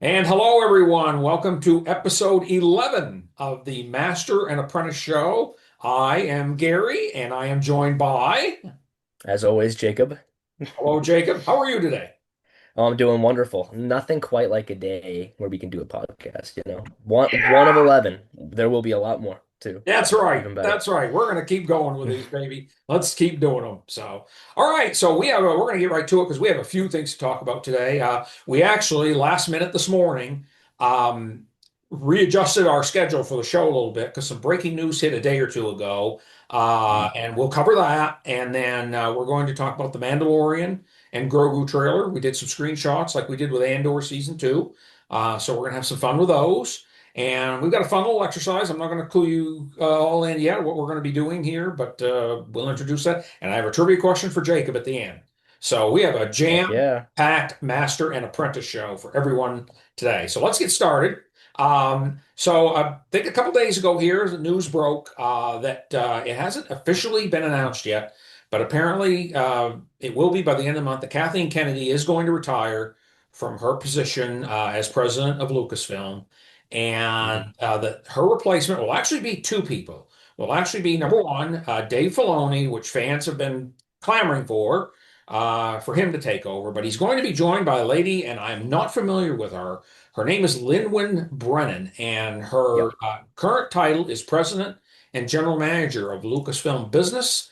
And hello, everyone. Welcome to episode 11 of the Master and Apprentice Show. I am Gary, and I am joined by, As always, Jacob. hello, Jacob. How are you today? Oh, I'm doing wonderful. Nothing quite like a day where we can do a podcast, you know. One of Yeah, 11. There will be a lot more too. that's right. Even better. That's right. We're going to keep going with these, baby. Let's keep doing them. So, all right. So we're going to get right to it because we have a few things to talk about today. We actually last minute this morning um, readjusted our schedule for the show a little bit because some breaking news hit a day or two ago, Mm. and we'll cover that. And then we're going to talk about the Mandalorian and Grogu trailer. We did some screenshots like we did with Andor season two. So we're going to have some fun with those. And we've got a fun little exercise. I'm not going to clue you all in yet what we're going to be doing here, but we'll introduce that. And I have a trivia question for Jacob at the end. So we have a Heck yeah. jam-packed Master and Apprentice show for everyone today. So let's get started. So I think a couple days ago here, the news broke that it hasn't officially been announced yet, but apparently it will be by the end of the month that Kathleen Kennedy is going to retire from her position as president of LucasFilm and Mhm. that her replacement will actually be two people. Will actually be number one, Dave Filoni, which fans have been clamoring for him to take over. But he's going to be joined by a lady, and I'm not familiar with her. Her name is Lynwen Brennan, and her Yep. current title is President and General Manager of Lucasfilm Business.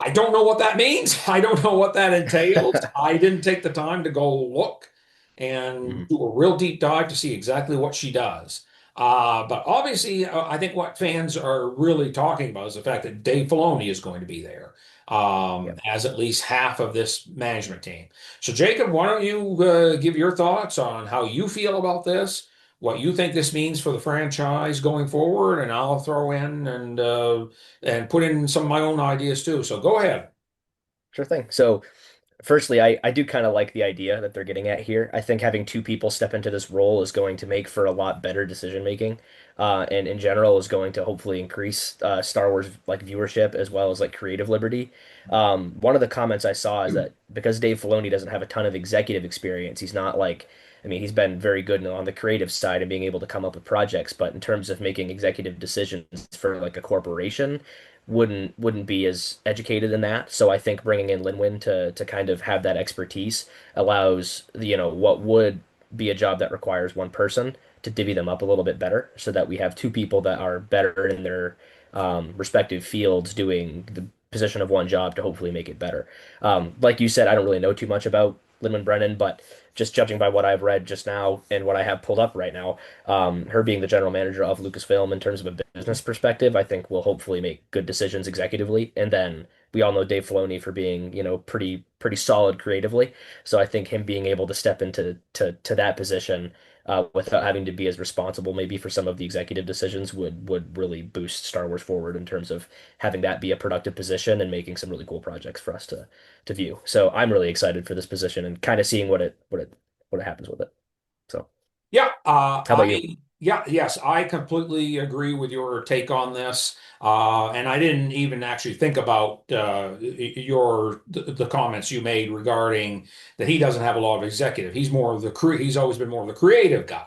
I don't know what that means. I don't know what that entails. I didn't take the time to go look and Mhm. do a real deep dive to see exactly what she does. But obviously, I think what fans are really talking about is the fact that Dave Filoni is going to be there Yep. as at least half of this management team. So, Jacob, why don't you give your thoughts on how you feel about this, what you think this means for the franchise going forward, and I'll throw in and put in some of my own ideas too. So go ahead. Sure thing. So, firstly, I do kind of like the idea that they're getting at here. I think having two people step into this role is going to make for a lot better decision making, and in general is going to hopefully increase Star Wars like viewership as well as like creative liberty. One of the comments I saw is that because Dave Filoni doesn't have a ton of executive experience, he's not like, I mean, he's been very good on the creative side and being able to come up with projects, but in terms of making executive decisions for like a corporation, wouldn't be as educated in that. So I think bringing in Linwin to kind of have that expertise allows, what would be a job that requires one person to divvy them up a little bit better so that we have two people that are better in their respective fields doing the position of one job to hopefully make it better. Like you said, I don't really know too much about Linwin Brennan, but just judging by what I've read just now and what I have pulled up right now, her being the general manager of Lucasfilm in terms of a business perspective, I think will hopefully make good decisions executively. And then we all know Dave Filoni for being, pretty solid creatively. So I think him being able to step into to that position without having to be as responsible maybe for some of the executive decisions would really boost Star Wars forward in terms of having that be a productive position and making some really cool projects for us to view. So I'm really excited for this position and kind of seeing what it happens with it. So Yeah, how about you? yes, I completely agree with your take on this. And I didn't even actually think about the comments you made regarding that he doesn't have a lot of executive. He's more of he's always been more of the creative guy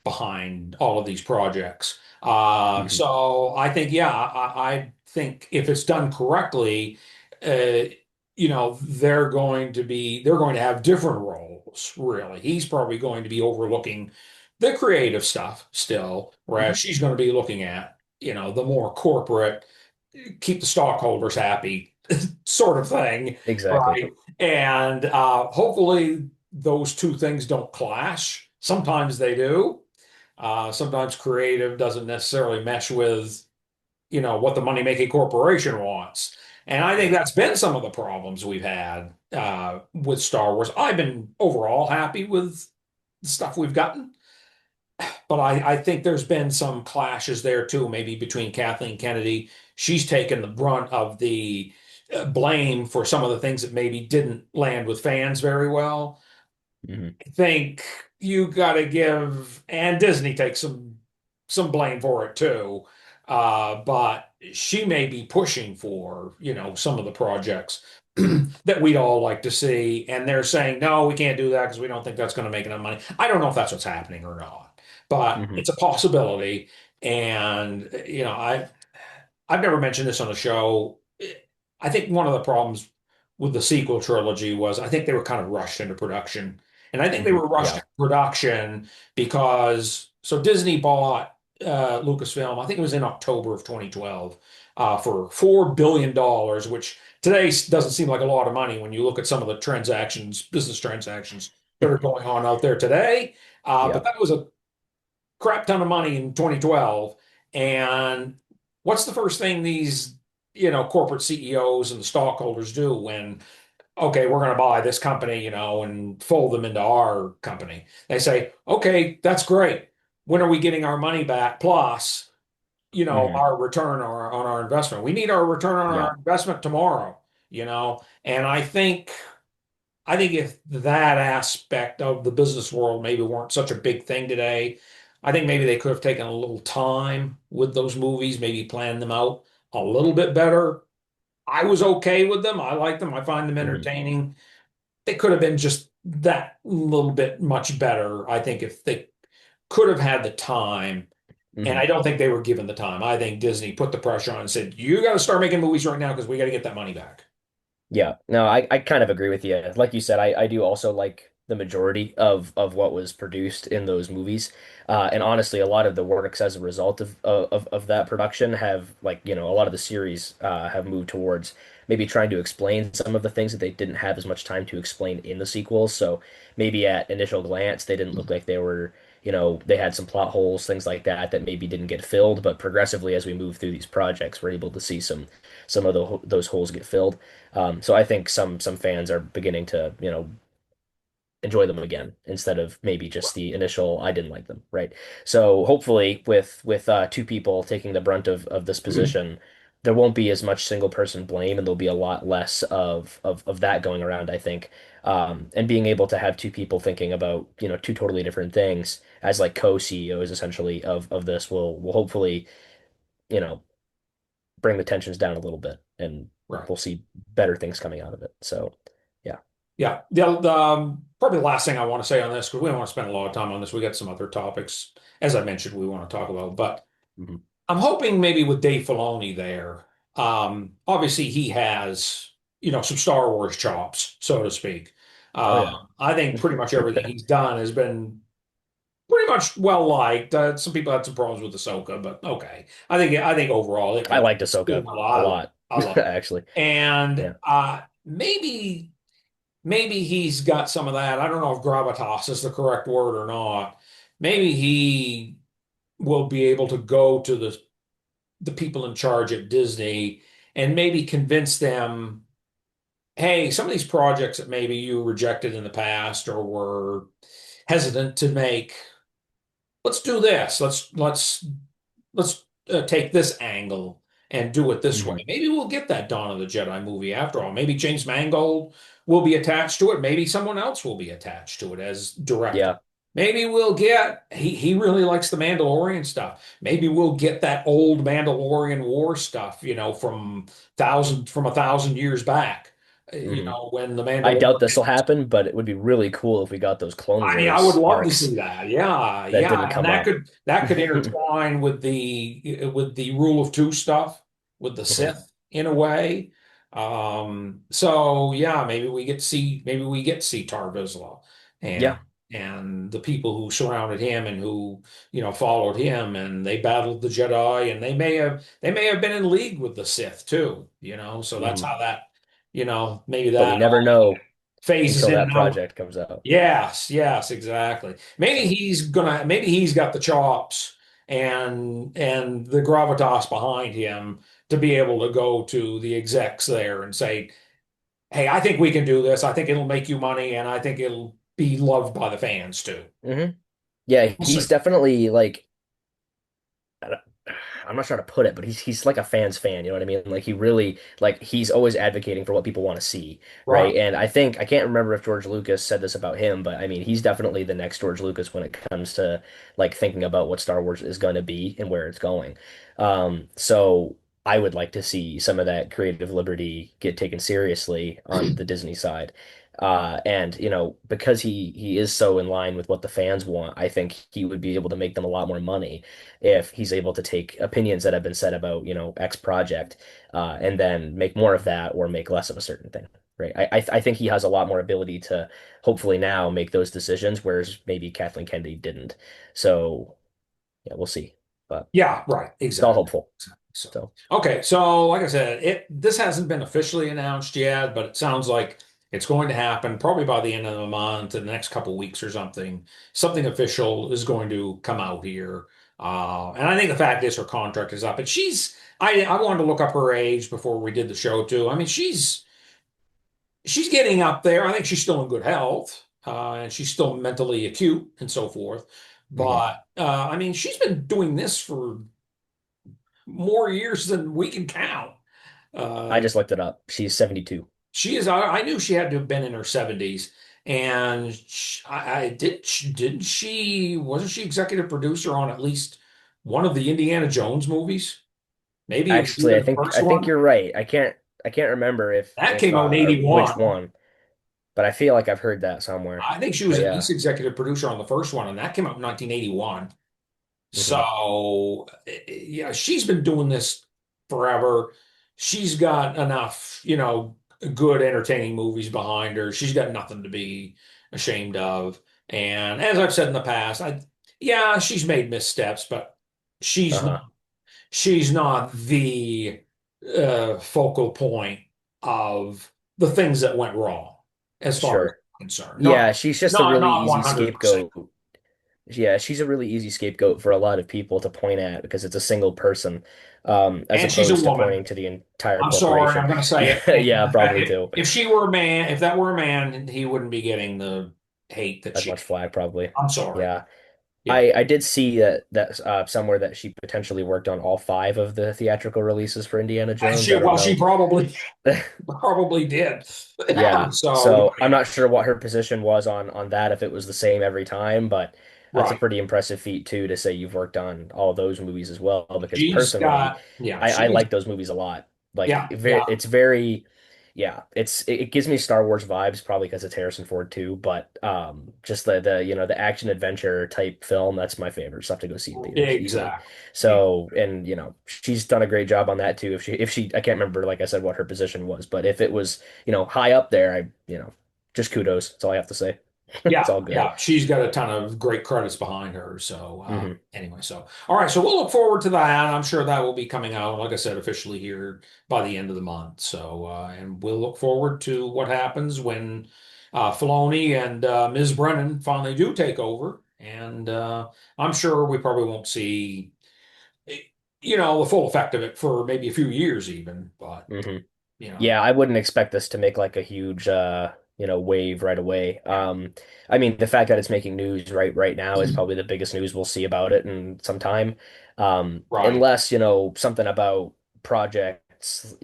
behind all of these projects. Hmm. So I think, yeah, I think if it's done correctly, uh, they're going to have different roles, really. He's probably going to be overlooking the creative stuff still, whereas Hmm. she's going to be looking at, the more corporate, keep the stockholders happy sort of thing, Exactly. right? And hopefully those two things don't clash. Sometimes they do. Sometimes creative doesn't necessarily mesh with, what the money-making corporation wants. And I think Yep. that's been some of the problems we've had with Star Wars. I've been overall happy with the stuff we've gotten. But I think there's been some clashes there too, maybe between Kathleen Kennedy. She's taken the brunt of the blame for some of the things that maybe didn't land with fans very well. Hmm. I think you got to give, and Disney takes some blame for it too. But she may be pushing for, some of the projects. that we'd all like to see. And they're saying, no, we can't do that because we don't think that's going to make enough money. I don't know if that's what's happening or not, but Hmm. it's a possibility. And, I've never mentioned this on the show. I think one of the problems with the sequel trilogy was I think they were kind of rushed into production. And I think they Hmm. were rushed Yeah. into production because so Disney bought Lucasfilm, I think it was in October of 2012, for $4 billion, which today doesn't seem like a lot of money when you look at some of the transactions, business transactions that are going on out there today. But Yeah. that was a crap ton of money in 2012. And what's the first thing these, corporate CEOs and the stockholders do when, okay, we're going to buy this company, and fold them into our company? They say, okay, that's great. When are we getting our money back? Plus, Hmm. our return on our investment. We need our return on Yeah. our investment tomorrow, and I think if that aspect of the business world maybe weren't such a big thing today, I think maybe they could have taken a little time with those movies, maybe planned them out a little bit better. I was okay with them. I like them. I find them Hmm. entertaining. They could have been just that little bit much better, I think, if they could have had the time. And Hmm. I don't think they were given the time. I think Disney put the pressure on and said, you got to start making movies right now because we got to get that money back. Yeah, no, I kind of agree with you. Like you said, I do also like the majority of what was produced in those movies. And honestly, a lot of the works as a result of that production have like, a lot of the series have moved towards maybe trying to explain some of the things that they didn't have as much time to explain in the sequels. So maybe at initial glance, they didn't look like they were, they had some plot holes, things like that that maybe didn't get filled, but progressively as we move through these projects, we're able to see some of those holes get filled. So I think some fans are beginning to, enjoy them again instead of maybe just the initial I didn't like them, right? So hopefully with two people taking the brunt of this position, there won't be as much single person blame and there'll be a lot less of that going around, I think. And being able to have two people thinking about, two totally different things as like co-CEOs essentially of this will hopefully, you know, bring the tensions down a little bit and Right. we'll see better things coming out of it. So, yeah. Yeah. Probably the last thing I want to say on this, because we don't want to spend a lot of time on this. We got some other topics, as I mentioned, we want to talk about. But Mhm. I'm hoping maybe with Dave Filoni there, obviously he has, some Star Wars chops, so to speak. Oh yeah. I think pretty much everything he's done has been pretty much well liked. Some people had some problems with Ahsoka, but okay. I think overall it I was liked good. Ahsoka a I love it. lot, I love it. actually. And Yeah. maybe he's got some of that. I don't know if gravitas is the correct word or not. Maybe he will be able to go to the people in charge at Disney and maybe convince them, hey, some of these projects that maybe you rejected in the past or were hesitant to make, let's do this. Let's take this angle and do it this way. Hmm. Maybe we'll get that Dawn of the Jedi movie after all. Maybe James Mangold will be attached to it. Maybe someone else will be attached to it as director. Yeah. Maybe we'll get he really likes the Mandalorian stuff. Maybe we'll get that old Mandalorian war stuff, from 1,000 years back. Hmm. When the I doubt Mandalorian. this will happen, but it would be really cool if we got those Clone I mean, I would Wars love to arcs see that. Yeah, that didn't yeah, and come that up. could intertwine with the rule of two stuff with the Mhm. Sith in a way. So yeah, maybe we get to see Tar Vizsla and Yeah. and the people who surrounded him and who followed him, and they battled the Jedi, and they may have been in league with the Sith too. So that's Hmm. how that maybe But we that never all know phases until in that and out. project comes out. Yes, yes, exactly. So, Maybe he's got the chops and the gravitas behind him to be able to go to the execs there and say, "Hey, I think we can do this. I think it'll make you money, and I think it'll be loved by the fans too." hmm. Yeah, We'll he's see. definitely like I don't- I'm not sure how to put it, but he's like a fan's fan, you know what I mean? Like he really like he's always advocating for what people want to see, Right. right? And I think I can't remember if George Lucas said this about him, but I mean he's definitely the next George Lucas when it comes to like thinking about what Star Wars is going to be and where it's going. So I would like to see some of that creative liberty get taken seriously on the Disney side. And because he is so in line with what the fans want, I think he would be able to make them a lot more money if he's able to take opinions that have been said about, X project, and then make more of that or make less of a certain thing. Right. I think he has a lot more ability to hopefully now make those decisions, whereas maybe Kathleen Kennedy didn't. So yeah, we'll see. But Yeah, right. it's all Exactly. hopeful. So, So okay. So, like I said, this hasn't been officially announced yet, but it sounds like it's going to happen probably by the end of the month, in the next couple of weeks or something. Something official is going to come out here. And I think the fact is her contract is up. And I wanted to look up her age before we did the show too. I mean, she's getting up there. I think she's still in good health, and she's still mentally acute and so forth. mhm. But I mean, she's been doing this for more years than we can count. I Uh, just looked it up. She's 72. she is. I knew she had to have been in her 70s, and didn't she? Wasn't she executive producer on at least one of the Indiana Jones movies? Maybe it was Actually, even I the think first I think one. you're right. I can't remember if That if came out in which 81. one, but I feel like I've heard that somewhere. I think she was But at yeah. least executive producer on the first one, and that came out in 1981. Hmm. So, yeah, she's been doing this forever. She's got enough, good entertaining movies behind her. She's got nothing to be ashamed of. And as I've said in the past, yeah, she's made missteps, but she's not, Uh-huh. she's not the focal point of the things that went wrong, as far as Sure. I'm concerned. Yeah, she's just a really Not easy 100%. scapegoat. Yeah, she's a really easy scapegoat for a lot of people to point at because it's a single person, as And she's a opposed to woman. pointing to the entire I'm sorry, I'm corporation. going to say it. Yeah, And yeah, probably too. if she were a man, if that were a man, he wouldn't be getting the hate that As she. much flag, probably. I'm sorry. Yeah. Yeah. I did see that somewhere that she potentially worked on all five of the theatrical releases for Indiana Jones. I don't She know. probably did. Yeah. So, So I'm yeah, not sure what her position was on that, if it was the same every time, but that's a right. pretty impressive feat too, to say you've worked on all those movies as well, because She's personally got, yeah, I like those movies a lot. Like yeah, it's very, yeah, it gives me Star Wars vibes, probably because it's Harrison Ford too, but just the the action adventure type film, that's my favorite stuff to go see in theaters easily. exactly. So, and she's done a great job on that too. If she I can't remember, like I said, what her position was, but if it was, high up there, just kudos. That's all I have to say. It's Yeah, all good. yeah, she's got a ton of great credits behind her. So, Hmm. anyway, so all right, so we'll look forward to that. I'm sure that will be coming out, like I said, officially here by the end of the month. So, and we'll look forward to what happens when Filoni and Ms. Brennan finally do take over. And I'm sure we probably won't see, eh, the full effect of it for maybe a few years, even. But Hmm. you know, Yeah, I wouldn't expect this to make like a huge wave right away. yeah, I mean, the fact that it's making news right now is probably the biggest news we'll see about it in some time. right. Unless, something about projects,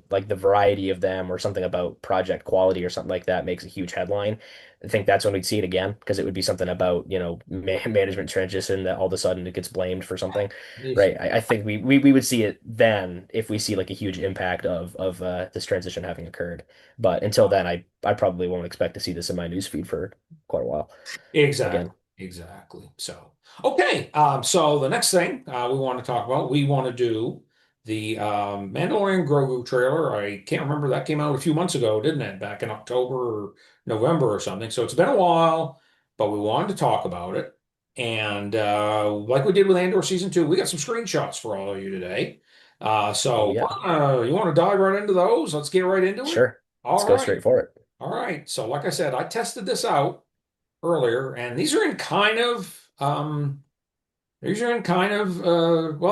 like the variety of them, or something about project quality or something like that makes a huge headline. I think that's when we'd see it again, because it would be something about, management transition that all of a sudden it gets blamed for something. Right. I think we would see it then if we see like a huge impact of this transition having occurred. But until then, I probably won't expect to see this in my newsfeed for quite a while again. Exactly, exactly. So, okay. So the next thing we want to talk about, we want to do the Mandalorian Grogu trailer. I can't remember, that came out a few months ago, didn't it? Back in October or November or something. So it's been a while, but we wanted to talk about it. And like we did with Andor season 2, we got some screenshots for all of you today. Oh So yeah, you want to dive right into those? Let's get right into it. sure. Let's All go right. straight for it. All right. So like I said, I tested this out earlier, and these are in kind of well,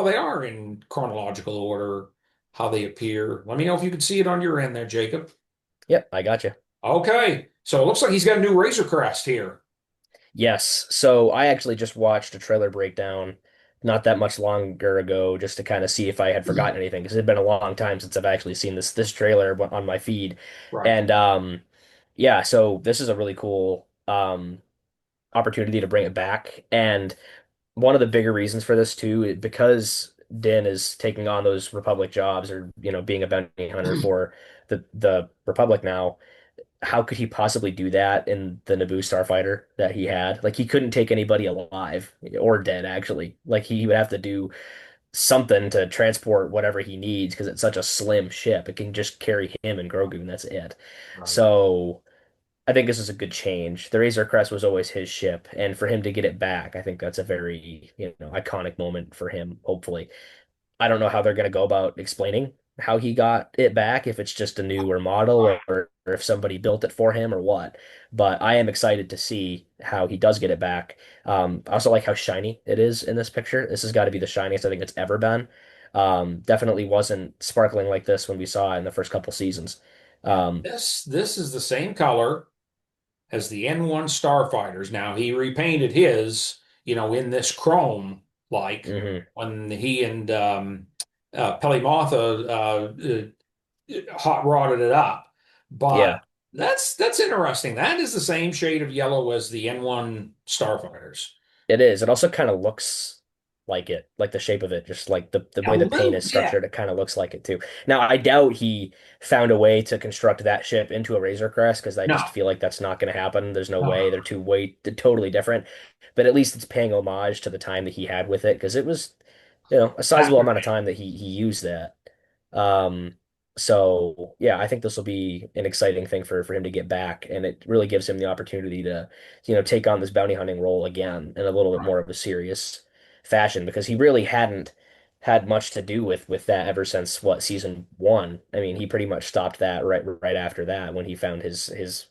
they are in chronological order how they appear. Let me know if you can see it on your end there, Jacob. Yep, I got you. Okay, so it looks like he's got a new Razor Crest here. Yes. So I actually just watched a trailer breakdown not that much longer ago, just to kind of see if I had forgotten anything, because it had been a long time since I've actually seen this trailer on my feed. Right. And yeah, so this is a really cool opportunity to bring it back. And one of the bigger reasons for this too, because Din is taking on those Republic jobs or, being a bounty hunter for the Republic now, how could he possibly do that in the Naboo starfighter that he had? Like he couldn't take anybody alive or dead actually. Like he would have to do something to transport whatever he needs because it's such a slim ship. It can just carry him and Grogu and that's it. Right. So I think this is a good change. The Razor Crest was always his ship, and for him to get it back, I think that's a very, iconic moment for him, hopefully. I don't know how they're going to go about explaining how he got it back, if it's just a newer model or if somebody built it for him or what. But I am excited to see how he does get it back. I also like how shiny it is in this picture. This has got to be the shiniest I think it's ever been. Definitely wasn't sparkling like this when we saw it in the first couple seasons. Um, This is the same color as the N1 starfighters. Now he repainted his, in this chrome like mhm. when he and Pelimotha hot rodded it up. But Yeah. that's interesting. That is the same shade of yellow as the N1 starfighters. It is. It also kind of looks like it, like the shape of it, just like the A way the paint little, is yeah. structured, it kind of looks like it too. Now, I doubt he found a way to construct that ship into a Razor Crest because I No, just feel like that's not going to happen. There's no no, way. They're totally different. But at least it's paying homage to the time that he had with it because it was, a sizable amount of time that he used that. Um, so yeah, I think this will be an exciting thing for him to get back, and it really gives him the opportunity to take on this bounty hunting role again in a little bit more of a serious fashion because he really hadn't had much to do with that ever since what season one. I mean, he pretty much stopped that right after that when he found his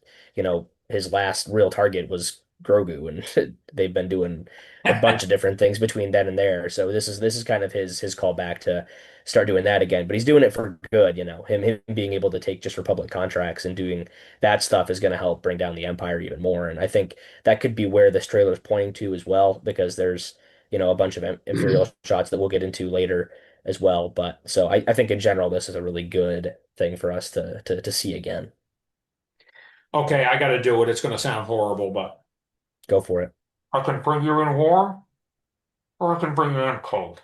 last real target was Grogu, and they've been doing a bunch of different things between then and there. So this is kind of his call back to start doing that again. But he's doing it for good, him being able to take just Republic contracts and doing that stuff is going to help bring down the Empire even more. And I think that could be where this trailer is pointing to as well, because there's, a bunch of Imperial shots that we'll get into later as well. But so I think in general, this is a really good thing for us to see again. okay, I got to do it. It's going to sound horrible, but Go for it. I can bring you in warm or I can bring you in cold.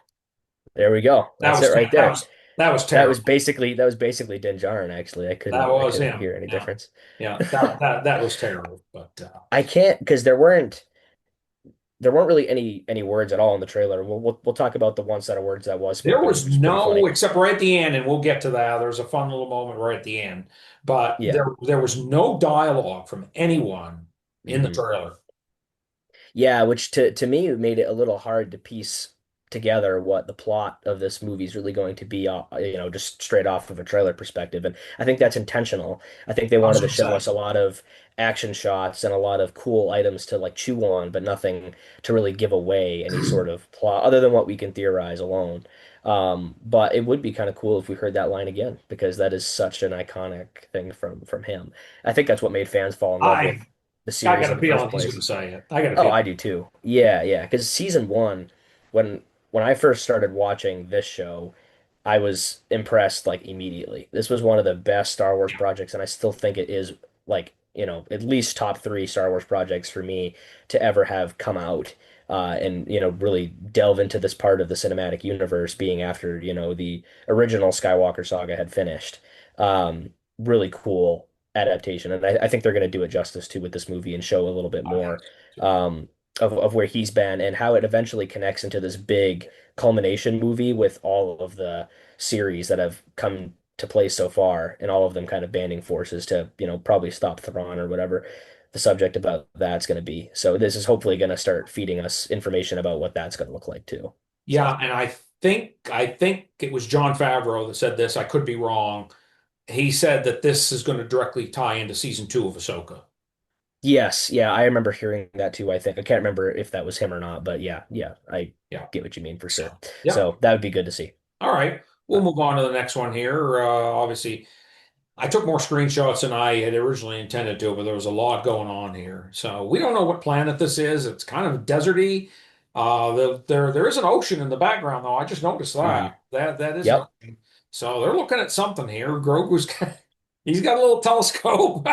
There we go. That That's was it right that there. was that was That was terrible. basically that was basically Din Djarin, actually. I That couldn't I was couldn't him. hear any Yeah, difference. yeah. That was terrible. But I can't because there weren't really any words at all in the trailer. We'll talk about the one set of words that was there spoken, was which was pretty no, funny. except right at the end, and we'll get to that. There's a fun little moment right at the end, but Yeah. there was no dialogue from anyone in the Hmm. trailer. Yeah, which to me made it a little hard to piece together what the plot of this movie is really going to be, just straight off of a trailer perspective. And I think that's intentional. I think they I was wanted to going to show say, us a lot of action shots and a lot of cool items to like chew on, but nothing to really give away any sort of plot other than what we can theorize alone. But it would be kind of cool if we heard that line again because that is such an iconic thing from him. I think that's what made fans fall in love I with the I series got in a the first feeling he's going place. to say it. I got a Oh, feeling. I do too. Yeah, yeah. Because season one, when when I first started watching this show, I was impressed like immediately. This was one of the best Star Wars projects, and I still think it is like, at least top three Star Wars projects for me to ever have come out. And really delve into this part of the cinematic universe, being after the original Skywalker saga had finished. Really cool adaptation, and I think they're going to do it justice too with this movie and show a little bit I think more so too. um, of where he's been and how it eventually connects into this big culmination movie with all of the series that have come to play so far, and all of them kind of banding forces to, probably stop Thrawn or whatever the subject about that's going to be. So this is hopefully going to start feeding us information about what that's going to look like too. Yeah, So. and I think it was John Favreau that said this. I could be wrong. He said that this is going to directly tie into season 2 of Ahsoka. Yes, yeah, I remember hearing that too, I think. I can't remember if that was him or not, but yeah, yeah, I Yeah. get what you mean for So, sure. yeah. So that would be good to see. All right. We'll Uh, move on to the next one here. Obviously, I took more screenshots than I had originally intended to, but there was a lot going on here. So we don't know what planet this is. It's kind of deserty. There is an ocean in the background, though. I just noticed that. mhm. That is an Yep. ocean. So they're looking at something here. Grogu's he's got a little telescope.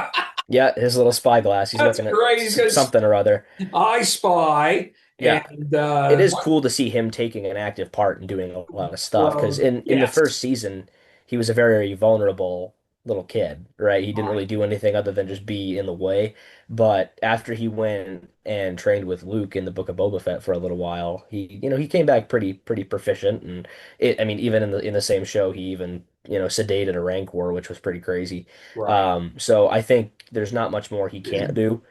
Yeah, his little spyglass. He's That's looking at great. He's got his something or other. I Spy, Yeah. And It is what? cool to see him taking an active part and doing a lot of stuff because Well, in the yes, first season he was a very vulnerable little kid, right? He didn't right. really do anything other than just be in the way. But after he went and trained with Luke in the Book of Boba Fett for a little while, he came back pretty proficient and I mean even in the same show he even sedated a Rancor, which was pretty crazy. Right. So I think there's not much more he can't do.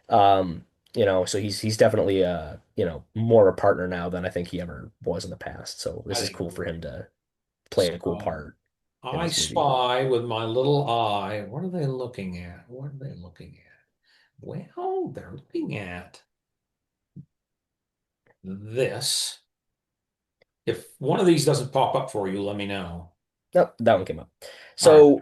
So he's definitely more a partner now than I think he ever was in the past. So I this is think cool you're for him right. to play a cool So part in I this movie. spy with my little eye. What are they looking at? What are they looking at? Well, they're looking at this. If one of these doesn't pop up for you, let me know. Nope, that one came up. All right. So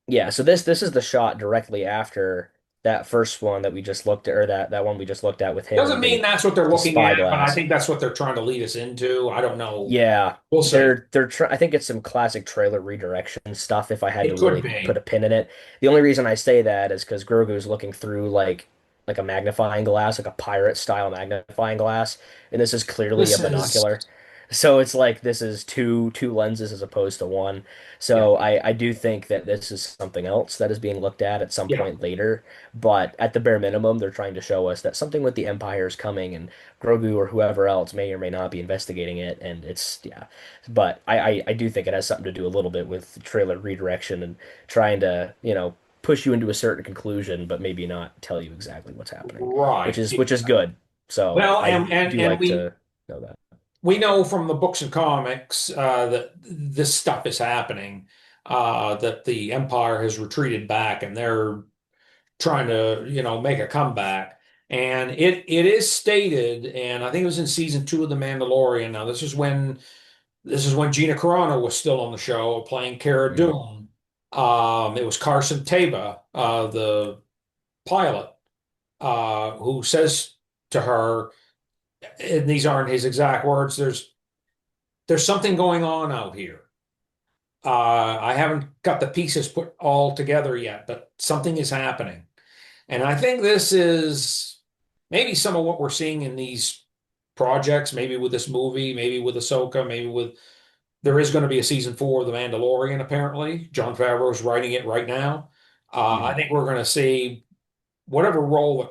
yeah, so this is the shot directly after that first one that we just looked at, or that one we just looked at with him Doesn't mean using that's what they're the looking at, but I spyglass. think that's what they're trying to lead us into. I don't know. Yeah, We'll see. I think it's some classic trailer redirection stuff if I had to It could really put a be. pin in it. The only reason I say that is because Grogu's looking through like a magnifying glass, like a pirate style magnifying glass, and this is clearly a This is, binocular. So it's like this is two lenses as opposed to one. yeah, So I do think that this is something else that is being looked at some yeah, point later. But at the bare minimum, they're trying to show us that something with the Empire is coming, and Grogu or whoever else may or may not be investigating it. And it's, yeah. But I do think it has something to do a little bit with trailer redirection and trying to, push you into a certain conclusion, but maybe not tell you exactly what's happening, which right. is good. So Well, I and do and like we to know that. we know from the books and comics that this stuff is happening, that the Empire has retreated back and they're trying to, make a comeback. And it is stated, and I think it was in season 2 of The Mandalorian. Now, this is when Gina Carano was still on the show playing Cara Mhm. Dune. It was Carson Teva, the pilot, who says to her, and these aren't his exact words, there's something going on out here. I haven't got the pieces put all together yet, but something is happening. And I think this is maybe some of what we're seeing in these projects, maybe with this movie, maybe with Ahsoka, maybe with there is going to be a season 4 of The Mandalorian, apparently. John Favreau is writing it right now. I Mhm. think we're going to see whatever role that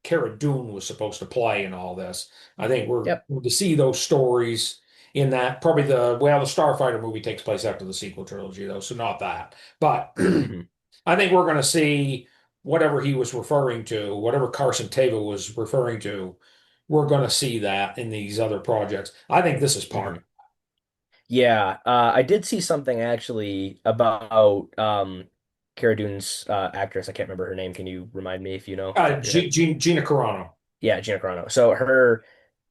Cara Dune was supposed to play in all this. I think we're Yep. going to see those stories in that. Probably the Starfighter movie takes place after the sequel trilogy, though, so not that. But Mhm. I think we're going to see whatever he was referring to, whatever Carson Teva was referring to. We're going to see that in these other projects. I think this is part Mhm. Yeah, I did see something actually about Cara Dune's actress. I can't remember her name. Can you remind me if you know, top of your head? Gina Carano. Yeah, Gina Carano. So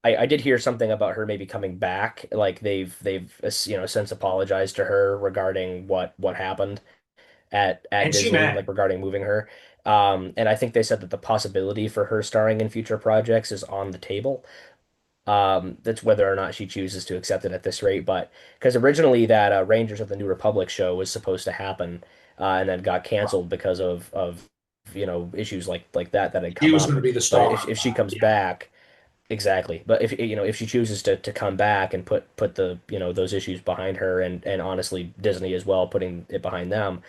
I did hear something about her maybe coming back. Like they've since apologized to her regarding what happened at And she Disney, may. like regarding moving her. And I think they said that the possibility for her starring in future projects is on the table. That's whether or not she chooses to accept it at this rate. But because originally that Rangers of the New Republic show was supposed to happen, and then got canceled because of issues like that had She come was going up. to be the But star if of she that. comes Yeah. back, exactly. But if she chooses to come back and put the those issues behind her and honestly Disney as well putting it behind them,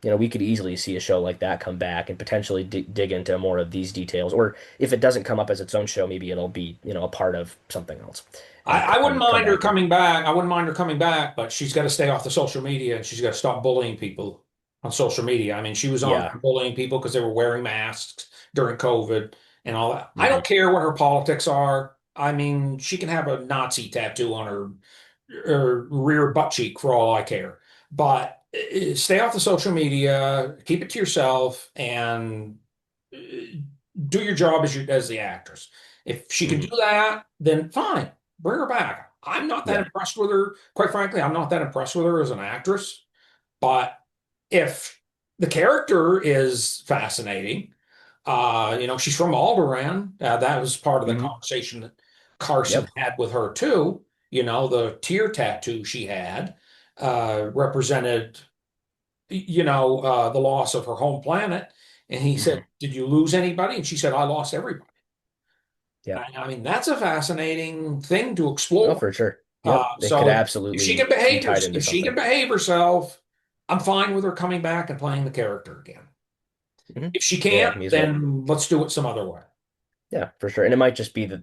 we could easily see a show like that come back and potentially dig into more of these details. Or if it doesn't come up as its own show, maybe it'll be, a part of something else and I wouldn't come mind her back and coming back. I wouldn't mind her coming back, but she's got to stay off the social media and she's got to stop bullying people on social media. I mean, she was on yeah. bullying people because they were wearing masks during COVID and all that. I don't Hmm. care what her politics are. I mean, she can have a Nazi tattoo on her rear butt cheek for all I care. But stay off the social media, keep it to yourself, and uh, do your job as the actress. If she can do Hmm. that, then fine, bring her back. I'm not that Yeah. impressed with her. Quite frankly, I'm not that impressed with her as an actress. But if the character is fascinating, she's from Alderaan. That was part of the Hmm. conversation that Carson Yep. had with her too. The tear tattoo she had represented, the loss of her home planet. And he said, Hmm. "Did you lose anybody?" And she said, "I lost everybody." Yep. I mean, that's a fascinating thing to Oh, explore. for sure. Yep. It could If she can absolutely be tied into if she can something. behave herself, I'm fine with her coming back and playing the character again. If she Yeah, can't, me as well. then let's do it some other way. Yeah, for sure. And it might just be that,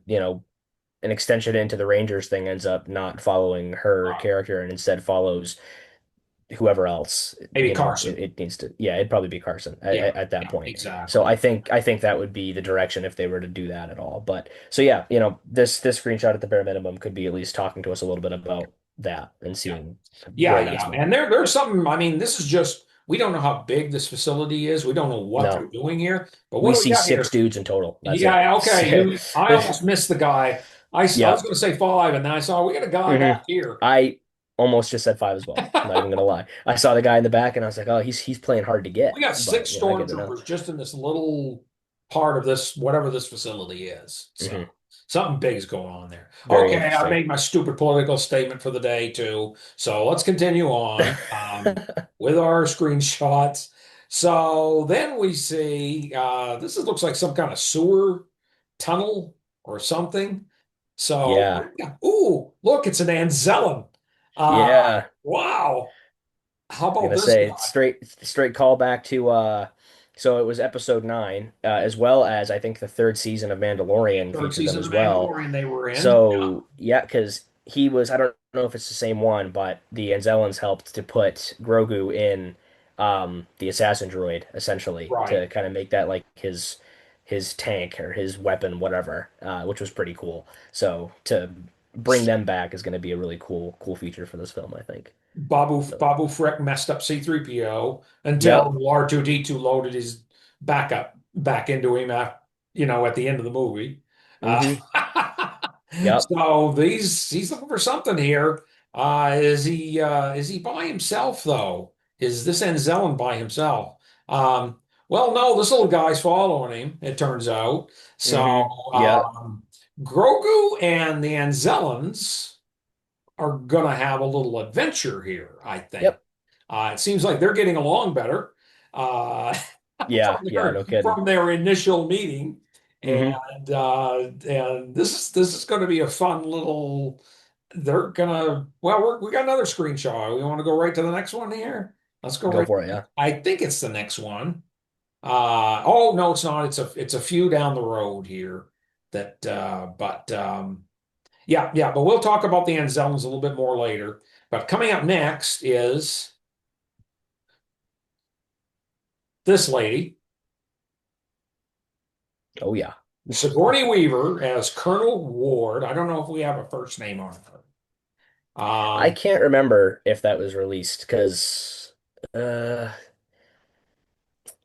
an extension into the Rangers thing ends up not following her Uh, character and instead follows whoever else, Maybe Carson. it needs to, yeah, it'd probably be Carson Yeah, at that yeah, point. So exactly. I think that would be the direction if they were to do that at all. But so yeah, this screenshot at the bare minimum could be at least talking to us a little bit about that and Yeah. seeing where Yeah, that's yeah. And moving. there's something, I mean, this is just, we don't know how big this facility is. We don't know what they're No, doing here. But what we do we see got six here? dudes in total. That's it. Yeah, okay. I almost missed the guy. I was Yep. going to say five, and then I saw we got a guy hmm back here. I almost just said five as well. I'm not even gonna lie. I saw the guy in the back and I was like, oh, he's playing hard to We get, got but six I get to know. stormtroopers just in this little part of this, whatever this facility is. So hmm something big is going on there. Very Okay, I interesting. made my stupid political statement for the day too. So let's continue on with our screenshots. So then we see looks like some kind of sewer tunnel or something. So, Yeah. ooh, look, it's an Anzellan. Uh, Yeah. wow. How I was about gonna this say guy? straight call back to so it was episode 9, as well as I think the third season of Mandalorian Third featured them season as of well. Mandalorian they were in. Yeah, So yeah, because he was, I don't know if it's the same one, but the Anzellans helped to put Grogu in the assassin droid essentially right. to kind of make that like his tank or his weapon, whatever, which was pretty cool. So to bring them back is going to be a really cool feature for this film, I think. So Babu Frick messed up C-3PO yep. until R2-D2 loaded his backup back into him at the end of the movie. Uh, hmm Yep. so he's looking for something here. Is he by himself though? Is this Anzellan by himself? Um, well, no, this little guy's following him, it turns out. So Yep. Grogu and the Anzellans are going to have a little adventure here, I think. Yep. It seems like they're getting along better uh, Yeah. Yeah. No kidding. from their initial meeting, hmm and this is going to be a fun little. They're gonna. Well, we got another screenshot. We want to go right to the next one here. Let's go Go right. for it. Yeah. I think it's the next one. Oh no, it's not. It's a few down the road here. That, but yeah, yeah, but we'll talk about the Anzellans a little bit more later. But coming up next is this lady, Oh yeah. Sigourney Weaver as Colonel Ward. I don't know if we have a first name on her. I can't remember if that was released because uh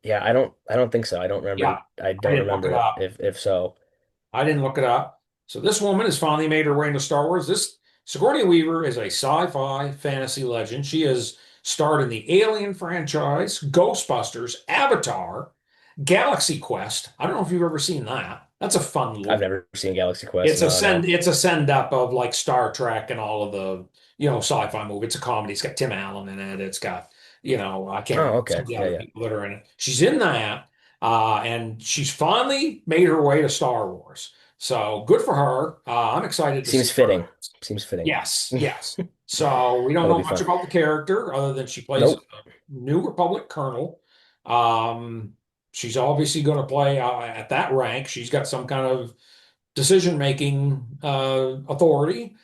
yeah, I don't think so. Yeah, I I don't didn't look it remember it up. if so. I didn't look it up. So this woman has finally made her way into Star Wars. This Sigourney Weaver is a sci-fi fantasy legend. She has starred in the Alien franchise, Ghostbusters, Avatar, Galaxy Quest. I don't know if you've ever seen that. That's a fun I've little. never seen Galaxy Quest. No, no. It's a send up of like Star Trek and all of the sci-fi movie. It's a comedy. It's got Tim Allen in it. It's got I can't Oh, remember some okay. of the Yeah, other yeah. people that are in it. She's in that, and she's finally made her way to Star Wars. So good for her. I'm excited to see Seems her. fitting. Seems fitting. Yes, yes. So we don't That'll know be much fun. about the character other than she plays a Nope. New Republic colonel. Um, she's obviously going to play at that rank. She's got some kind of decision-making authority,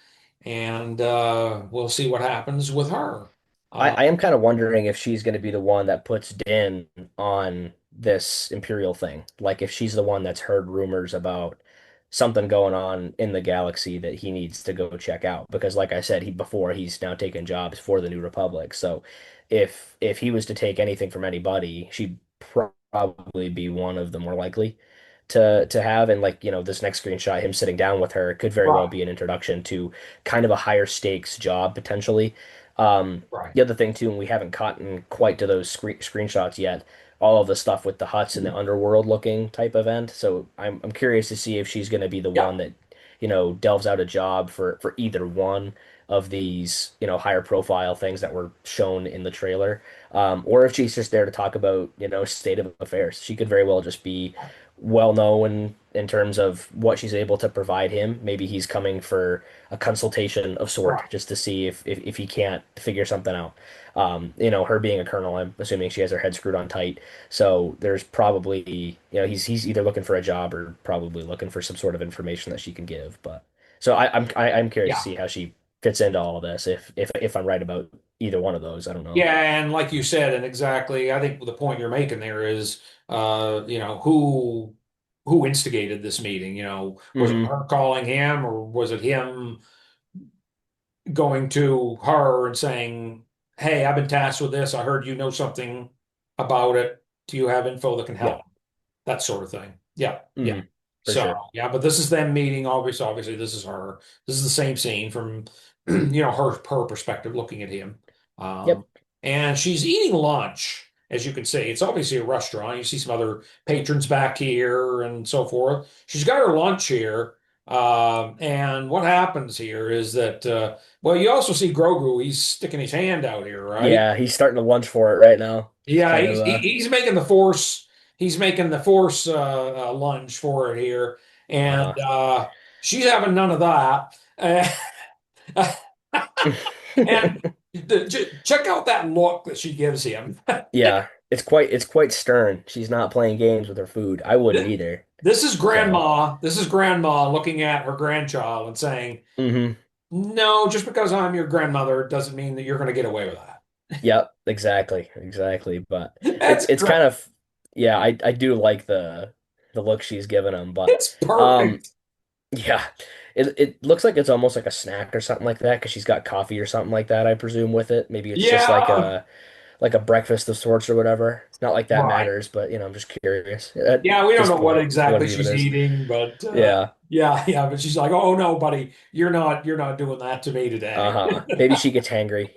and we'll see what happens with her. Uh, I am kind of wondering if she's going to be the one that puts Din on this Imperial thing. Like if she's the one that's heard rumors about something going on in the galaxy that he needs to go check out. Because like I said, he's now taken jobs for the New Republic. So if he was to take anything from anybody, she'd probably be one of the more likely to have. And like, this next screenshot, him sitting down with her, could very well right, be an introduction to kind of a higher stakes job potentially. right. The other thing too, and we haven't gotten quite to those screenshots yet, all of the stuff with the huts and the underworld looking type event. So I'm curious to see if she's going to be the Yeah, one that, delves out a job for either one of these, higher profile things that were shown in the trailer. Or if she's just there to talk about, state of affairs. She could very well just be well known in terms of what she's able to provide him. Maybe he's coming for a consultation of sort Right. just to see if he can't figure something out. Her being a colonel, I'm assuming she has her head screwed on tight. So there's probably, he's either looking for a job or probably looking for some sort of information that she can give. But so I'm curious to Yeah. see how she fits into all of this. If I'm right about either one of those, I don't know. Yeah, and like you said, and exactly, I think the point you're making there is, who instigated this meeting? Was it Hmm. her calling him, or was it him going to her and saying, "Hey, I've been tasked with this. I heard you know something about it. Do you have info that can help?" Yep. That sort of thing. Yeah, yeah. Hmm. For So sure. yeah, but this is them meeting. Obviously, this is her. This is the same scene from her perspective, looking at him. Um, Yep. and she's eating lunch, as you can see. It's obviously a restaurant. You see some other patrons back here and so forth. She's got her lunch here. And what happens here is that, well, you also see Grogu. He's sticking his hand out here, right? Yeah, he's starting to lunge for it right now. It's Yeah, kind of he's making the force. He's making the force lunge for it here, and uh-huh. she's having none of that. And check out that look that she gives him. Yeah, it's quite stern. She's not playing games with her food. I wouldn't either. This is So, grandma. This is grandma looking at her grandchild and saying, hmm. "No, just because I'm your grandmother doesn't mean that you're going to get away with that." Yep, exactly, exactly. But it's That's it's great. kind of yeah, I do like the look she's giving him, but It's um perfect. yeah, it looks like it's almost like a snack or something like that because she's got coffee or something like that, I presume, with it. Maybe it's just Yeah, like a breakfast of sorts or whatever. Not like that right. matters, but I'm just curious Yeah, at we don't this know what point what exactly it even she's is. eating, but Yeah. yeah, but she's like, "Oh no, buddy, you're not doing that to me today." Uh-huh. Maybe she gets hangry.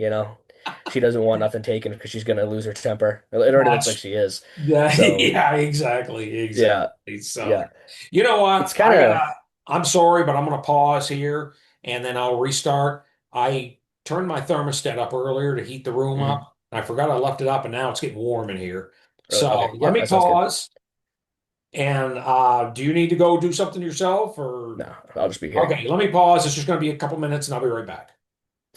She doesn't want nothing taken because she's gonna lose her temper. It already looks like That's she is. yeah, So, yeah, exactly, yeah. exactly. So, Yeah. you know It's what? kind of I'm sorry, but I'm gonna pause here and then I'll restart. I turned my thermostat up earlier to heat the room mhm. up. I forgot I left it up, and now it's getting warm in here. Okay. So let Yeah, me that sounds good. pause. And do you need to go do something yourself, or? No, I'll just be here. Okay, let me pause. It's just going to be a couple minutes and I'll be right back.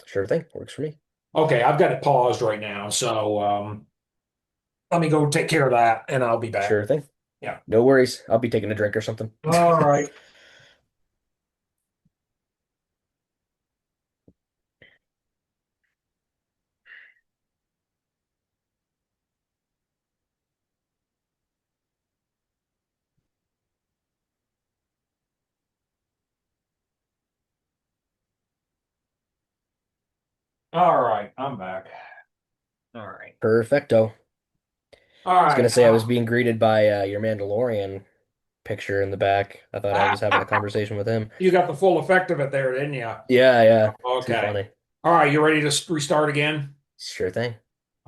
Sure thing. Works for me. Okay, I've got it paused right now. So let me go take care of that and I'll be back. Sure thing. Yeah. No worries. I'll be taking a drink or something. All right. All right. I'm back. All right. Perfecto. All I was gonna right. say I was being greeted by your Mandalorian picture in the back. I thought I was having a conversation with him. You got the full effect of it there, didn't you? Yeah, yeah. Too Okay. funny. All right. You ready to restart again? Sure thing.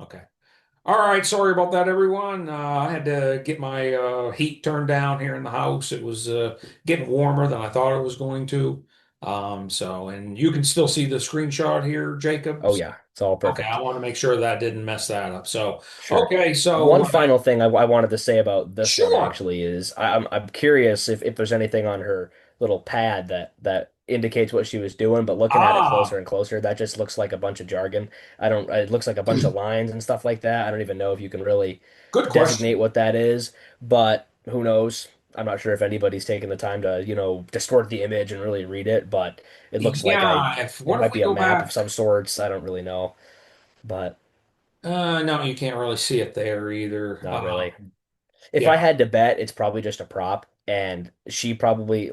Okay. All right, sorry about that, everyone. I had to get my heat turned down here in the house. It was getting warmer than I thought it was going to. And you can still see the screenshot here, Jacob. Oh yeah, it's all Okay, I perfect. want to make sure that didn't mess that up. So, Sure. okay, One final thing I wanted to say about this one sure. actually is I'm curious if there's anything on her little pad that indicates what she was doing, but looking at it closer Ah, and closer, that just looks like a bunch of jargon. I don't, it looks like a bunch of lines and stuff like that. I don't even know if you can really good designate question. what that is, but who knows? I'm not sure if anybody's taken the time to distort the image and really read it, but it looks like Yeah, if it what if might we be a go map back? of some sorts. I don't really know, but No, you can't really see it there either. not really. If I Yeah, had to bet, it's probably just a prop, and she probably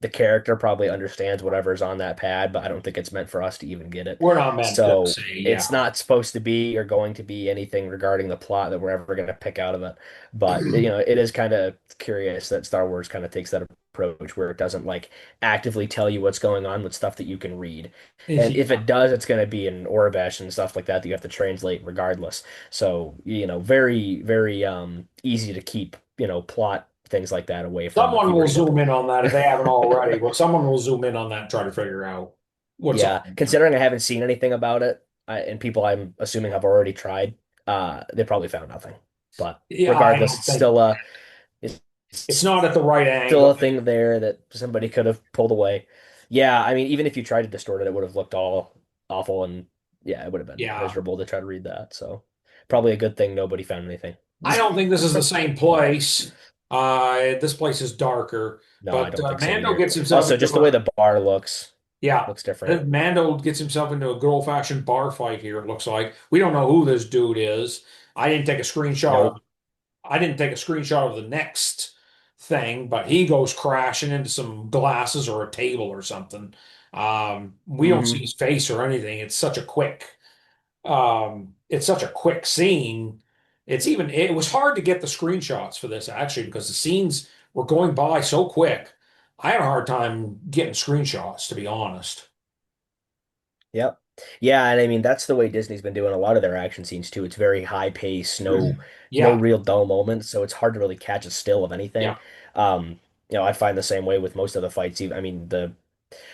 the character probably understands whatever's on that pad, but I don't think it's meant for us to even get it. we're not meant to So say, yeah. it's not supposed to be or going to be anything regarding the plot that we're ever going to pick out of it. But it is kind of curious that Star Wars kind of takes that approach where it doesn't like actively tell you what's going on with stuff that you can read. And if Yeah. it does, it's going to be in Aurebesh and stuff like that that you have to translate regardless. So, very, very easy to keep, plot things like that away from the Someone will viewership. zoom in on that if they haven't already. Well, someone will zoom in on that and try to figure out what's Yeah, on there. considering I haven't seen anything about it, and people I'm assuming have already tried, they probably found nothing. But Yeah, I regardless, don't think. It's not at the right Still angle. a thing there that somebody could have pulled away. Yeah, I mean, even if you tried to distort it, it would have looked all awful, and yeah, it would have been Yeah. miserable to try to read that. So probably a good thing nobody found anything. I don't think this is the same But place. This place is darker, no, I but don't think so Mando either. gets himself Also, into just the way the bar yeah. looks different. Mando gets himself into a good old-fashioned bar fight here, it looks like. We don't know who this dude is. I didn't take a screenshot of Nope. I didn't take a screenshot of the next thing, but he goes crashing into some glasses or a table or something. We don't see Hmm. his face or anything. It's such a quick scene. It was hard to get the screenshots for this actually because the scenes were going by so quick. I had a hard time getting screenshots, to be honest. Yep. Yeah, and I mean that's the way Disney's been doing a lot of their action scenes too. It's very high pace, no Yeah, real dull moments, so it's hard to really catch a still of anything. yeah. I find the same way with most of the fights. I mean, the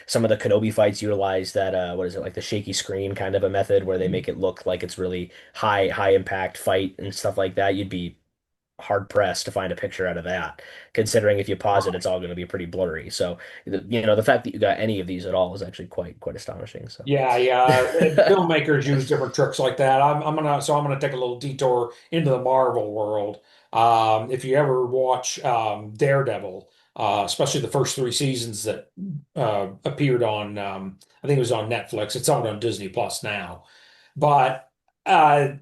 some of the Kenobi fights utilize that what is it, like the shaky screen kind of a method where they make it look like it's really high impact fight and stuff like that. You'd be hard pressed to find a picture out of that, considering if you pause it, it's all going to be pretty blurry. So, the fact that you got any of these at all is actually quite astonishing. So, Yeah, yeah. Filmmakers use different tricks like that. I'm gonna take a little detour into the Marvel world. If you ever watch Daredevil, especially the first three seasons that appeared on, I think it was on Netflix. It's out on Disney Plus now. But uh,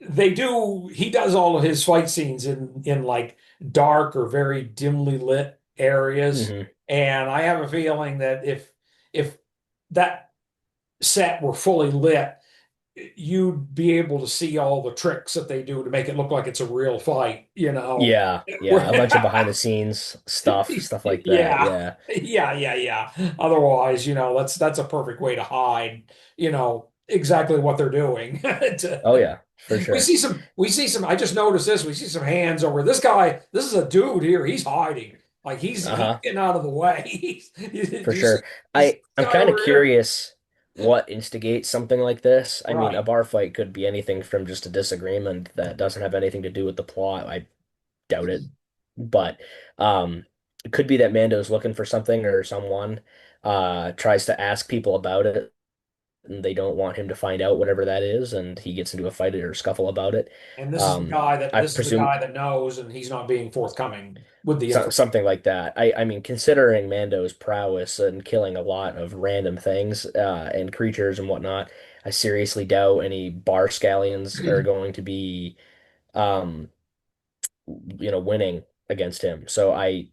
he does all of his fight scenes in like dark or very dimly lit areas, hmm. and I have a feeling that if that set were fully lit, you'd be able to see all the tricks that they do to make it look like it's a real fight, you know? Yeah, a bunch of behind the scenes stuff like that. Yeah, Yeah. yeah. Otherwise, that's a perfect way to hide, exactly what they're doing. Oh yeah, for sure. We see some, I just noticed this, we see some hands over this guy. This is a dude here. He's hiding. Like he's Uh-huh. getting out of the way. For Do sure. you see this I'm guy kind of over here? curious what instigates something like this. I mean, a Right. bar fight could be anything from just a disagreement that doesn't have anything to do with the plot. I doubt it. But it could be that Mando's looking for something or someone tries to ask people about it and they don't want him to find out whatever that is and he gets into a fight or scuffle about it. And I this is the guy presume that knows, and he's not being forthcoming with the information. something like that. I mean, considering Mando's prowess and killing a lot of random things and creatures and whatnot, I seriously doubt any bar scallions are going to be um, winning against him. So I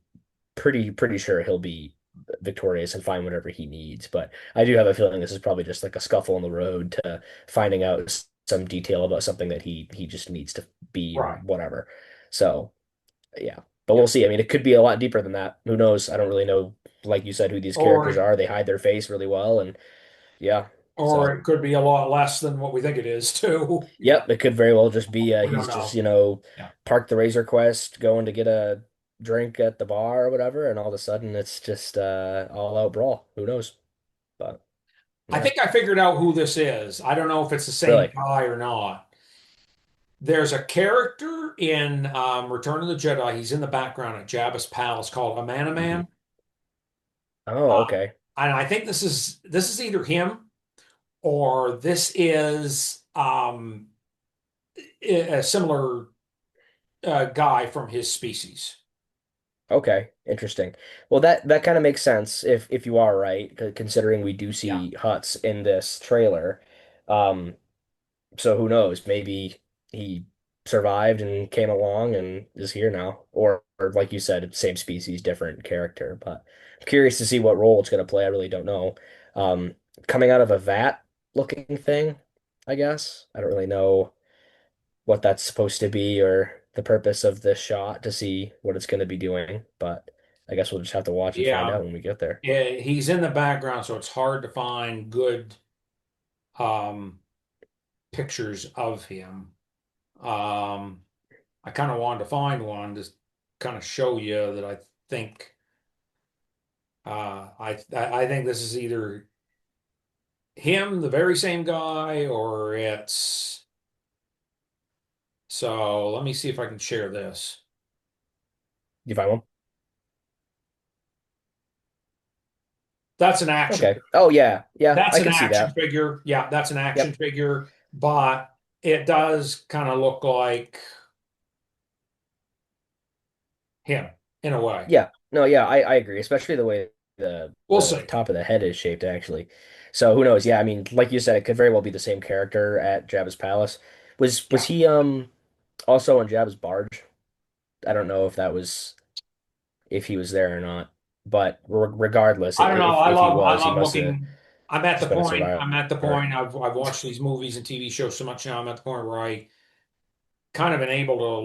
pretty sure he'll be victorious and find whatever he needs. But I do have a feeling this is probably just like a scuffle on the road to finding out some detail about something that he just needs to be or Right. whatever. So yeah, but Yeah. we'll see. I mean, it could be a lot deeper than that. Who knows? I don't really know, like you said, who these characters Or are. They hide their face really well, and yeah. or So it could be a lot less than what we think it is too. yep, it could very well just be We don't he's just know. Yeah. parked the Razor Quest, going to get a drink at the bar or whatever, and all of a sudden it's just all out brawl. Who knows? But I yeah, think I figured out who this is. I don't know if it's the same really. guy or not. There's a character in Return of the Jedi. He's in the background at Jabba's palace called a Man, Hmm. Man. Oh, okay, And I think this is either him or this is a similar guy from his species. okay, interesting. Well, that kind of makes sense if you are right, considering we do Yeah. see Huts in this trailer. Um, So who knows? Maybe he survived and came along and is here now. Or like you said, same species, different character. But I'm curious to see what role it's going to play. I really don't know. Um, Coming out of a vat looking thing, I guess. I don't really know what that's supposed to be or the purpose of this shot to see what it's going to be doing. But I guess we'll just have to watch and find Yeah. out when we get there. He's in the background, so it's hard to find good um, pictures of him. Um, I kind of wanted to find one to kind of show you that I think I think this is either him, the very same guy, or it's so let me see if I can share this. You find one? That's an action. Okay. Oh yeah, yeah, That's I an could see action that. figure. Yeah, that's an action Yep. figure, but it does kind of look like him in a way. Yeah. No, yeah, I agree, especially the way We'll the see. top of the head is shaped actually. So who knows? Yeah, I mean, like you said, it could very well be the same character at Jabba's palace. Was Yeah. he also on Jabba's barge? I don't know if that was if he was there or not, but regardless, I don't know. if he I was, he love must have looking. I'm at the just been a point. survivor. I'm at the point. I've watched these movies and TV shows so much now. I'm at the point where I kind of am able to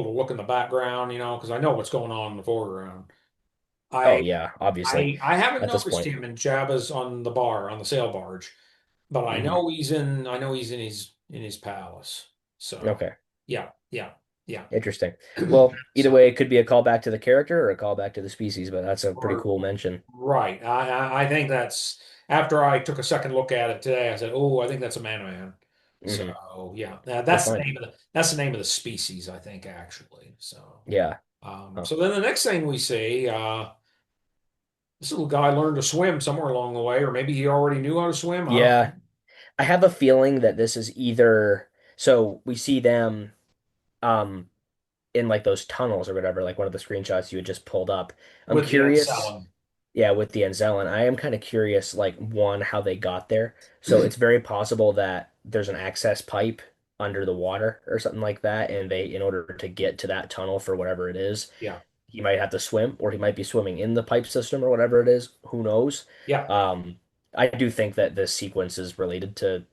look in the background, because I know what's going on in the foreground. Oh I yeah, obviously I haven't at this noticed point. him in Jabba's on the bar on the sail barge, but Hmm. I know he's in his palace. So Okay, yeah, yeah, yeah. interesting. Well, either So way, it could be a callback to the character or a callback to the species, but that's a pretty or cool mention. right. I think that's after I took a second look at it today, I said, "Oh, I think that's a man-man." Hmm. So yeah, Well, fine. that's the name of the species, I think actually. So Yeah. Oh. so then the next thing we see, this little guy learned to swim somewhere along the way, or maybe he already knew how to swim. I don't Yeah, I have a feeling that this is either so we see them um in like those tunnels or whatever, like one of the screenshots you had just pulled up. I'm with the curious, Anselm. yeah, with the Anzellan, I am kind of curious, like one, how they got there. So it's very possible that there's an access pipe under the water or something like that, and they, in order to get to that tunnel for whatever it is, Yeah, he might have to swim, or he might be swimming in the pipe system or whatever it is. Who knows? yeah. Um, I do think that this sequence is related to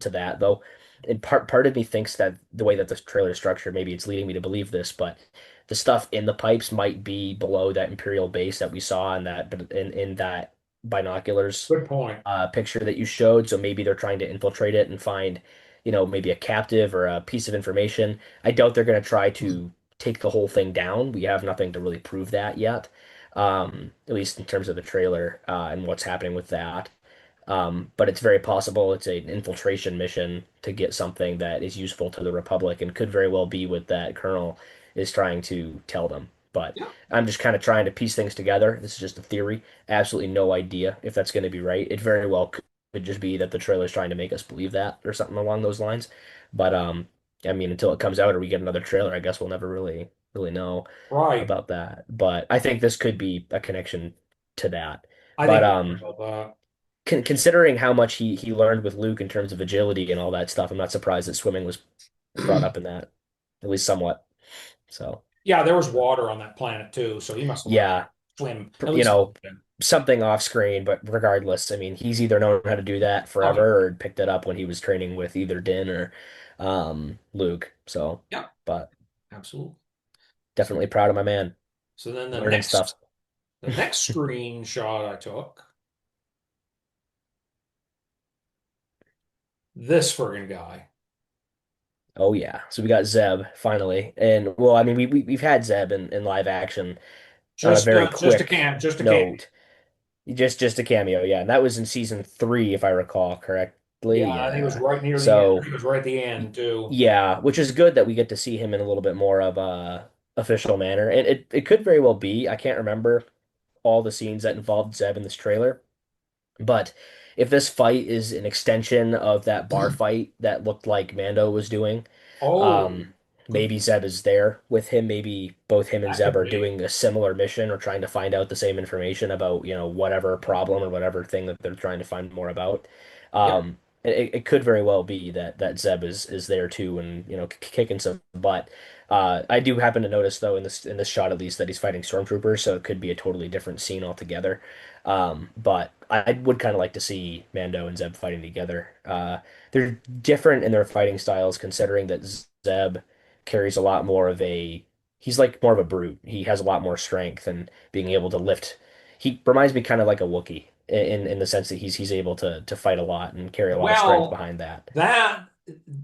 that though. And part of me thinks that the way that this trailer is structured, maybe it's leading me to believe this, but the stuff in the pipes might be below that Imperial base that we saw in that binoculars Good point. picture that you showed. So maybe they're trying to infiltrate it and find, maybe a captive or a piece of information. I doubt they're going to try to take the whole thing down. We have nothing to really prove that yet, at least in terms of the trailer and what's happening with that. But it's very possible it's an infiltration mission to get something that is useful to the Republic and could very well be what that colonel is trying to tell them. But Yeah, I'm just kind of trying to piece things together. This is just a theory. Absolutely no idea if that's going to be right. It very well could just be that the trailer is trying to make us believe that or something along those lines. But I mean, until it comes out or we get another trailer, I guess we'll never really know right. about that. But I think this could be a connection to that. I But think you're right about that. considering how much he learned with Luke in terms of agility and all that stuff, I'm not surprised that swimming was brought up in that, at least somewhat. So, Yeah, there was water on that planet too, so he must have learned yeah, to swim pr- at you least a know, little bit. something off screen, but regardless, I mean, he's either known how to do that Okay. forever or picked it up when he was training with either Din or Luke. So, Yeah, but absolutely. So, definitely proud of my man so then learning stuff. the next screenshot I took, this friggin' guy. Oh yeah, so we got Zeb finally, and well, I mean, we've had Zeb in live action on a very quick Just a can. note. Just a cameo, yeah. And that was in season 3, if I recall Yeah, correctly. I think it was Yeah. right near the end. I So think it was right at the end too. yeah, which is good that we get to see him in a little bit more of a official manner. And it could very well be. I can't remember all the scenes that involved Zeb in this trailer. But if this fight is an extension of that bar fight that looked like Mando was doing, Oh, um, could maybe Zeb is there with him. Maybe both him and that Zeb could are be? doing a similar mission or trying to find out the same information about, whatever problem or whatever thing that they're trying to find more about. Yep. It could very well be that Zeb is there too and, kicking some butt. I do happen to notice though in this shot at least that he's fighting stormtroopers, so it could be a totally different scene altogether. But I would kind of like to see Mando and Zeb fighting together. They're different in their fighting styles, considering that Zeb carries a lot more of he's like more of a brute. He has a lot more strength and being able to lift. He reminds me kind of like a Wookiee in the sense that he's able to fight a lot and carry a lot of strength Well, behind that. that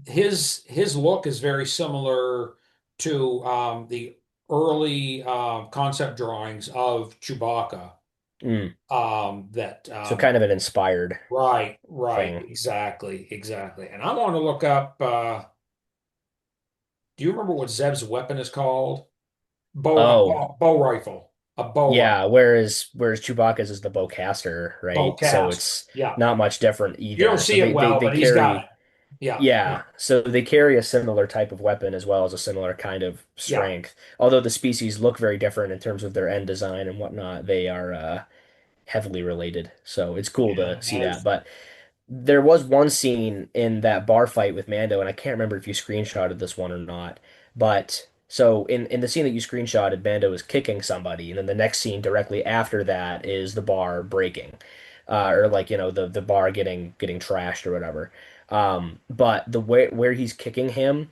his look is very similar to the early concept drawings of Chewbacca. Mm. That So kind of an inspired right, thing. exactly. And I want to look up. Do you remember what Zeb's weapon is called? Oh, bow rifle, a bow yeah. rifle, Whereas Chewbacca's is the bowcaster, right? So bowcaster. it's Yeah, not much different you don't either. So see it well, they but he's got it. carry. Yeah, yeah, Yeah, so they carry a similar type of weapon as well as a similar kind of yeah. strength. Although the species look very different in terms of their end design and whatnot, they are heavily related. So it's cool Yeah, to see that that. is. But there was one scene in that bar fight with Mando, and I can't remember if you screenshotted this one or not. But so in the scene that you screenshotted, Mando is kicking somebody, and then the next scene directly after that is the bar breaking, or like the bar getting trashed or whatever. But the way where he's kicking him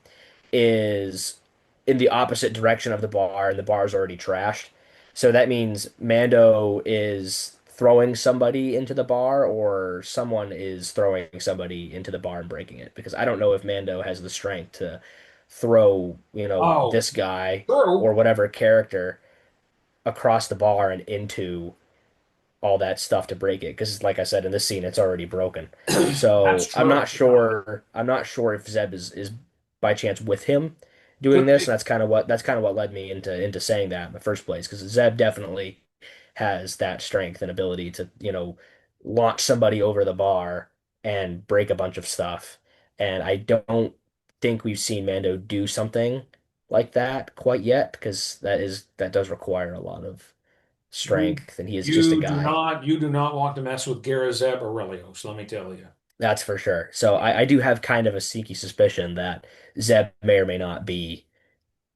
is in the opposite direction of the bar, and the bar's already trashed. So that means Mando is throwing somebody into the bar, or someone is throwing somebody into the bar and breaking it. Because I don't know if Mando has the strength to throw, Oh, this guy or true. whatever character across the bar and into all that stuff to break it because like I said in this scene it's already broken. That's So I'm true. not Yeah. sure if Zeb is by chance with him doing Could this, and be. that's kind of what led me into saying that in the first place because Zeb definitely has that strength and ability to, launch somebody over the bar and break a bunch of stuff. And I don't think we've seen Mando do something like that quite yet because that does require a lot of You strength, and he is just a guy. you do not want to mess with Garazeb Aurelios, let me tell you. That's for sure. So I do have kind of a sneaky suspicion that Zeb may or may not be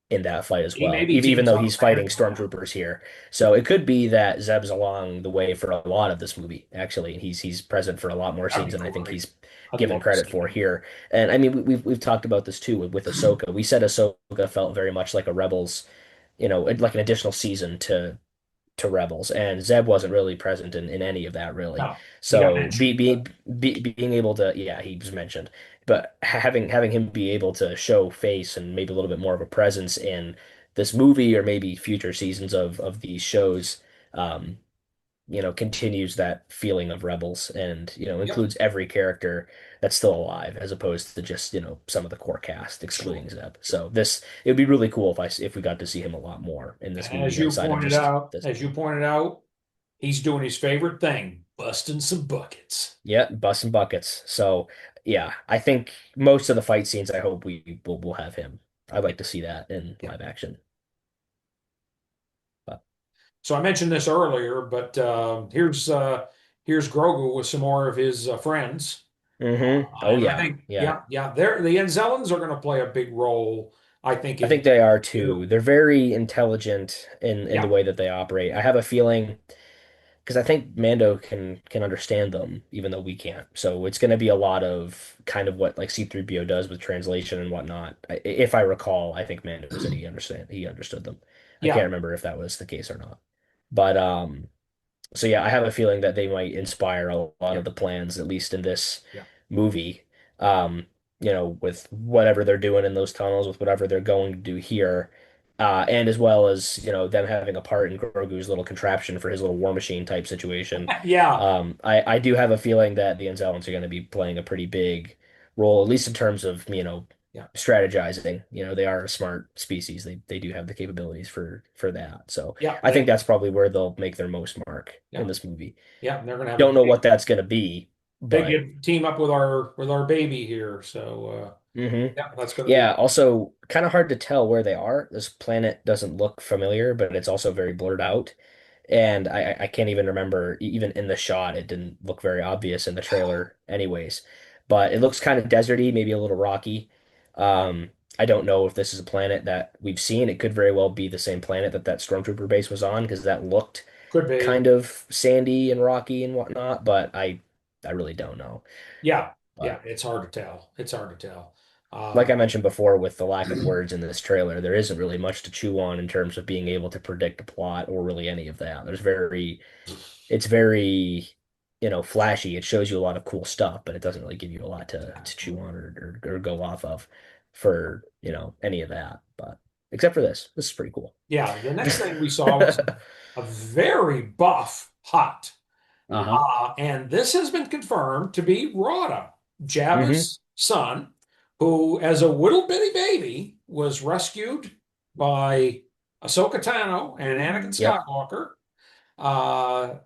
in that fight as He well, maybe even teams though up he's with fighting Mandalorian. stormtroopers here. So it could be that Zeb's along the way for a lot of this movie, actually, and he's present for a lot more That'd scenes be than I think great. he's I'd given love to credit see for him. here. And I mean, we've talked about this too with Ahsoka. We said Ahsoka felt very much like a Rebels, like an additional season to Rebels, and Zeb wasn't really present in any of that really. No, he got So mentioned, but being able to, yeah, he was mentioned, but having him be able to show face and maybe a little bit more of a presence in this movie or maybe future seasons of these shows, um, continues that feeling of Rebels and, yep, includes every character that's still alive as opposed to just, some of the core cast sure, excluding Zeb. sure. So it would be really cool if we got to see him a lot more in this And as movie you outside of pointed just out, this. as you pointed out, he's doing his favorite thing, busting some buckets. Yeah, busting buckets. So yeah, I think most of the fight scenes, I hope we'll have him. I'd like to see that in Yeah. live action. But So I mentioned this earlier, but here's Grogu with some more of his friends. Oh And I yeah, think, yeah. yeah, the Enzellans are going to play a big role, I think, I in think they are too. too. They're very intelligent in the Yeah, way that they operate. I have a feeling because I think Mando can understand them, even though we can't. So it's going to be a lot of kind of what like C-3PO does with translation and whatnot. If I recall, I think Mando said he understood them. I can't yeah, remember if that was the case or not. But so yeah, I have a feeling that they might inspire a lot yeah, of the plans, at least in this yeah. movie. Um, with whatever they're doing in those tunnels, with whatever they're going to do here, and as well as them having a part in Grogu's little contraption for his little war machine type situation. Yeah, I do have a feeling that the Anzellans are going to be playing a pretty big role, at least in terms of yeah, strategizing. They are a smart species. They do have the capabilities for that. So. yeah, I think that's probably where they'll make their most mark in yeah, this movie. yeah. And they're going to have a Don't know what that's going to be, but big team up with our baby here. So hmm yeah, that's going to be yeah, also kind of hard to tell where they are. This planet doesn't look familiar, but it's also very blurred out. And I can't even remember, even in the shot, it didn't look very obvious in the trailer anyways. But it looks kind of deserty, maybe a little rocky. I don't know if this is a planet that we've seen. It could very well be the same planet that Stormtrooper base was on because that looked could be. kind of sandy and rocky and whatnot, but I really don't know. Yeah, yeah. But It's hard to tell. It's hard to tell. like Uh, I mentioned before, with the lack of words in this trailer, there isn't really much to chew on in terms of being able to predict a plot or really any of that. It's very, flashy. It shows you a lot of cool stuff, but it doesn't really give you a lot to chew on or go off of for, any of that. But except for this is pretty cool. yeah. The next thing we saw was a very buff Hut. Uh-huh. And this has been confirmed to be Rhoda, hmm Jabba's son, who, as a little bitty baby, was rescued by. Ahsoka Tano and Anakin Yep. Skywalker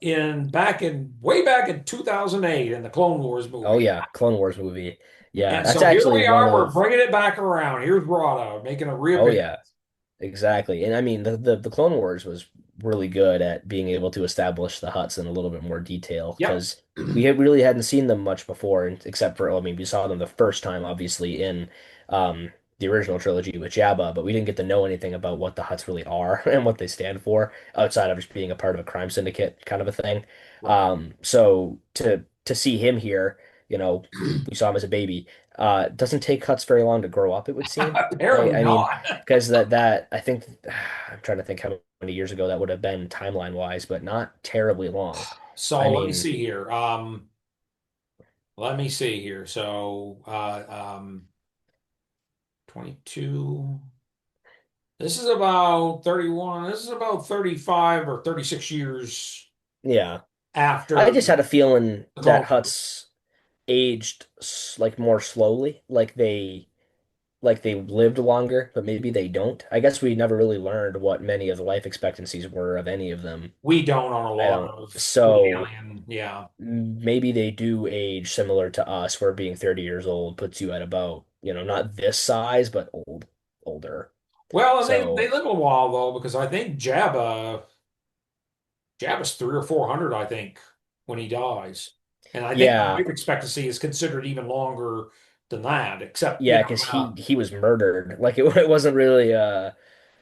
in back in way back in 2008 in the Clone Wars Oh movie. yeah, Clone Wars movie. Yeah, And that's so here actually we one are, we're of. bringing it back around. Here's Rada making a Oh reappearance. yeah. Exactly. And I mean the Clone Wars was really good at being able to establish the Hutts in a little bit more detail Yep. because really hadn't seen them much before except for I mean we saw them the first time obviously in the original trilogy with Jabba, but we didn't get to know anything about what the Hutts really are and what they stand for outside of just being a part of a crime syndicate kind of a thing. Right. So to see him here, you know, we saw him as a baby. Doesn't take Hutts very long to grow up, it would seem. Apparently I mean, not. because that I think I'm trying to think how many years ago that would have been timeline wise, but not terribly long. I So let me mean, see here. Let me see here. So 22. This is about 31. This is about 35 or 36 years yeah, I after just had a feeling the that Clone Wars. Hutts aged like more slowly, like they lived longer, but maybe they don't. I guess we never really learned what many of the life expectancies were of any of them. We don't on a I lot don't. of the So alien. Yeah. maybe they do age similar to us, where being 30 years old puts you at about, not this size, but older. Well, and they So live a while though, because I think Jabba's 300 or 400, I think, when he dies. And I think the yeah, life expectancy is considered even longer than that, except, yeah, because he was murdered. Like it wasn't really a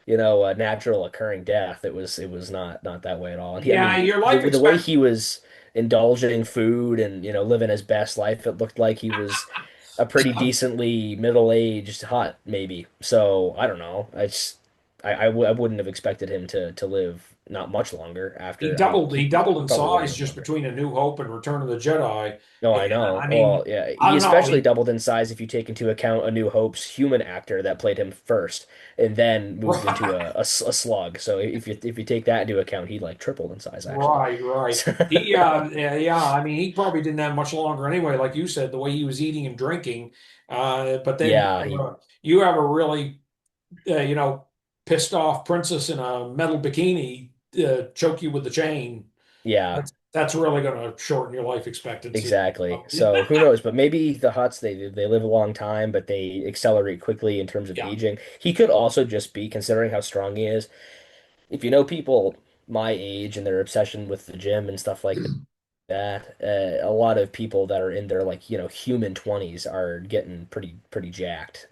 natural occurring death. It was not that way at all. And I yeah, mean, your life the way expect he was indulging food and living his best life, it looked like he was a pretty decently middle-aged hut, maybe. So I don't know. I wouldn't have expected him to live not much longer after. I mean, he he doubled in probably would have size lived just longer. between A New Hope and Return of the Jedi. No, I And know. I Well, mean, yeah, I he don't know. especially doubled in size if you take into account A New Hope's human actor that played him first, and then moved into Right, a slug. So if you take that into account, he like tripled in size actually. right. He, yeah, I mean, he probably didn't have much longer anyway, like you said, the way he was eating and drinking. But then Yeah, he you have a really, you know, pissed off princess in a metal bikini choke you with the chain. yeah, That's really going to shorten your life expectancy. exactly. So who knows? But maybe the Hutts they live a long time, but they accelerate quickly in terms of Yeah, aging. He could also just be, considering how strong he is. If you know people my age and their obsession with the gym and stuff like that. A lot of people that are in their like, human 20s are getting pretty jacked.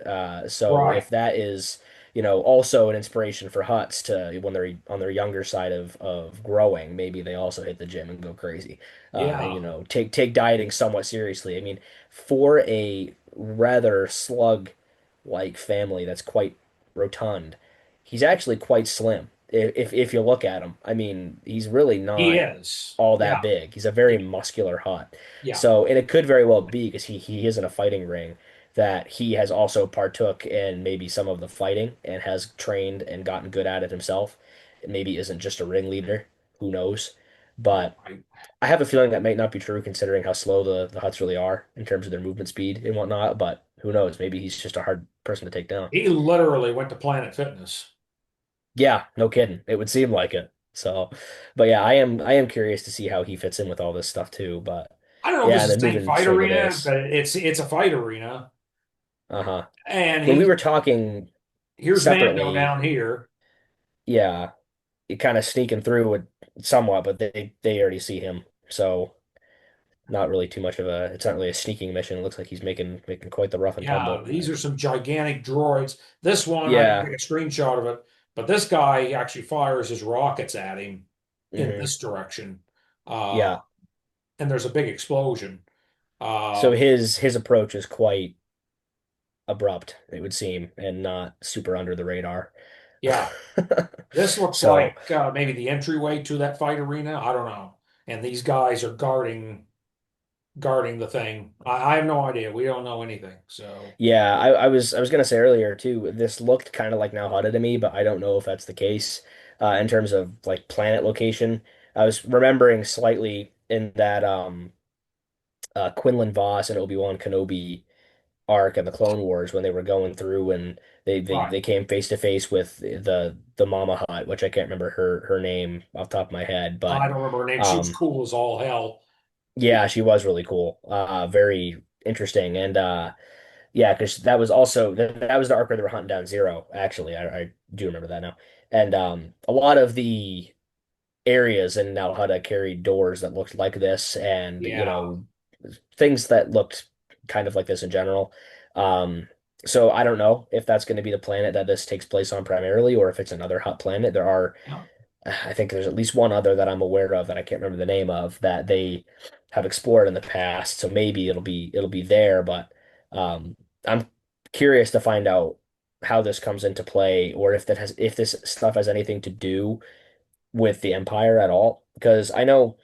So right. if that is, also an inspiration for Huts to when they're on their younger side of growing, maybe they also hit the gym and go crazy. And Yeah, take dieting somewhat seriously. I mean, for a rather slug-like family that's quite rotund, he's actually quite slim. If you look at him, I mean, he's really he not is. all Yeah, that big. He's a very muscular hut. yeah. So, and it could very well be because he is in a fighting ring that he has also partook in maybe some of the fighting and has trained and gotten good at it himself. It maybe isn't just a ringleader. Who knows? But Right. I have a feeling that might not be true considering how slow the Huts really are in terms of their movement speed and whatnot. But who knows? Maybe he's just a hard person to take down. He literally went to Planet Fitness. Yeah, no kidding. It would seem like it. So, but yeah, I am curious to see how he fits in with all this stuff too. But I don't know if yeah, this and is then the same moving fight straight to arena, this. but it's a fight arena. Uh-huh. And When we were talking here's Mando separately, down here. yeah, it kind of sneaking through it somewhat, but they already see him. So not really too much of a it's not really a sneaking mission. It looks like he's making quite the rough and Yeah, tumble. these are some gigantic droids. This one, I didn't Yeah. take a screenshot of it, but this guy actually fires his rockets at him in Hmm. this direction. Uh, Yeah. and there's a big explosion. So Um, his approach is quite abrupt, it would seem, and not super under the radar. yeah, this looks So like maybe the entryway to that fight arena. I don't know. And these guys are guarding the thing. I have no idea. We don't know anything. So yeah, I was gonna say earlier too, this looked kind of like Now Hutta to me, but I don't know if that's the case in terms of like planet location. I was remembering slightly in that Quinlan Voss and Obi-Wan Kenobi arc and the Clone Wars when they were going through and Right. they came face to face with the Mama Hutt, which I can't remember her name off the top of my head, I but don't remember her name. She was um cool as all hell. yeah, she was really cool. Very interesting. And yeah, because that was the arc where they were hunting down Zero, actually. I do remember that now. And a lot of the areas in Nalhutta carried doors that looked like this and, Yeah. things that looked kind of like this in general. Um, so I don't know if that's going to be the planet that this takes place on primarily, or if it's another hot planet. There are Yeah. I think there's at least one other that I'm aware of that I can't remember the name of that they have explored in the past. So maybe it'll be there, but I'm curious to find out how this comes into play, or if this stuff has anything to do with the Empire at all. Because I know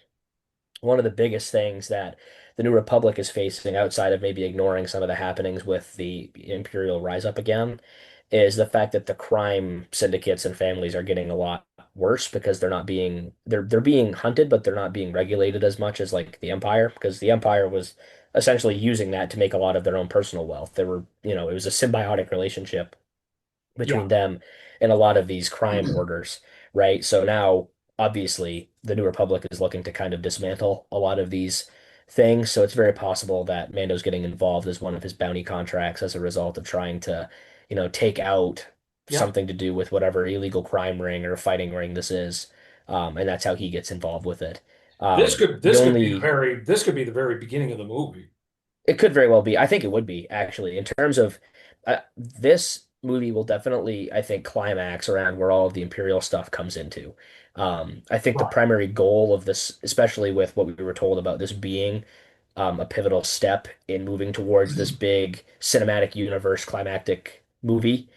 one of the biggest things that the New Republic is facing, outside of maybe ignoring some of the happenings with the Imperial rise up again, is the fact that the crime syndicates and families are getting a lot worse because they're being hunted, but they're not being regulated as much as like the Empire, because the Empire was essentially using that to make a lot of their own personal wealth. It was a symbiotic relationship Yeah. between them and a lot of these crime orders, right? So now, obviously, the New Republic is looking to kind of dismantle a lot of these things. So it's very possible that Mando's getting involved as one of his bounty contracts as a result of trying to, take out Yeah. something to do with whatever illegal crime ring or fighting ring this is. And that's how he gets involved with it. The only This could be the very beginning of the movie. It could very well be. I think it would be actually in terms of this movie will definitely, I think, climax around where all of the Imperial stuff comes into. I think the Right. primary goal of this, especially with what we were told about this being a pivotal step in moving towards this big cinematic universe climactic movie,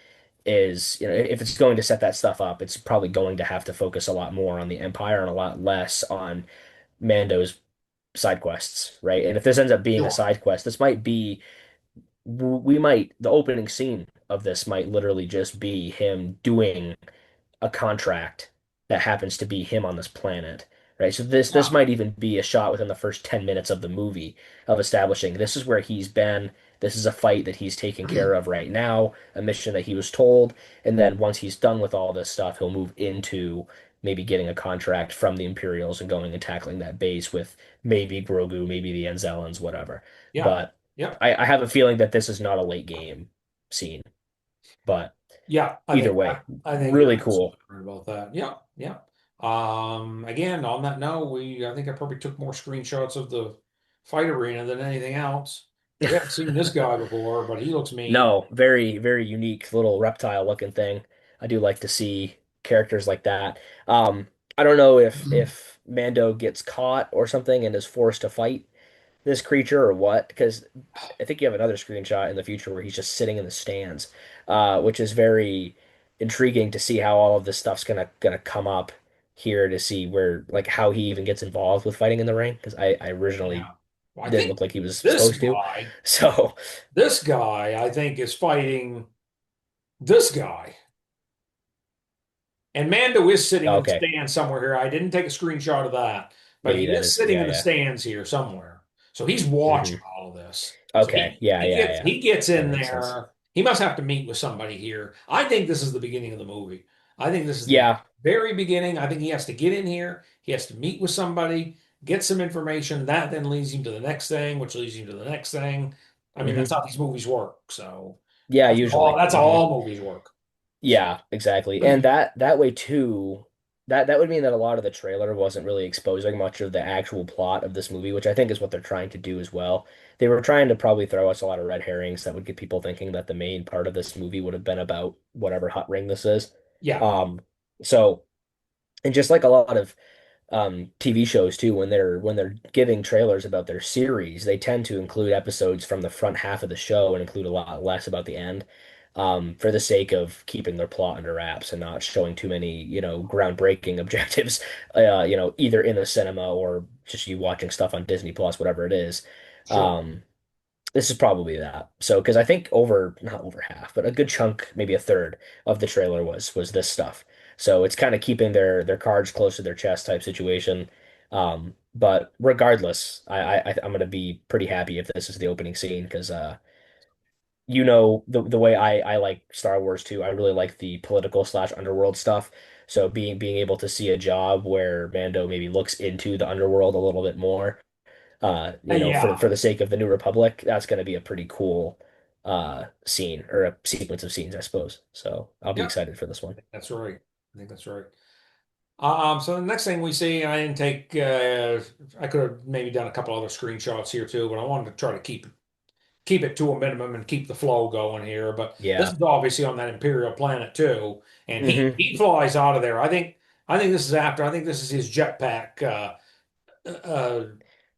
is, if it's going to set that stuff up, it's probably going to have to focus a lot more on the Empire and a lot less on Mando's side quests, right? And if this ends up being a Sure. side quest, this might be we might the opening scene of this might literally just be him doing a contract that happens to be him on this planet, right? So this Yeah. might even be a shot within the first 10 minutes of the movie of establishing this is where he's been. This is a fight that he's taking care of right now, a mission that he was told, and then once he's done with all this stuff, he'll move into maybe getting a contract from the Imperials and going and tackling that base with maybe Grogu, maybe the Anzellans, whatever. Yeah. But Yeah. I have a feeling that this is not a late game scene. But Yeah. either way, I think you're really absolutely cool. right about that. Yeah. Yeah. Again, on that note, I think I probably took more screenshots of the fight arena than anything else. We haven't seen this guy before, but he looks mean. No, very, very unique little reptile looking thing. I do like to see characters like that. Um, I don't know if Mando gets caught or something and is forced to fight this creature or what, because I think you have another screenshot in the future where he's just sitting in the stands, which is very intriguing to see how all of this stuff's gonna come up here to see where like how he even gets involved with fighting in the ring, because I originally Yeah. Well, I didn't think look like he was this supposed to. guy, So this guy, I think is fighting this guy. And Mando is sitting in the okay, stands somewhere here. I didn't take a screenshot of that, but maybe he that is is, sitting yeah, in the yeah. stands here somewhere. So he's watching Hmm. all of this. So Okay. Yeah, yeah, yeah. he gets That in makes sense. there. He must have to meet with somebody here. I think this is the beginning of the movie. I think this is the Yeah. very beginning. I think he has to get in here. He has to meet with somebody, get some information. That then leads him to the next thing, which leads him to the next thing. I mean, that's Hmm. how these movies work. So Yeah, usually. that's how all movies work. So Yeah, exactly. And that way too, that would mean that a lot of the trailer wasn't really exposing much of the actual plot of this movie, which I think is what they're trying to do as well. They were trying to probably throw us a lot of red herrings that would get people thinking that the main part of this movie would have been about whatever hut ring this is. yeah, Um, so and just like a lot of TV shows too, when they're giving trailers about their series, they tend to include episodes from the front half of the show and include a lot less about the end, for the sake of keeping their plot under wraps and not showing too many, groundbreaking objectives, either in the cinema or just you watching stuff on Disney Plus, whatever it is. sure. Um, this is probably that. So, because I think not over half, but a good chunk, maybe a third of the trailer was this stuff. So it's kind of keeping their cards close to their chest type situation. But regardless, I'm gonna be pretty happy if this is the opening scene because you know the way I like Star Wars too. I really like the political slash underworld stuff. So being able to see a job where Mando maybe looks into the underworld a little bit more, Yeah, for the sake of the New Republic, that's going to be a pretty cool scene or a sequence of scenes, I suppose. So I'll be yeah, excited for this one. that's right. I think that's right. So the next thing we see, I didn't take. I could have maybe done a couple other screenshots here too, but I wanted to try to keep it to a minimum and keep the flow going here. But this Yeah. is obviously on that Imperial planet too, and he Hmm. he flies out of there. I think this is after. I think this is his jetpack uh,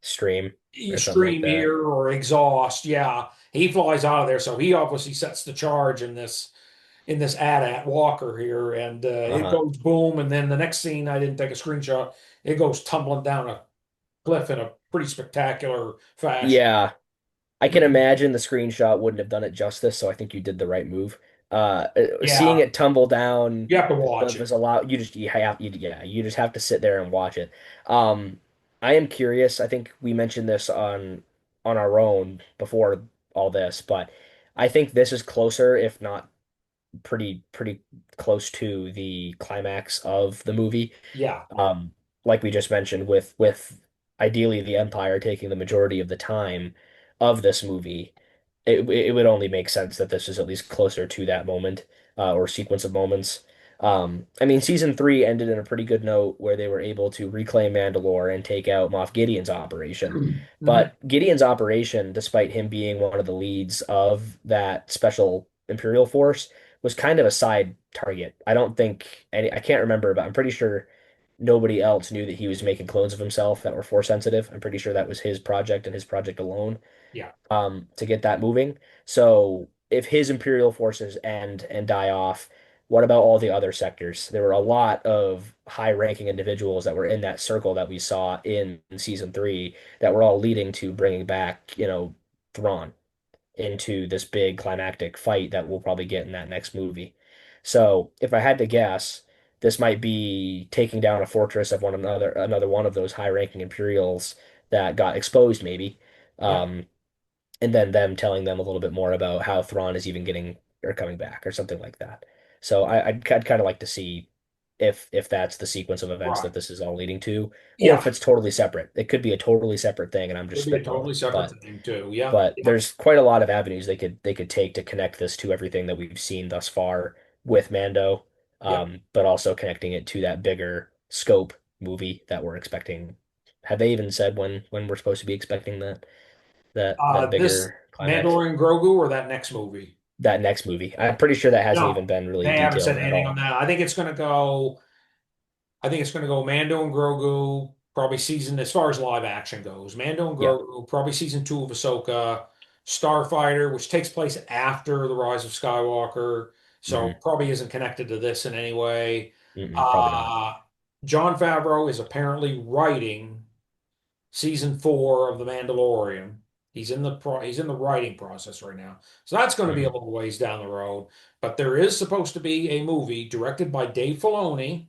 Stream or something like stream that. here or exhaust. Yeah, he flies out of there, so he obviously sets the charge in this AT-AT walker here, and it Uh-huh. goes boom, and then the next scene, I didn't take a screenshot. It goes tumbling down a cliff in a pretty spectacular fashion. Yeah. I can imagine the screenshot wouldn't have done it justice, so I think you did the right move. Seeing Yeah, it tumble down you have to watch it. was a lot. You just have to sit there and watch it. Um, I am curious. I think we mentioned this on our own before all this, but I think this is closer, if not pretty close to the climax of the movie. Yeah, Um, like we just mentioned, with ideally the Empire taking the majority of the time of this movie, it would only make sense that this is at least closer to that moment or sequence of moments. I mean, season three ended in a pretty good note where they were able to reclaim Mandalore and take out Moff Gideon's operation. Mhm. But Gideon's operation, despite him being one of the leads of that special Imperial force, was kind of a side target. I don't think I can't remember, but I'm pretty sure nobody else knew that he was making clones of himself that were force sensitive. I'm pretty sure that was his project and his project alone, Yeah. to get that moving. So if his Imperial forces end and die off, what about all the other sectors? There were a lot of high-ranking individuals that were in that circle that we saw in season three that were all leading to bringing back, Thrawn into this big climactic fight that we'll probably get in that next movie. So if I had to guess, this might be taking down a fortress of another one of those high-ranking Imperials that got exposed, maybe. Yeah. Um, and then them telling them a little bit more about how Thrawn is even getting or coming back or something like that. So I'd kind of like to see if that's the sequence of events Right. that this is all leading to, or Yeah. if it's totally separate. It could be a totally separate thing, and I'm It'd just be a totally spitballing. separate But thing too. Yeah. but Yeah. there's quite a lot of avenues they could take to connect this to everything that we've seen thus far with Mando, Yeah. but also connecting it to that bigger scope movie that we're expecting. Have they even said when we're supposed to be expecting that This bigger climax? Mandalorian Grogu or that next movie? That next movie. I'm pretty sure that hasn't even No, been really they haven't said detailed at anything on all. that. I think it's going to go Mando and Grogu, probably season, as far as live action goes. Mando and Yep. Grogu, probably season two of Ahsoka, Starfighter, which takes place after the Rise of Skywalker, so Hmm. probably isn't connected to this in any way. Probably not. Uh, Jon Favreau is apparently writing season four of The Mandalorian. He's in the writing process right now. So that's going to be a Hmm. little ways down the road. But there is supposed to be a movie directed by Dave Filoni.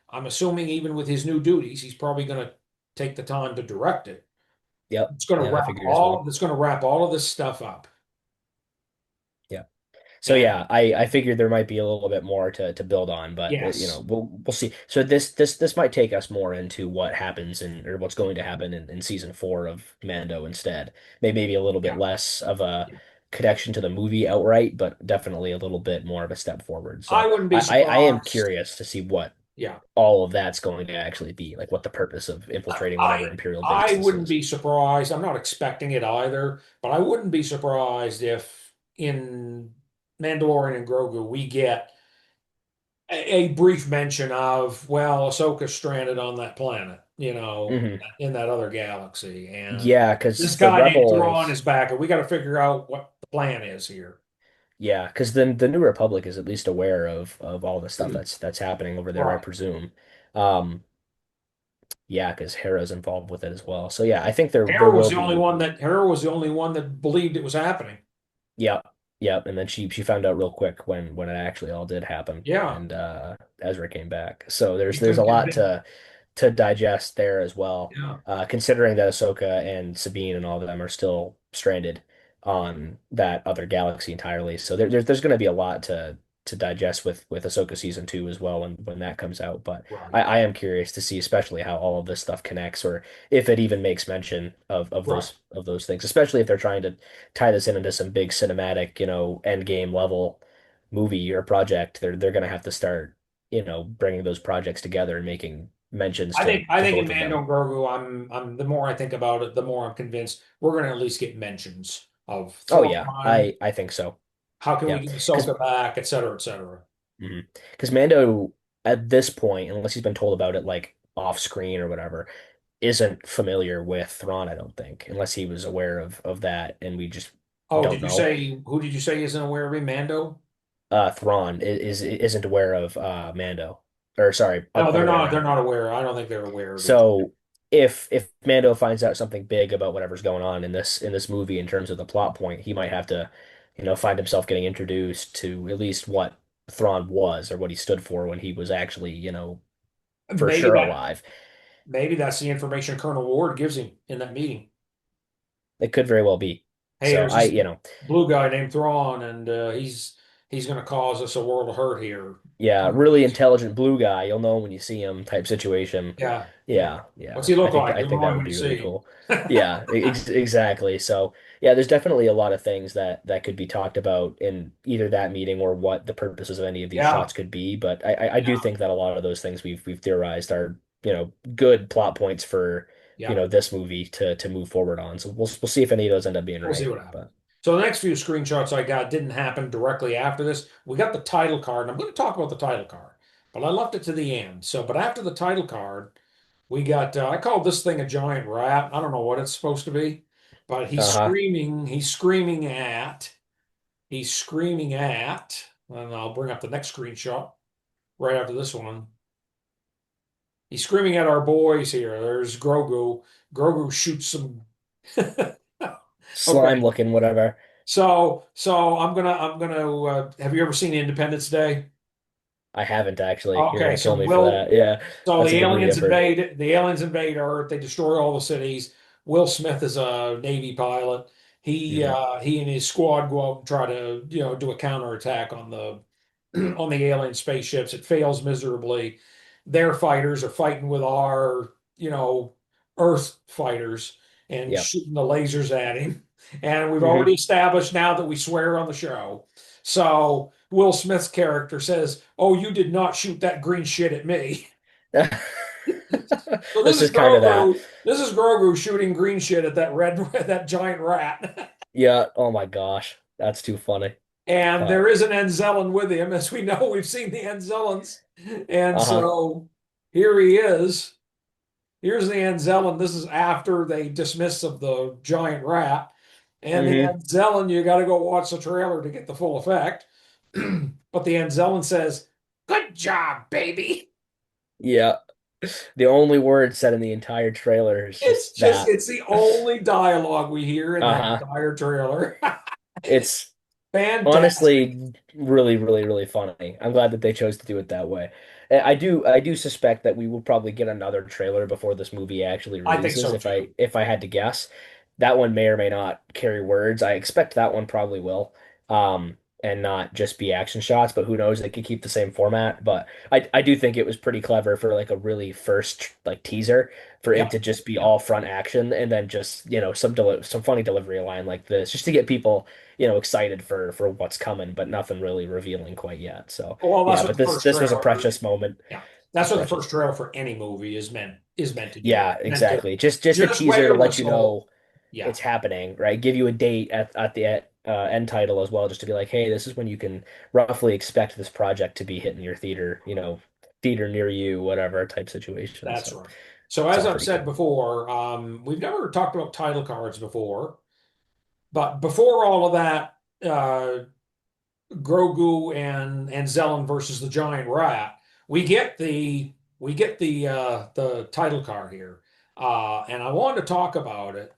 I'm assuming even with his new duties, he's probably going to take the time to direct it. Yep. Yeah, I figured as well. It's going to wrap all of this stuff up. Yeah. So And yeah, I figured there might be a little bit more to build on, but yes, we'll see. So this might take us more into what happens in or what's going to happen in season four of Mando instead. Maybe a little bit yeah, less of a yeah. connection to the movie outright, but definitely a little bit more of a step forward. I So wouldn't be I am surprised. curious to see what Yeah. all of that's going to actually be, like what the purpose of infiltrating whatever I Imperial base I this wouldn't is. be surprised. I'm not expecting it either, but I wouldn't be surprised if in Mandalorian and Grogu we get a brief mention of, well, Ahsoka's stranded on that planet, Hmm. in that other galaxy, and Yeah, this because the guy named Thrawn Rebels. is back, and we got to figure out what the plan is here. Yeah, because then the New Republic is at least aware of all the stuff that's happening over there, I Right. presume. Um, yeah, because Hera's involved with it as well. So yeah, I think there Hera was will the only be. one that Hera was the only one that believed it was happening. Yep, yep. And then she found out real quick when it actually all did happen, Yeah, and Ezra came back. So there's he there's a couldn't lot convince. to digest there as well. Yeah. Considering that Ahsoka and Sabine and all of them are still stranded on that other galaxy entirely. So there's going to be a lot to digest with Ahsoka season two as well when that comes out. But Right. I am curious to see especially how all of this stuff connects, or if it even makes mention Right. of those things, especially if they're trying to tie this into some big cinematic, end game level movie or project. They're going to have to start, bringing those projects together and making mentions I to think in both of Mando them. Grogu, the more I think about it, the more I'm convinced we're going to at least get mentions of Oh yeah, Thrawn. I think so. How can we Yeah, get because Ahsoka back, et cetera, et cetera. because Mando at this point, unless he's been told about it like off screen or whatever, isn't familiar with Thrawn, I don't think, unless he was aware of that and we just Oh, don't did you know. say who did you say isn't aware of him? Mando? Thrawn isn't aware of Mando, or sorry, No, they're unaware not. They're rather. not aware. I don't think they're aware of each. So if Mando finds out something big about whatever's going on in this movie in terms of the plot point, he might have to, find himself getting introduced to at least what Thrawn was or what he stood for when he was actually, for Maybe sure that. alive. Maybe that's the information Colonel Ward gives him in that meeting. It could very well be. Hey, So there's this you know, blue guy named Thrawn, and he's going to cause us a world of hurt here. yeah, really intelligent blue guy. You'll know when you see him type situation. Yeah, yeah. Yeah, What's yeah. he look like? I You'll think know that him would when you be really see cool. him. Yeah, exactly. So yeah, there's definitely a lot of things that could be talked about in either that meeting or what the purposes of any of these Yeah, shots could be. But I do yeah, think that a lot of those things we've theorized are, good plot points for, yeah. this movie to move forward on. So we'll see if any of those end up being We'll see right. what happens. But So the next few screenshots I got didn't happen directly after this. We got the title card, and I'm going to talk about the title card, but I left it to the end. So, but after the title card, we got I called this thing a giant rat. I don't know what it's supposed to be, but uh-huh. he's screaming at, and I'll bring up the next screenshot right after this one. He's screaming at our boys here. There's Grogu. Grogu shoots some. Slime Okay, looking, whatever. so have you ever seen Independence Day? I haven't actually. You're Okay, gonna so kill me for Will that. Yeah, so that's a good movie I've heard. the aliens invade Earth, they destroy all the cities. Will Smith is a Navy pilot. Hmm. He and his squad go out and try to, do a counterattack on the on the alien spaceships. It fails miserably. Their fighters are fighting with our, Earth fighters and Yep. shooting the lasers at him. And we've already Hmm. established now that we swear on the show. So Will Smith's character says, "Oh, you did not shoot that green shit at me." So This is kind of that. This is Grogu shooting green shit at that red that giant rat. Yeah. Oh my gosh, that's too funny. And But there is an Anzellan with him, as we know. We've seen the Anzellans. And uh-huh. so here he is. Here's the Anzellan. This is after they dismiss of the giant rat. And the Hmm. Anzellan, you got to go watch the trailer to get the full effect. But the Anzellan says, "Good job, baby." Yeah. The only word said in the entire trailer is just that. It's the only dialogue we hear in that Uh-huh. entire trailer. It's Fantastic. honestly really, really, really funny. I'm glad that they chose to do it that way. I do suspect that we will probably get another trailer before this movie actually I think releases. so too. If I had to guess, that one may or may not carry words. I expect that one probably will, and not just be action shots. But who knows? They could keep the same format. But I do think it was pretty clever for like a really first like teaser for it Yep. to just be Yep. all front action and then just some funny delivery line like this just to get people excited for what's coming, but nothing really revealing quite yet. So Well, that's yeah, what but the first this was a trailer. precious moment. Yeah, that's what the Precious. first trailer for any movie is meant to do. Yeah, Meant to exactly. Just a just teaser wet to your let you whistle. know Yeah, it's happening, right? Give you a date at the end title as well, just to be like, hey, this is when you can roughly expect this project to be hitting your theater, theater near you, whatever type situation. that's So right. So it's as all I've pretty said cool. before, we've never talked about title cards before, but before all of that, Grogu and Zelen versus the giant rat, we get the title card here. And I wanted to talk about it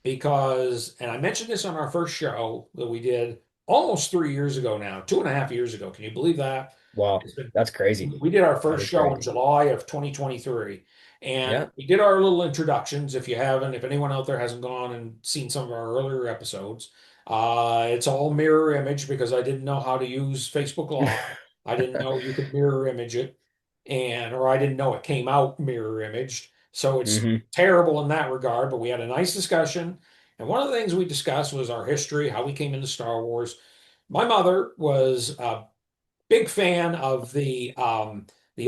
because, and I mentioned this on our first show that we did almost 3 years ago now, 2.5 years ago. Can you believe that? Wow, It's been that's crazy. we did our That first is show in crazy. July of 2023, and Yeah. we did our little introductions. If you haven't, if anyone out there hasn't gone and seen some of our earlier episodes, It's all mirror image because I didn't know how to use Facebook Live. I didn't know you could mirror image it, or I didn't know it came out mirror imaged. So it's Hmm. terrible in that regard. But we had a nice discussion, and one of the things we discussed was our history, how we came into Star Wars. My mother was big fan of the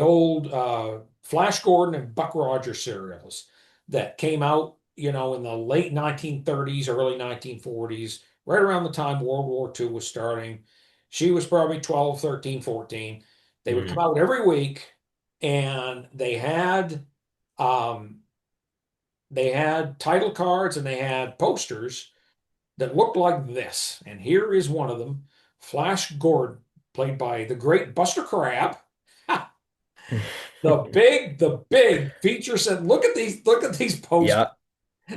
old Flash Gordon and Buck Rogers serials that came out, in the late 1930s, early 1940s, right around the time World War II was starting. She was probably 12, 13, 14. They would come Hmm. out every week, and um, they had title cards and they had posters that looked like this. And here is one of them, Flash Gordon, played by the great Buster Crabbe. The big feature set. Look at these posters. Yeah,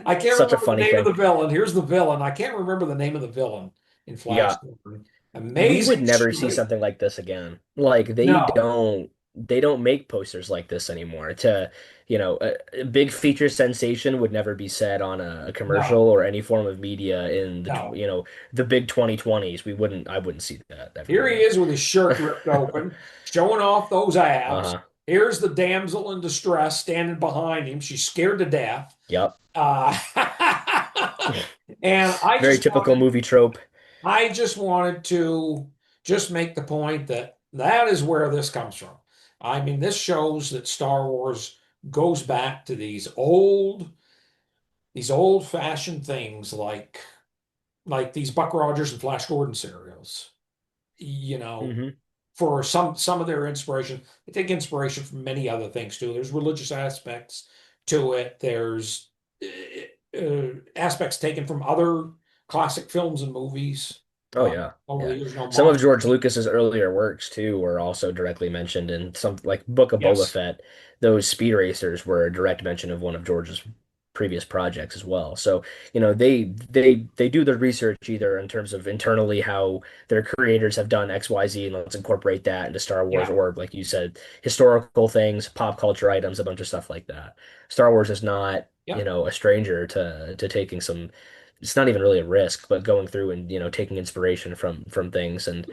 I can't such a remember the funny name of thing. the villain. Here's the villain. I can't remember the name of the villain in Flash Yeah, Gordon. we Amazing would never see straight. something like this again. Like No, they don't make posters like this anymore. A big feature sensation would never be said on a commercial no, or any form of media in no. the big 2020s. I wouldn't see that ever Here he again. is with his shirt ripped open, showing off those abs. Uh-huh. Here's the damsel in distress standing behind him. She's scared to death. Yep. Uh, and Very typical movie trope. I just wanted to just make the point that that is where this comes from. I mean, this shows that Star Wars goes back to these old-fashioned things like these Buck Rogers and Flash Gordon serials. You know, Hmm. for some of their inspiration, they take inspiration from many other things too. There's religious aspects to it. There's aspects taken from other classic films and movies Oh yeah, over the yeah. years. Some of George Lucas's earlier works too were also directly mentioned in some like Book of Boba Yes, Fett. Those speed racers were a direct mention of one of George's previous projects as well. So, they do the research either in terms of internally how their creators have done XYZ and let's incorporate that into Star Wars, yeah, or like you said, historical things, pop culture items, a bunch of stuff like that. Star Wars is not, yeah, a stranger to taking some, it's not even really a risk, but going through and taking inspiration from things and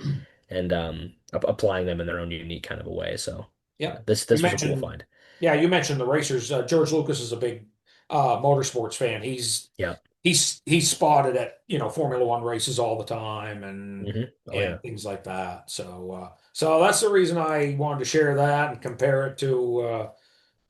applying them in their own unique kind of a way. So yeah. yeah, this You this was a cool mentioned, find. yeah, you mentioned the racers. George Lucas is a big motorsports fan. Yeah. He's spotted at Formula One races all the time Oh and yeah. things like that. So that's the reason I wanted to share that and compare it to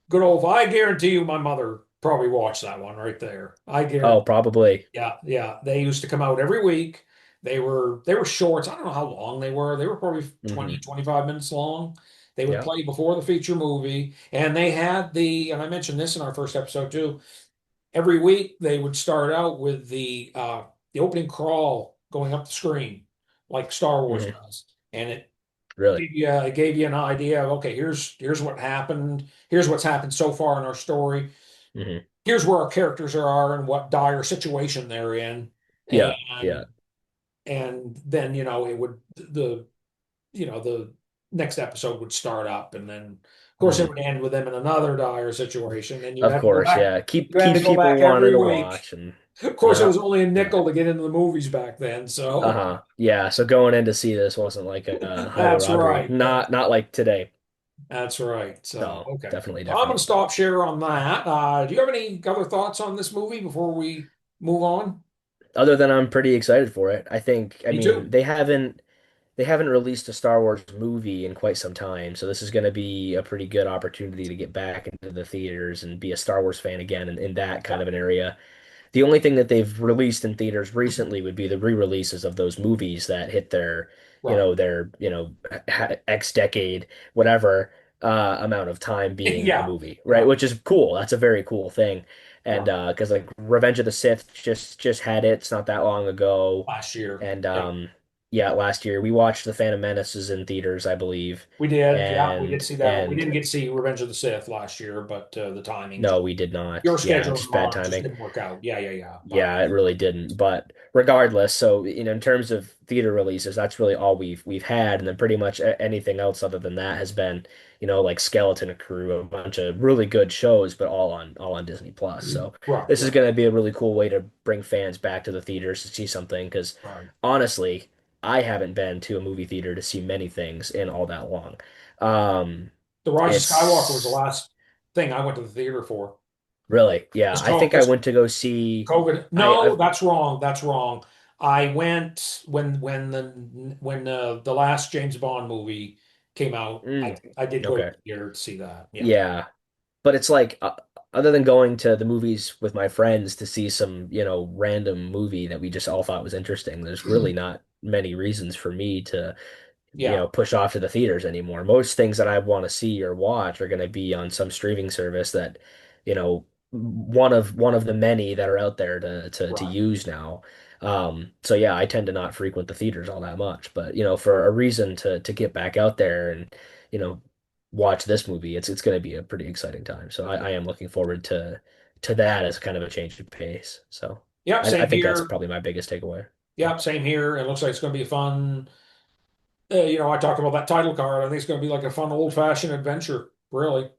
good old. I guarantee you, my mother probably watched that one right there. I Oh, guarantee. probably. Yeah, yeah. They used to come out every week. They were shorts. I don't know how long they were. They were probably Hmm. 20, 25 minutes long. They would Yeah. play before the feature movie. And I mentioned this in our first episode too. Every week they would start out with the opening crawl going up the screen, like Star Wars Hmm. does. And Really. it gave you an idea of, okay, here's what happened. Here's what's happened so far in our story. Hmm. Here's where our characters are and what dire situation they're in. Yeah. Yeah. And then it would the next episode would start up, and then of course it Hmm. would end with them in another dire situation, and Of course. Yeah. you had to Keeps go people back wanting every to week. watch and Of course it yeah. was only a Yeah. nickel to get into the movies back then, so Uh-huh. Yeah. So going in to see this wasn't like a highway that's robbery. right, Not like today. that's right. So No, okay, definitely well, I'm gonna different. stop share on that. Do you have any other thoughts on this movie before we move on? Other than I'm pretty excited for it. I Me mean, too. they haven't released a Star Wars movie in quite some time, so this is going to be a pretty good opportunity to get back into the theaters and be a Star Wars fan again in that kind Yeah, of an area. The only thing that they've released in theaters recently would be the re-releases of those movies that hit right. X decade, whatever amount of time being a Yeah, movie, right? yeah, Which is cool. That's a very cool thing. And right. because like Revenge of the Sith just had it. It's not that long ago, Last year. and Yeah. yeah, last year we watched The Phantom Menaces in theaters, I believe, We did, yeah, we did and see that. We and didn't get to see Revenge of the Sith last year, but the timing, no, just we did not. your Yeah, schedule and just bad mine just timing. didn't work out. Yeah, yeah, yeah. But Yeah, it really didn't. But regardless, so in terms of theater releases, that's really all we've had, and then pretty much anything else other than that has been, like Skeleton Crew, a bunch of really good shows, but all on Disney Plus. So right, this is right, going to be a really cool way to bring fans back to the theaters to see something. Because right. honestly, I haven't been to a movie theater to see many things in all that long. Um, The Rise of Skywalker was the it's last thing I went to the theater for. really, yeah. This I call, think I this went to go see. COVID. No, I've that's wrong. That's wrong. I went when the last James Bond movie came out. I did go to okay. the theater to see that. Yeah. Yeah. But it's like, other than going to the movies with my friends to see some, random movie that we just all thought was interesting, there's really not many reasons for me to, Yeah. push off to the theaters anymore. Most things that I want to see or watch are going to be on some streaming service that, one of the many that are out there to Right. use now. So yeah, I tend to not frequent the theaters all that much, but for a reason to get back out there and, you know, watch this movie, it's going to be a pretty exciting time. So I am looking forward to that as kind of a change of pace. So Yep. I Same think that's here. probably my biggest takeaway. Yep. Same here. It looks like it's going to be a fun. I talked about that title card. I think it's going to be like a fun old-fashioned adventure. Really.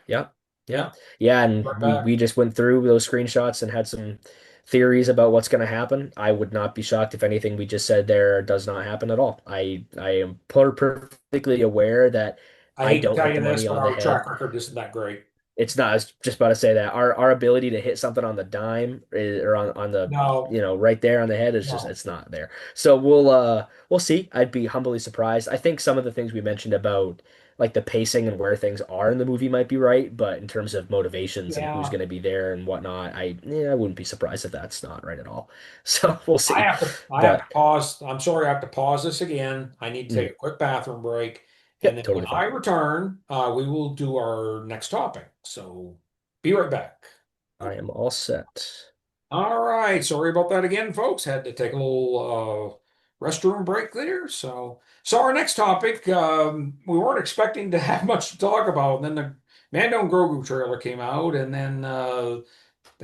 Yep. Yeah. Yep. Yeah, and Right we back. we just went through those screenshots and had some theories about what's going to happen. I would not be shocked if anything we just said there does not happen at all. I am perfectly aware that I I hate to don't tell hit you the this, money but on the our track head. record isn't that great. It's not. I was just about to say that our ability to hit something on the dime or on the No, right there on the head is just no. it's not there. So we'll see. I'd be humbly surprised. I think some of the things we mentioned about like the pacing and where things are in the movie might be right, but in terms of motivations and who's Yeah. going to be there and whatnot, I wouldn't be surprised if that's not right at all. So we'll I see. have to I have to But pause. I'm sorry, I have to pause this again. I need to take mm, a quick bathroom break. And yep, then when totally I fine. return, we will do our next topic. So be right back. I am all set. All right. Sorry about that again, folks. Had to take a little restroom break there. So our next topic, we weren't expecting to have much to talk about. And then the Mando and Grogu trailer came out, and then the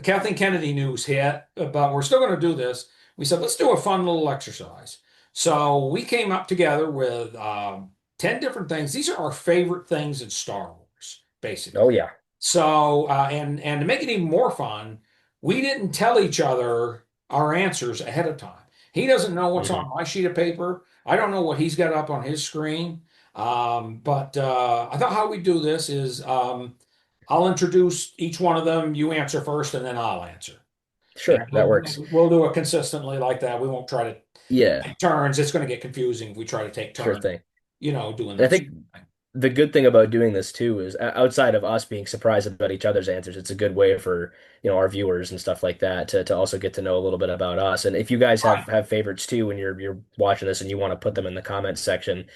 Kathleen Kennedy news hit, but we're still going to do this. We said, let's do a fun little exercise. So we came up together with 10 different things. These are our favorite things in Star Wars, Oh basically. yeah. So, and to make it even more fun, we didn't tell each other our answers ahead of time. He doesn't know what's Hmm. on my sheet of paper. I don't know what he's got up on his screen. But I thought how we do this is I'll introduce each one of them. You answer first, and then I'll answer. And Sure, that works. we'll do it consistently like that. We won't try to Yeah, take turns. It's going to get confusing if we try to take sure turns, thing. doing And I this. think the good thing about doing this too is outside of us being surprised about each other's answers, it's a good way for, our viewers and stuff like that to also get to know a little bit about us. And if you guys Right. have favorites too when you're watching this and you want to put them in the comments section,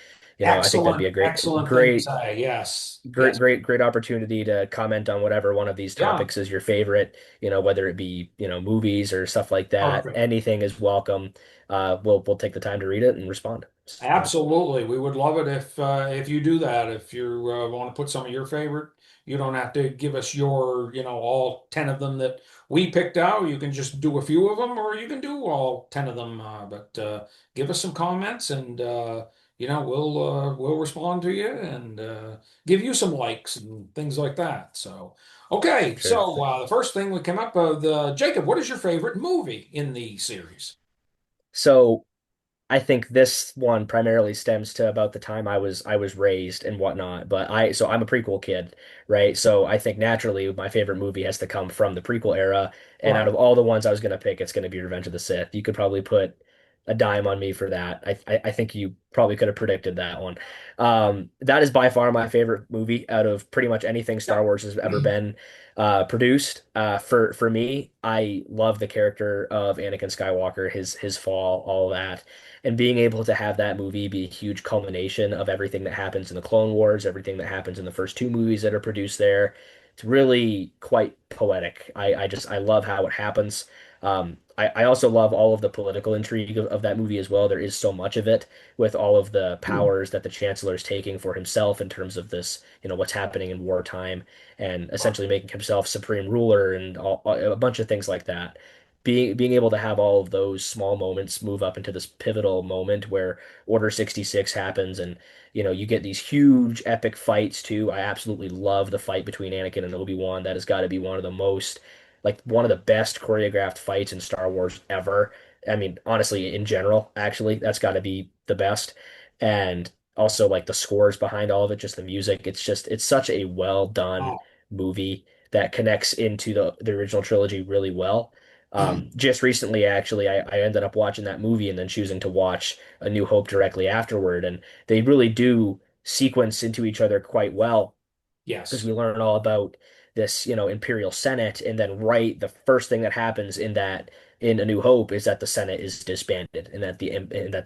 I think that'd be Excellent, a great excellent thing to great say. Yes, great yes. great great opportunity to comment on whatever one of these Yeah, topics is your favorite, whether it be, movies or stuff like that. perfect. Anything is welcome. We'll take the time to read it and respond. So Absolutely. We would love it if you do that. If you want to put some of your favorite, you don't have to give us your, all 10 of them that we picked out. You can just do a few of them, or you can do all 10 of them. But give us some comments, and we'll respond to you and give you some likes and things like that. So okay, sure so thing. the first thing we came up with, Jacob, what is your favorite movie in the series? So I think this one primarily stems to about the time I was raised and whatnot. But I'm a prequel kid, right? So I think naturally my favorite movie has to come from the prequel era. And out Right. of all the ones I was gonna pick, it's gonna be Revenge of the Sith. You could probably put a dime on me for that. I think you probably could have predicted that one. That is by far my favorite movie out of pretty much anything Star Yep. Wars has ever been produced. For me, I love the character of Anakin Skywalker, his fall, all that and being able to have that movie be a huge culmination of everything that happens in the Clone Wars, everything that happens in the first two movies that are produced there. It's really quite poetic. I love how it happens. I also love all of the political intrigue of that movie as well. There is so much of it with all of the powers that the Chancellor is taking for himself in terms of this, what's happening in wartime and essentially making himself supreme ruler and a bunch of things like that. Being able to have all of those small moments move up into this pivotal moment where Order 66 happens and you get these huge epic fights too. I absolutely love the fight between Anakin and Obi-Wan. That has got to be one of the most like one of the best choreographed fights in Star Wars ever. I mean, honestly, in general, actually, that's got to be the best. And also like the scores behind all of it, just the music. It's such a well done Oh. movie that connects into the original trilogy really well. Just recently, actually, I ended up watching that movie and then choosing to watch A New Hope directly afterward, and they really do sequence into each other quite well because Yes. we learn all about this, Imperial Senate, and then right the first thing that happens in A New Hope is that the Senate is disbanded and that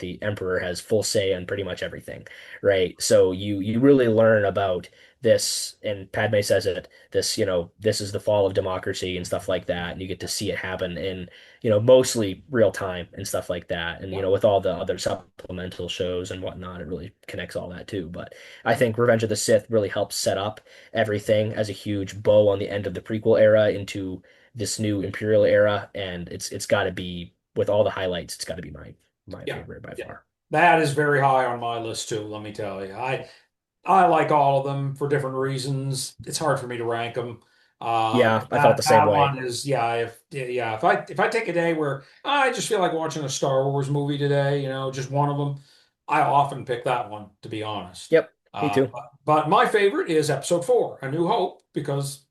the Emperor has full say on pretty much everything, right? So you really learn about this, and Padme says it, this is the fall of democracy and stuff like that, and you get to see it happen in, mostly real time and stuff like that. And Yeah. with all the other supplemental shows and whatnot, it really connects all that too. But I think Revenge of the Sith really helps set up everything as a huge bow on the end of the prequel era into this new Imperial era, and it's got to be with all the highlights. It's got to be my Yeah. favorite by Yeah. far. That is very high on my list too, let me tell you. I like all of them for different reasons. It's hard for me to rank them. Yeah, But I felt the same that way. one is, yeah, if I take a day where I just feel like watching a Star Wars movie today, just one of them, I often pick that one, to be honest. Yep, me too. But my favorite is Episode 4, A New Hope, because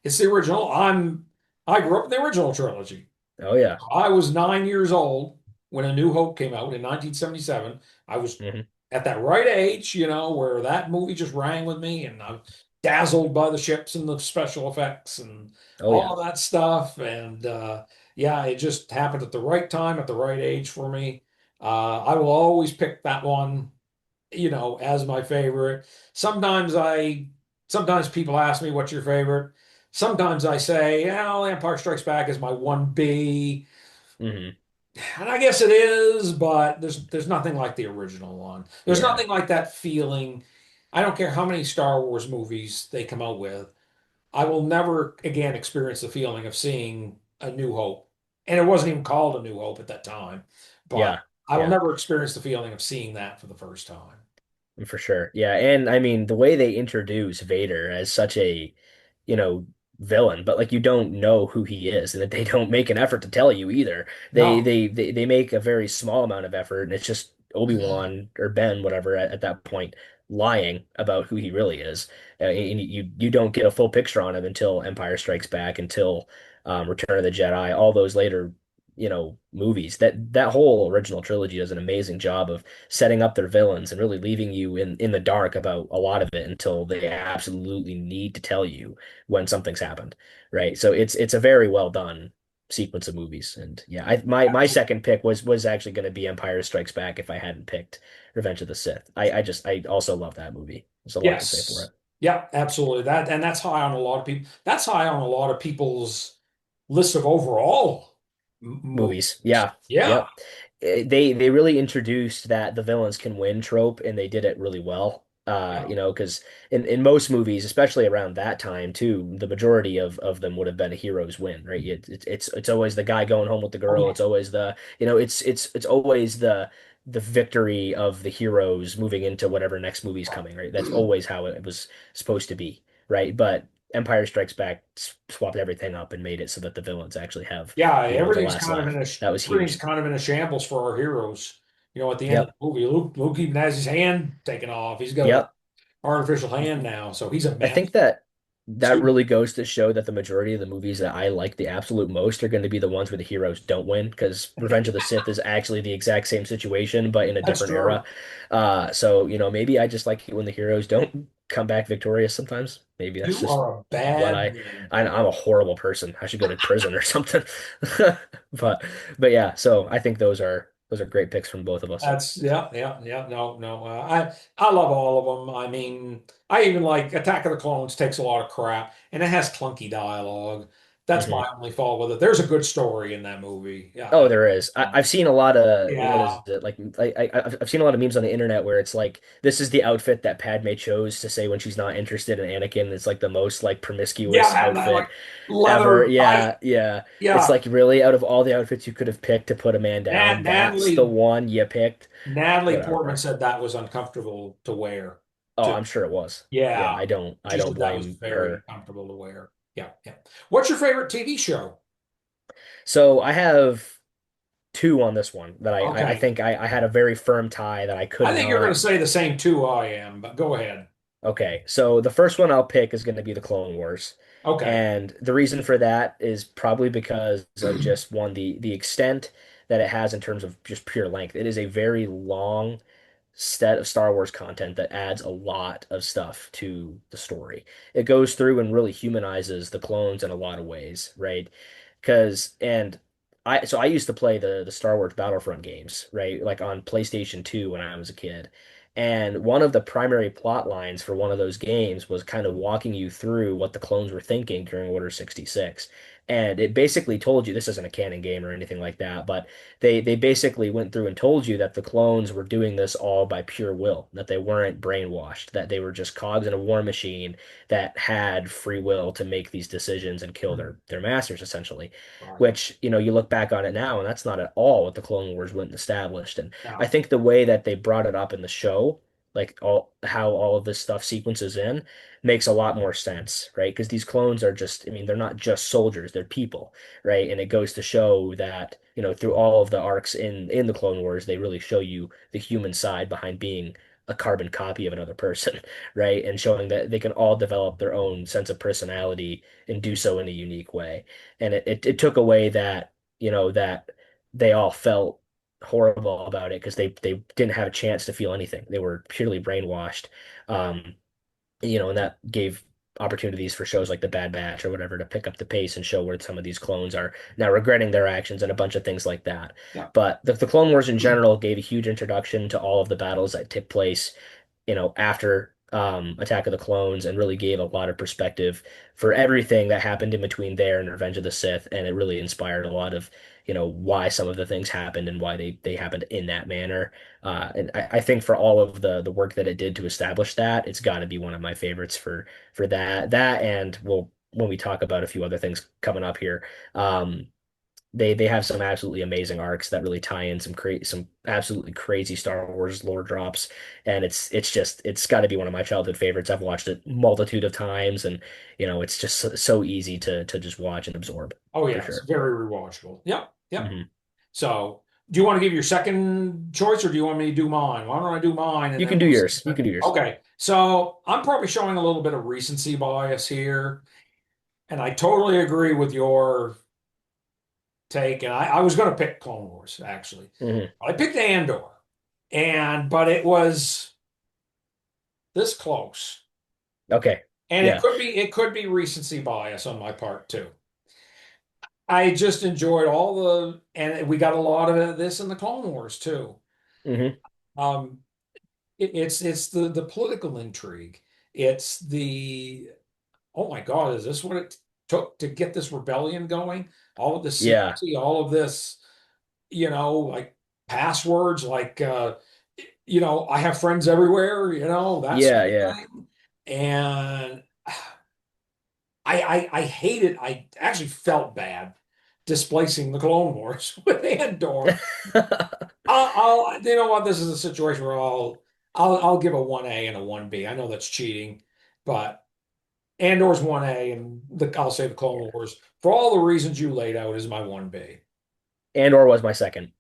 it's the original. I grew up in the original trilogy. Oh yeah. I was 9 years old when A New Hope came out in 1977. I was Hmm. at that right age, where that movie just rang with me, and I'm dazzled by the ships and the special effects and Oh all yeah. of that stuff. And yeah, it just happened at the right time, at the right age for me. I will always pick that one, as my favorite. Sometimes sometimes people ask me what's your favorite. Sometimes I say, well, Empire Strikes Back is my 1B. Hmm. And I guess it is, but there's nothing like the original one. There's Yeah. nothing like that feeling. I don't care how many Star Wars movies they come out with. I will never again experience the feeling of seeing A New Hope. And it wasn't even called A New Hope at that time, but Yeah. I will Yeah. never experience the feeling of seeing that for the first time. For sure. Yeah, and I mean the way they introduce Vader as such a, you know, villain, but like you don't know who he is, and that they don't make an effort to tell you either. No. They make a very small amount of effort, and it's just Obi-Wan or Ben, whatever, at that point, lying about who he really is. And you don't get a full picture on him until Empire Strikes Back, until Return of the Jedi, all those later, movies. That whole original trilogy does an amazing job of setting up their villains and really leaving you in the dark about a lot of it until they absolutely need to tell you when something's happened, right? So it's a very well done sequence of movies. And yeah, my second pick was actually going to be Empire Strikes Back if I hadn't picked Revenge of the Sith. I also love that movie. There's a lot to say for Yes. it. Yeah, absolutely. That's high on a lot of people. That's high on a lot of people's list of overall Movies. movies. Yeah. Yeah. Yep. They really introduced that the villains can win trope, and they did it really well. Yeah. Because in most movies, especially around that time too, the majority of them would have been a hero's win, right? It's always the guy going home with the Oh girl. yeah. It's always it's always the victory of the heroes moving into whatever next movie's coming, right? That's always how it was supposed to be, right? But Empire Strikes Back swapped everything up and made it so that the villains actually have, Yeah, the last laugh. That was everything's huge. kind of in a shambles for our heroes. At the end of Yep. the movie, Luke even has his hand taken off. He's got an Yep. artificial hand now, so he's a I mess. think that Excuse me. really goes to show that the majority of the movies that I like the absolute most are going to be the ones where the heroes don't win, because Revenge of the Sith is actually the exact same situation, but in a That's different true. era. So, maybe I just like it when the heroes don't come back victorious sometimes. Maybe that's You just are a what bad man. I'm a horrible person. I should go to prison or something. But yeah, so I think those are great picks from both of us. That's yeah, yeah, yeah. No, no. I love all of them. I mean, I even like Attack of the Clones takes a lot of crap and it has clunky dialogue. That's my Hmm. only fault with it. There's a good story in that movie. Yeah. Oh, there is. I've seen a lot of what Yeah. is it like? I've seen a lot of memes on the internet where it's like this is the outfit that Padme chose to say when she's not interested in Anakin. It's like the most like Yeah, promiscuous that like outfit ever. leather tight. Yeah, yeah. It's Yeah. like really out of all the outfits you could have picked to put a man down, that's the Natalie one you picked. Natalie Portman Whatever. said that was uncomfortable to wear Oh, too. I'm sure it was. Yeah, Yeah. I She don't said that was blame very her. uncomfortable to wear. Yeah, yeah. What's your favorite TV show? So I have two on this one that I Okay. think I had a very firm tie that I could I think you're going to not. say the same two I am, but go ahead. Okay, so the first one I'll pick is going to be the Clone Wars. Okay. And the reason for that is probably because of just one, the extent that it has in terms of just pure length. It is a very long set of Star Wars content that adds a lot of stuff to the story. It goes through and really humanizes the clones in a lot of ways, right? Because and I used to play the Star Wars Battlefront games, right? Like on PlayStation 2 when I was a kid. And one of the primary plot lines for one of those games was kind of walking you through what the clones were thinking during Order 66. And it basically told you this isn't a canon game or anything like that, but they basically went through and told you that the clones were doing this all by pure will, that they weren't brainwashed, that they were just cogs in a war machine that had free will to make these decisions and kill their masters essentially. Right. Which, you look back on it now, and that's not at all what the Clone Wars went and established. And I Now, think the way that they brought it up in the show, like all how all of this stuff sequences in, makes a lot more sense, right? Because these clones are just, I mean, they're not just soldiers, they're people, right? And it goes to show that, through all of the arcs in the Clone Wars, they really show you the human side behind being a carbon copy of another person, right? And showing that they can all develop their own sense of personality and do so in a unique way. And it took away that, that they all felt horrible about it because they didn't have a chance to feel anything. They were purely brainwashed. Um, and that gave opportunities for shows like The Bad Batch or whatever to pick up the pace and show where some of these clones are now regretting their actions and a bunch of things like that. yeah. But the Clone Wars in general gave a huge introduction to all of the battles that took place, after Attack of the Clones and really gave a lot of perspective for everything that happened in between there and Revenge of the Sith. And it really inspired a lot of, why some of the things happened and why they happened in that manner. And I think for all of the work that it did to establish that, it's got to be one of my favorites for that. That and well, when we talk about a few other things coming up here, they have some absolutely amazing arcs that really tie in some absolutely crazy Star Wars lore drops, and it's got to be one of my childhood favorites. I've watched it multitude of times, and it's just so easy to just watch and absorb Oh, for yeah. It's sure. very rewatchable. Yep. Yep. Hmm. So, do you want to give your second choice or do you want me to do mine? Why don't I do mine and You then can do we'll see. yours. You can do yours. Okay. So, I'm probably showing a little bit of recency bias here. And I totally agree with your take. And I was going to pick Clone Wars, actually. Hmm. I picked Andor. But it was this close. Okay. And Yeah. it could be recency bias on my part too. I just enjoyed all and we got a lot of this in the Clone Wars too. Hmm. Um, it's the political intrigue. It's the oh my God, is this what it took to get this rebellion going? All of this Yeah. secrecy, all of this, like passwords, like I have friends everywhere, that sort Yeah. of Yeah. thing. And I hated, I actually felt bad displacing the Clone Wars with Andor. You know what? This is a situation where I'll give a 1A and a 1B. I know that's cheating, but Andor's 1A and I'll say the Clone Yeah. Wars, for all the reasons you laid out, is my 1B. Andor was my second.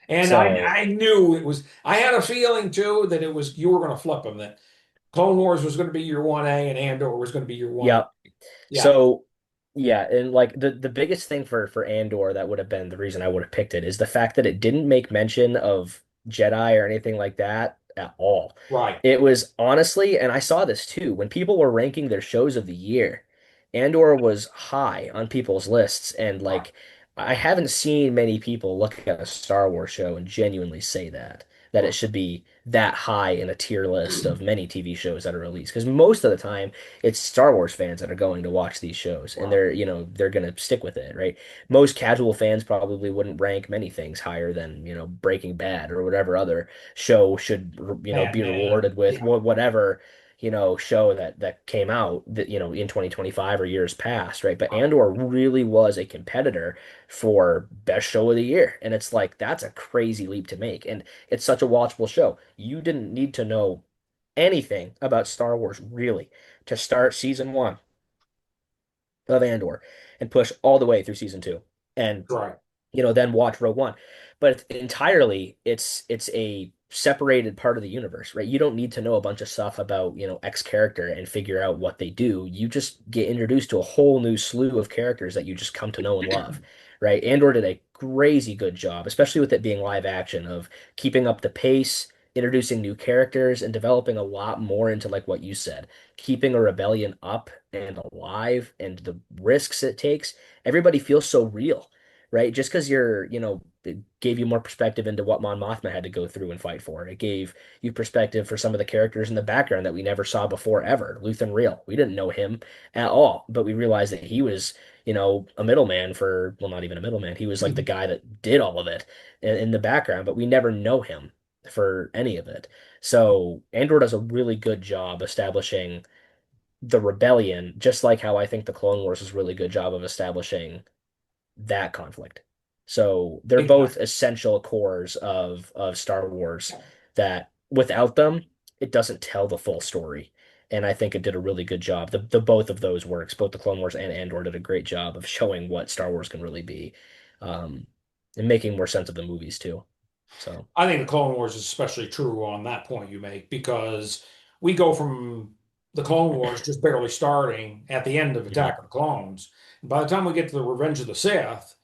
And So, I knew it was, I had a feeling too that it was, you were going to flip them, that Clone Wars was going to be your 1A and Andor was going to be your 1B. yeah. Yeah, So yeah, and like the biggest thing for Andor that would have been the reason I would have picked it is the fact that it didn't make mention of Jedi or anything like that at all. right. It was honestly, and I saw this too, when people were ranking their shows of the year, Andor was high on people's lists, and Right. like I haven't seen many people look at a Star Wars show and genuinely say that. that it should be that high in a tier list of many TV shows that are released. Because most of the time, it's Star Wars fans that are going to watch these shows, and Well, they're gonna stick with it, right? Most casual fans probably wouldn't rank many things higher than, Breaking Bad or whatever other show should, Mad be Men. rewarded with Yeah. whatever, show that came out that, in 2025 or years past, right? But Andor really was a competitor for best show of the year. And it's like that's a crazy leap to make. And it's such a watchable show. You didn't need to know anything about Star Wars really to start season one of Andor and push all the way through season two. And Right. then watch Rogue One. But entirely, it's a separated part of the universe, right? You don't need to know a bunch of stuff about, X character and figure out what they do. You just get introduced to a whole new slew of characters that you just come to know and love, right? Andor did a crazy good job, especially with it being live action, of keeping up the pace, introducing new characters, and developing a lot more into like what you said, keeping a rebellion up and alive and the risks it takes. Everybody feels so real, right? Just because it gave you more perspective into what Mon Mothma had to go through and fight for. It gave you perspective for some of the characters in the background that we never saw before ever. Luthen Rael, we didn't know him at all, but we realized that he was, a middleman for, well, not even a middleman. He was like the guy that did all of it in the background, but we never know him for any of it. So Andor does a really good job establishing the rebellion, just like how I think the Clone Wars is a really good job of establishing that conflict. So they're both Exactly. essential cores of Star Wars that without them, it doesn't tell the full story. And I think it did a really good job. The both of those works, both the Clone Wars and Andor did a great job of showing what Star Wars can really be, um, and making more sense of the movies too. So I think the Clone Wars is especially true on that point you make because we go from the Clone Wars just barely starting at the end of mhm. Attack of the Clones. And by the time we get to the Revenge of the Sith,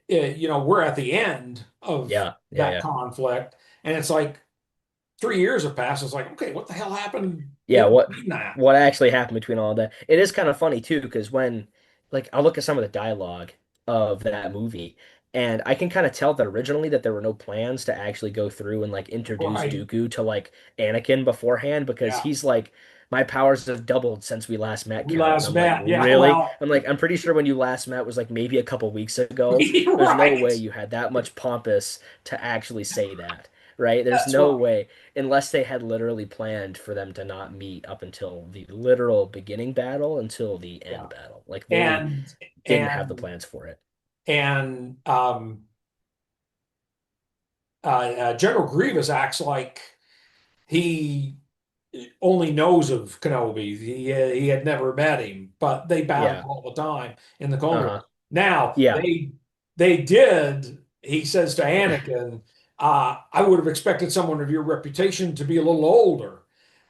we're at the end of Yeah, yeah, that yeah. conflict, and it's like 3 years have passed. It's like, okay, what the hell happened Yeah, in what between that? what actually happened between all of that? It is kind of funny too, because when like I'll look at some of the dialogue of that movie, and I can kind of tell that originally that there were no plans to actually go through and like introduce Right. Dooku to like Anakin beforehand, because Yeah. he's like, my powers have doubled since we last met, We Count. And last I'm like, met. Yeah. really? Well, I'm like, I'm pretty sure when you last met was like maybe a couple weeks ago. There's no right. way you had that much pompous to actually say that, right? There's That's no right. way, unless they had literally planned for them to not meet up until the literal beginning battle until the Yeah. end battle. Like they And didn't have the and plans for it. and General Grievous acts like he only knows of Kenobi. He had never met him, but they battled Yeah. all the time in the Clone Uh-huh. Wars. Now Yeah. they did. He says to Anakin, "I would have expected someone of your reputation to be a little older."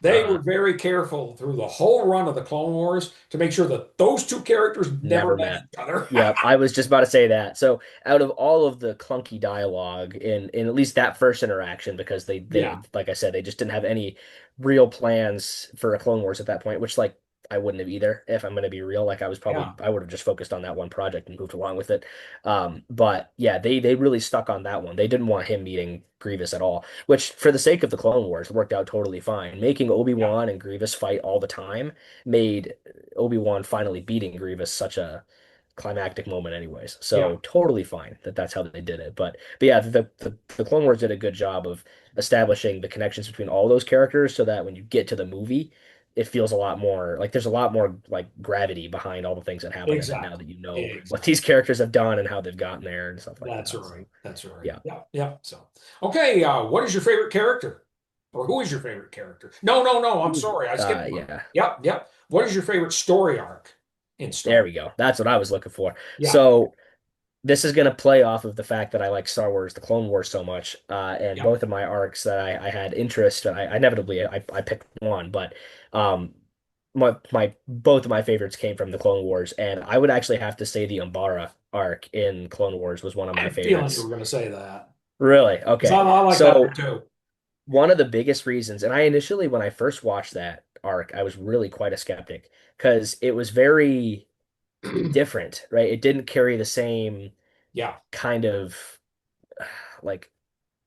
They were Uh-huh. very careful through the whole run of the Clone Wars to make sure that those two characters never Never met met. each other. Yep, I was just about to say that. So out of all of the clunky dialogue in at least that first interaction, because they Yeah, like I said, they just didn't have any real plans for a Clone Wars at that point, which like I wouldn't have either, if I'm gonna be real. Like yeah, I would have just focused on that one project and moved along with it. But yeah, they really stuck on that one. They didn't want him meeting Grievous at all, which for the sake of the Clone Wars worked out totally fine. Making yeah, Obi-Wan and Grievous fight all the time made Obi-Wan finally beating Grievous such a climactic moment anyways. yeah. So totally fine that that's how they did it. But yeah, the Clone Wars did a good job of establishing the connections between all those characters so that when you get to the movie, it feels a lot more like there's a lot more like gravity behind all the things that happen in it now Exactly, that you know what exactly. these characters have done and how they've gotten there and stuff like That's that. So right. That's right. yeah. Yeah, yeah. So, okay. What is your favorite character, or who is your favorite character? No, no, no. I'm Ooh. sorry, I skipped one. Yeah. Yep, yep. What is your favorite story arc in There Star? we go. That's what I was looking for. Yeah, So this is going to play off of the fact that I like Star Wars, the Clone Wars so much, and yeah. both of my arcs that I had interest. I inevitably I picked one, but um, my both of my favorites came from the Clone Wars, and I would actually have to say the Umbara arc in Clone Wars was one of I my had a feeling you favorites. were going to say that Really? because Okay. I like that one So too. one of the biggest reasons, and I initially when I first watched that arc, I was really quite a skeptic because it was very different, right? It didn't carry the same Yeah, kind of like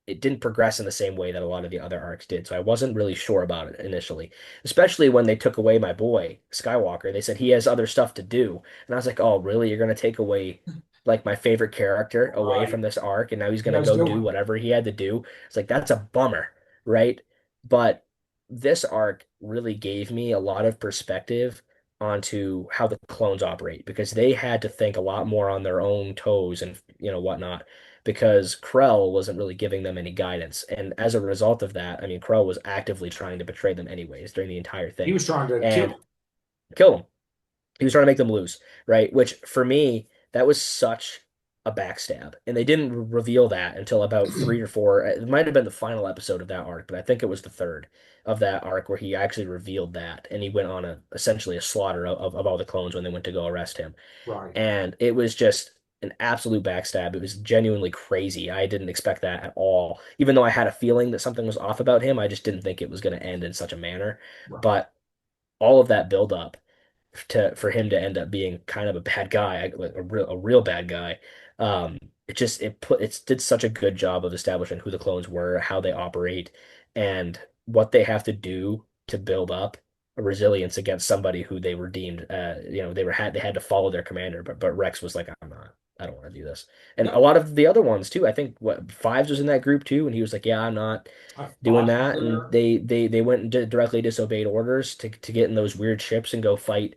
it didn't progress in the same way that a lot of the other arcs did. So I wasn't really sure about it initially, especially when they took away my boy Skywalker. They said he has other stuff to do, and I was like, oh, really? You're gonna take away like my favorite character away Right. from this arc, and now he's He gonna was go do doing. whatever he had to do. It's like that's a bummer, right? But this arc really gave me a lot of perspective onto how the clones operate because they had to think a lot more on their own toes and whatnot because Krell wasn't really giving them any guidance. And as a result of that, I mean, Krell was actively trying to betray them anyways during the entire He thing was trying to kill and him. kill them. He was trying to make them lose, right? Which for me, that was such a backstab. And they didn't reveal that until about three or four. It might have been the final episode of that arc, but I think it was the third of that arc where he actually revealed that. And he went on essentially a slaughter of all the clones when they went to go arrest him. Right. And it was just an absolute backstab. It was genuinely crazy. I didn't expect that at all. Even though I had a feeling that something was off about him, I just didn't think it was going to end in such a manner. Right. But all of that build up to for him to end up being kind of a bad guy, like a real bad guy. It did such a good job of establishing who the clones were, how they operate, and what they have to do to build up a resilience against somebody who they were deemed, they had to follow their commander, but Rex was like, I'm not, I don't want to do this. And a Yep. lot of the other ones too. I think what Fives was in that group too, and he was like, yeah, I'm not I doing fought that, and there. they went and directly disobeyed orders to get in those weird ships and go fight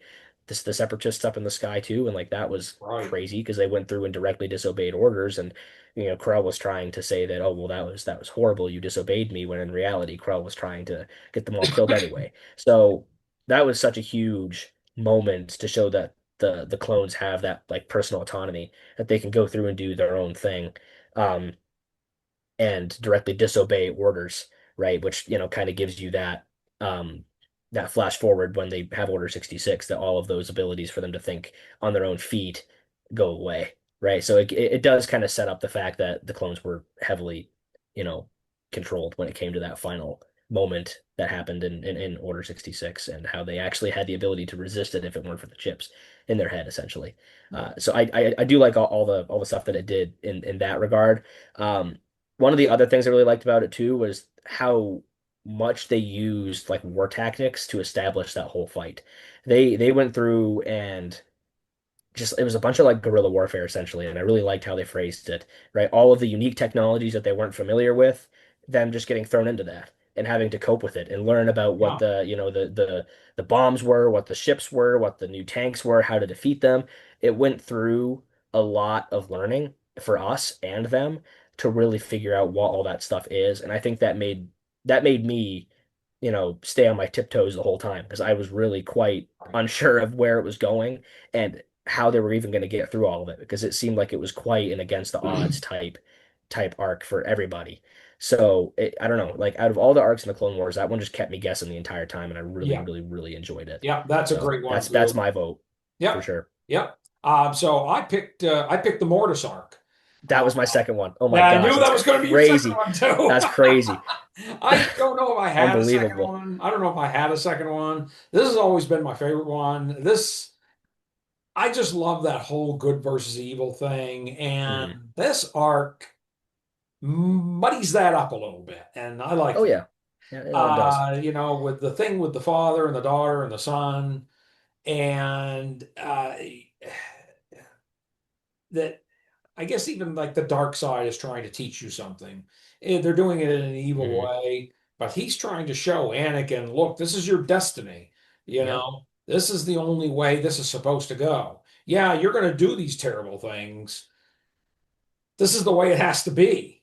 the separatists up in the sky too, and like that was Right. crazy because they went through and directly disobeyed orders, and Krell was trying to say that, oh well, that was horrible, you disobeyed me, when in reality Krell was trying to get them all killed anyway. So that was such a huge moment to show that the clones have that like personal autonomy that they can go through and do their own thing. Um, and directly disobey orders, right? Which, kind of gives you that flash forward when they have Order 66, that all of those abilities for them to think on their own feet go away, right? So it does kind of set up the fact that the clones were heavily, you know, controlled when it came to that final moment that happened in Order 66 and how they actually had the ability to resist it if it weren't for the chips in their head, essentially. Right. So I do like all the stuff that it did in that regard. One of the other things I really liked about it too was how much they used like war tactics to establish that whole fight. They went through and just it was a bunch of like guerrilla warfare essentially, and I really liked how they phrased it, right? All of the unique technologies that they weren't familiar with, them just getting thrown into that and having to cope with it and learn about what Yeah. the bombs were, what the ships were, what the new tanks were, how to defeat them. It went through a lot of learning for us and them to really figure out what all that stuff is, and I think that made me stay on my tiptoes the whole time because I was really quite Right. unsure of where it was going and how they were even going to get through all of it because it seemed like it was quite an against the odds type arc for everybody. So I don't know, like out of all the arcs in the Clone Wars, that one just kept me guessing the entire time, and I really, Yeah. really, really enjoyed it. Yeah. That's a So great one that's too. my vote for Yep. sure. Yep. So I picked the Mortis arc. That Uh, was my second one. Oh my yeah, I gosh, knew that's that was going to be your second crazy. one too. That's crazy. I don't know if I had a second Unbelievable. one. I don't know if I had a second one. This has always been my favorite one. I just love that whole good versus evil thing, Hmm. and this arc muddies that up a little bit, and I like Oh that. yeah. Yeah, it does. With the thing with the father and the daughter and the son, and that I guess even like the dark side is trying to teach you something. They're doing it in an evil Hmm. way, but he's trying to show Anakin, look, this is your destiny. Yep. This is the only way this is supposed to go. Yeah, you're going to do these terrible things. This is the way it has to be.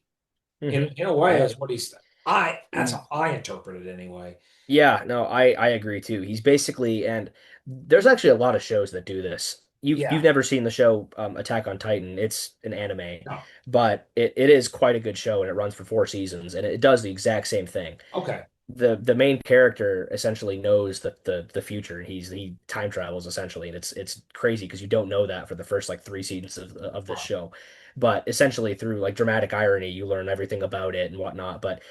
Hmm. In a way, Yeah. is what he's. I That's He how I interpret it anyway. Yeah, no, I agree too. He's basically, and there's actually a lot of shows that do this. You've Yeah. never seen the show Attack on Titan. It's an anime, No. but it is quite a good show and it runs for 4 seasons and it does the exact same thing. Okay. The main character essentially knows the future. He time travels essentially, and it's crazy because you don't know that for the first like 3 seasons of this Right. show. But essentially through like dramatic irony, you learn everything about it and whatnot. But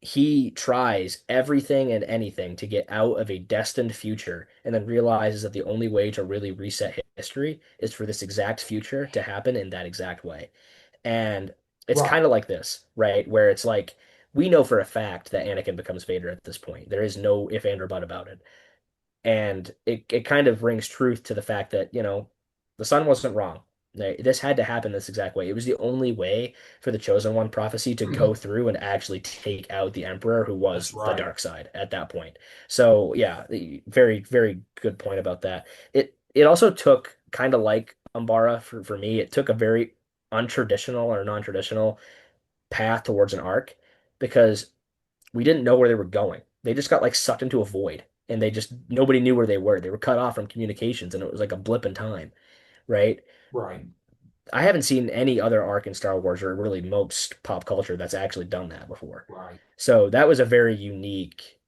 he tries everything and anything to get out of a destined future and then realizes that the only way to really reset history is for this exact future to happen in that exact way. And It's Right. kind of like this, right? Where it's like we know for a fact that Anakin becomes Vader at this point. There is no if and or but about it. And it kind of rings truth to the fact that, the son wasn't wrong. This had to happen this exact way. It was the only way for the Chosen One prophecy to go through and actually take out the Emperor, who That's was the right. dark side at that point. So yeah, very, very good point about that. It also took kind of like Umbara for me, it took a very untraditional or non-traditional path towards an arc because we didn't know where they were going. They just got like sucked into a void and they just nobody knew where they were. They were cut off from communications and it was like a blip in time, right? Right. I haven't seen any other arc in Star Wars or really most pop culture that's actually done that before. Right. So that was a very unique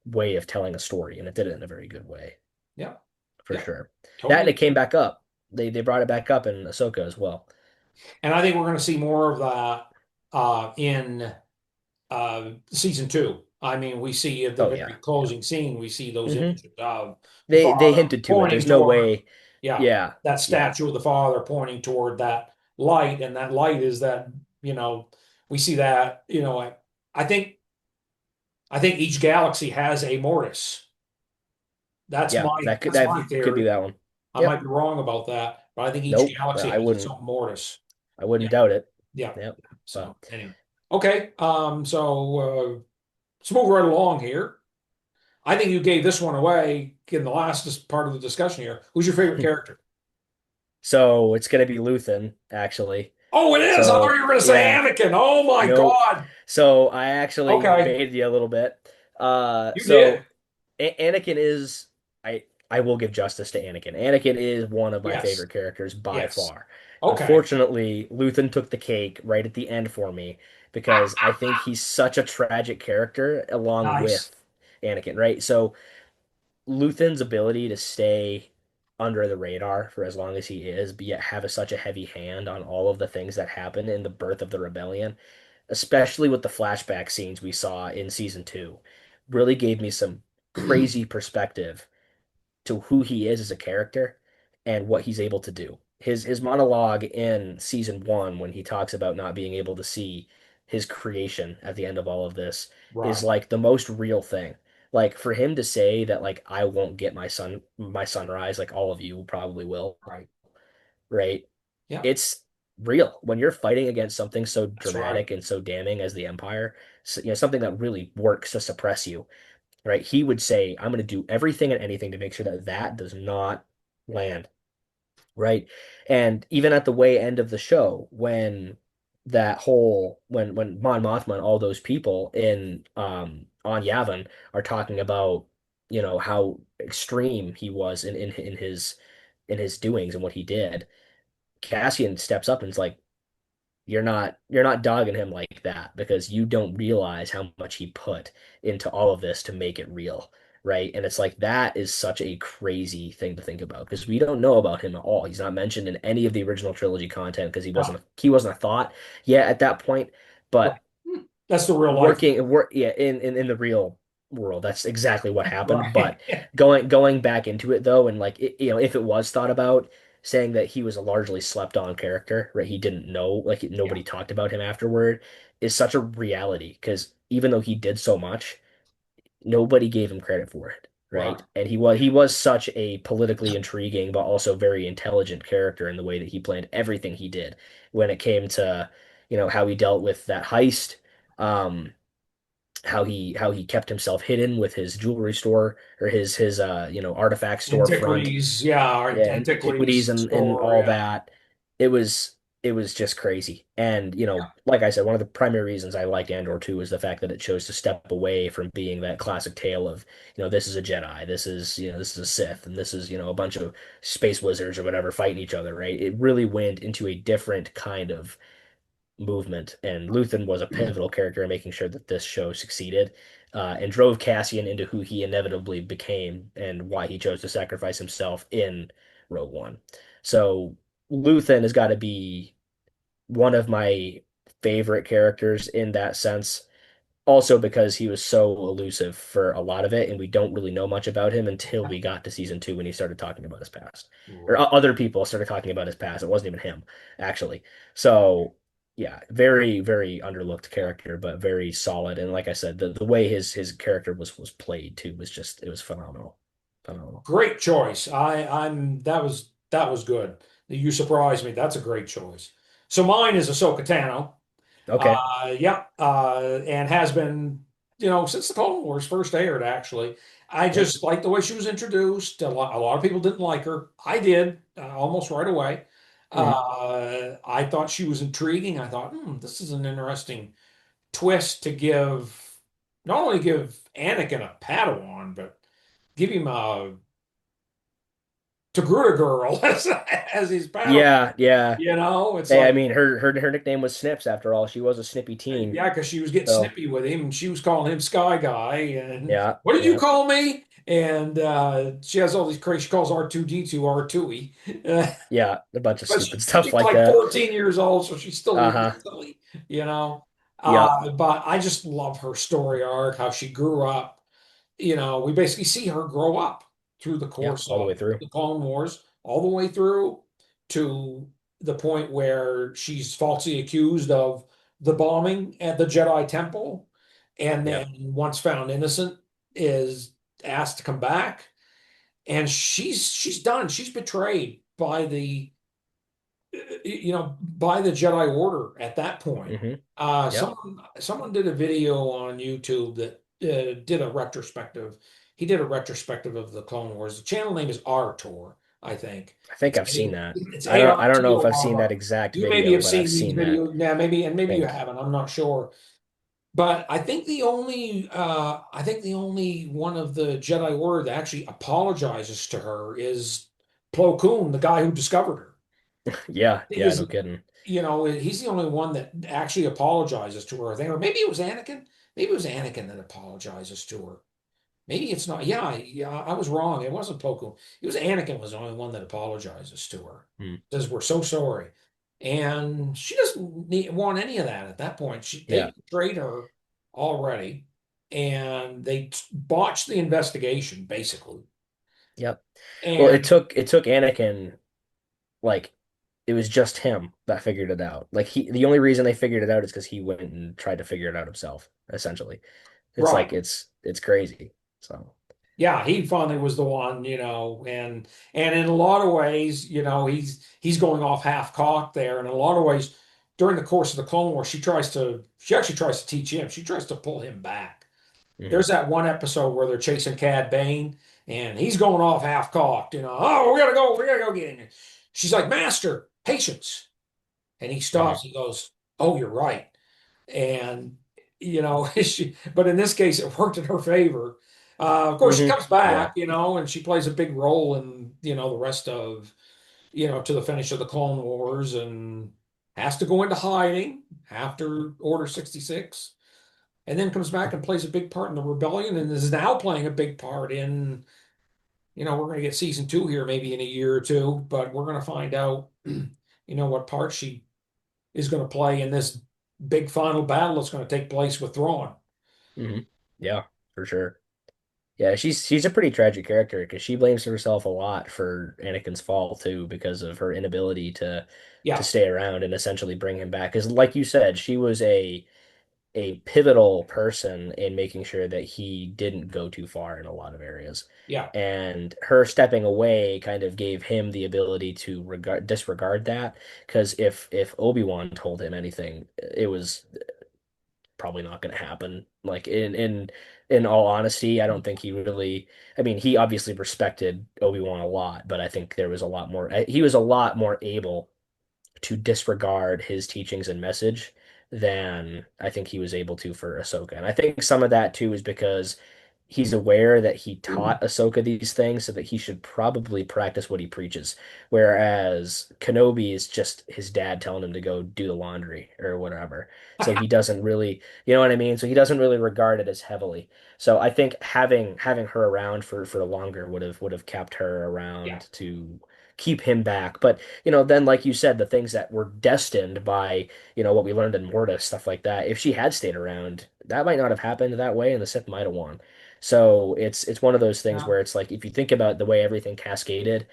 way of telling a story and it did it in a very good way Yep. for Yep. sure. That and Totally it came agree. back up. They brought it back up in Ahsoka as well. And I think we're going to see more of that in season two. I mean, we see at the Oh very yeah. Yeah. cauing scene, we see those hmm images of the They father hinted to it. pointing There's no toward, way. yeah, Yeah. that Yeah. statue of the father pointing toward that light, and that light is that, you know, we see that, I think I think each galaxy has a mortis. Yeah. That's That my could be theory. that one. I might Yep. be wrong about that, but I think each Nope. galaxy I has its wouldn't. own mortis. I Yeah, wouldn't doubt it. yeah. Yep. But So anyway, okay. Let's move right along here. I think you gave this one away in the last part of the discussion here. Who's your favorite character? so it's gonna be Luthen, actually. Oh, it is. I thought So you were going to say yeah, Anakin. Oh my nope. God. So I actually Okay, baited you a little bit. you So did. Anakin is I will give justice to Anakin. Anakin is one of my Yes, favorite characters by yes. far. Okay. Unfortunately, Luthen took the cake right at the end for me because I think he's such a tragic character along Nice. with Anakin, right? So Luthen's ability to stay under the radar for as long as he is, but yet have such a heavy hand on all of the things that happen in the birth of the rebellion, especially with the flashback scenes we saw in season two, really gave me some crazy perspective to who he is as a character and what he's able to do. His monologue in season one, when he talks about not being able to see his creation at the end of all of this, is Right, like the most real thing. Like for him to say that like I won't get my sunrise, like all of you probably will, right. right? Yeah, It's real when you're fighting against something so that's right. dramatic and so damning as the Empire, so, something that really works to suppress you, right? He would say, I'm going to do everything and anything to make sure that that does not land, right? And even at the way end of the show, when when Mon Mothma and all those people in on Yavin are talking about, how extreme he was in his doings and what he did, Cassian steps up and is like, you're not dogging him like that because you don't realize how much he put into all of this to make it real, right? And it's like that is such a crazy thing to think about because we don't know about him at all. He's not mentioned in any of the original trilogy content because No, he wasn't a thought yet at that point. right. But That's the real life. work yeah in the real world, that's exactly what happened. Right. But going back into it though, and like if it was thought about, saying that he was a largely slept on character, right? He didn't know, like Yeah, nobody talked about him afterward, is such a reality because even though he did so much, nobody gave him credit for it, right. right? And he was such a politically intriguing but also very intelligent character in the way that he planned everything he did when it came to, how he dealt with that heist, um, how he kept himself hidden with his jewelry store or his artifact storefront, Antiquities. Yeah, our yeah, antiquities antiquities and store. all Yeah. that. It was just crazy. And, like I said, one of the primary reasons I liked Andor 2 is the fact that it chose to step away from being that classic tale of, this is a Jedi, this is a Sith, and this is, a bunch of space wizards or whatever fighting each other, right? It really went into a different kind of movement, and Luthen was a pivotal character in making sure that this show succeeded, and drove Cassian into who he inevitably became and why he chose to sacrifice himself in Rogue One. So Luthen has got to be one of my favorite characters in that sense. Also because he was so elusive for a lot of it, and we don't really know much about him until we got to season two when he started talking about his past. Or Right. other people started talking about his past. It wasn't even him, actually. So yeah, very, very underlooked character, but very solid. And like I said, the way his character was played too was just it was phenomenal. Phenomenal. Great choice. That was good. You surprised me. That's a great choice. So mine is Ahsoka Tano. Okay. Yeah, and has been, since the Clone Wars first aired, actually. I Yep. just like the way she was introduced. A lot of people didn't like her. I did, almost right away. Hmm. I thought she was intriguing. I thought, this is an interesting twist to give, not only give Anakin a Padawan, but give him a Togruta girl as his Padawan. Yeah, yeah. It's Hey, like, I mean, her nickname was Snips after all. She was a snippy teen. yeah, because she was getting So snippy with him, and she was calling him Sky Guy. And yeah, what did you yeah, call me? And she has all these crazy. She calls R2D2 R2E. yeah. A bunch of But stupid stuff she's like like that. 14 years old, so she's still a little Uh-huh. silly, you know. Yep. But I just love her story arc, how she grew up. We basically see her grow up through the Yep. course All the of way through. the Clone Wars, all the way through to the point where she's falsely accused of the bombing at the Jedi Temple, and Yep. then once found innocent, is asked to come back, and she's done. She's betrayed by the Jedi Order at that point. Hmm. Yep. Someone did a video on YouTube that did a retrospective. He did a retrospective of the Clone Wars. The channel name is RTOR, I think. I think I've seen that. It's I don't know if I've seen that ARTOR. exact You maybe video, have but I've seen these seen that. videos, yeah, maybe, and I maybe you think. haven't. I'm not sure. But I think the only one of the Jedi Order that actually apologizes to her is Plo Koon, the guy who discovered her. Yeah, yeah, Is no kidding. he's the only one that actually apologizes to her. I think, or maybe it was Anakin. Maybe it was Anakin that apologizes to her. Maybe it's not. Yeah, yeah, I was wrong. It wasn't Plo. It was Anakin was the only one that apologizes to her. Hmm. Says we're so sorry, and she doesn't want any of that at that point. They Yeah. betrayed her already, and they botched the investigation basically. Yep. Well, it And took it took Anakin like it was just him that figured it out. Like the only reason they figured it out is because he went and tried to figure it out himself, essentially. It's right. like it's crazy. So Yeah, he finally was the one, and in a lot of ways, he's going off half cocked there. In a lot of ways, during the course of the Clone Wars, she actually tries to teach him. She tries to pull him back. mhm. There's that one episode where they're chasing Cad Bane, and he's going off half cocked. Oh, we gotta go get him. She's like, Master, patience, and he Mhm. stops. He goes, Oh, you're right. And but in this case, it worked in her favor. Of course, she Mhm. comes back, Yeah. and she plays a big role in the rest of to the finish of the Clone Wars, and has to go into hiding after Order 66, and then comes back and plays a big part in the rebellion, and is now playing a big part in we're going to get season 2 here maybe in a year or two, but we're going to find out what part she is going to play in this big final battle that's going to take place with Thrawn. Mhm. Yeah, for sure. Yeah, she's a pretty tragic character because she blames herself a lot for Anakin's fall too because of her inability to Yeah, stay around and essentially bring him back. Because like you said, she was a pivotal person in making sure that he didn't go too far in a lot of areas. yeah, And her stepping away kind of gave him the ability to disregard that. Because if Obi-Wan told him anything, it was probably not going to happen. Like in all honesty, I don't think he really. I mean, he obviously respected Obi-Wan a lot, but I think there was a lot more. He was a lot more able to disregard his teachings and message than I think he was able to for Ahsoka. And I think some of that too is because he's aware that he taught Ahsoka these things so that he should probably practice what he preaches. Whereas Kenobi is just his dad telling him to go do the laundry or whatever. So he doesn't really, you know what I mean? So he doesn't really regard it as heavily. So I think having her around for longer would have kept her yeah, around to keep him back. But then like you said, the things that were destined by, what we learned in Mortis, stuff like that, if she had stayed around, that might not have happened that way and the Sith might have won. So it's one of those things yeah, where it's like if you think about the way everything cascaded,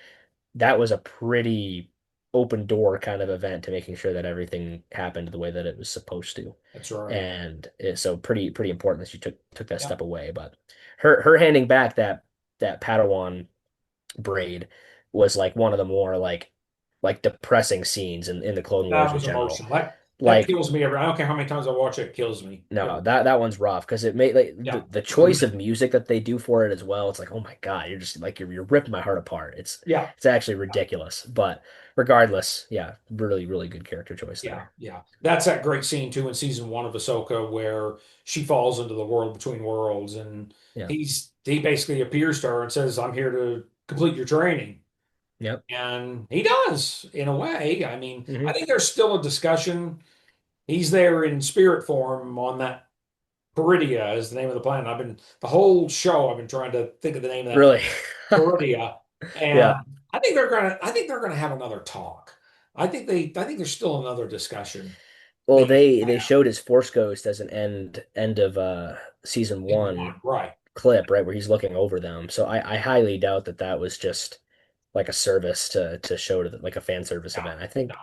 that was a pretty open door kind of event to making sure that everything happened the way that it was supposed to. That's right. And so pretty important that she took that Yeah, step away. But her handing back that Padawan braid was like one of the more like depressing scenes in the Clone Wars that in was general. emotional. That Like kills me every. I don't care how many times I watch it. It kills me. no, that one's rough because it made like Yeah, the choice of music that they do for it as well. It's like, oh my God, you're just like you're ripping my heart apart. yeah, It's actually ridiculous. But regardless, yeah, really good character choice yeah, there. yeah. That's that great scene too in season one of Ahsoka where she falls into the world between worlds, and Yeah. he basically appears to her and says, "I'm here to complete your training." Yep. And he does, in a way. I mean, I Hmm. think there's still a discussion. He's there in spirit form on that Peridia is the name of the planet. The whole show, I've been trying to think of the name of that Really. planet, Peridia. And Yeah. I think they're gonna have another talk. I think there's still another discussion they Well, they have showed his Force Ghost as an end of season in one one. Right. clip, right, where he's looking over them. So I highly doubt that that was just like a service to show to like a fan service No, event. no.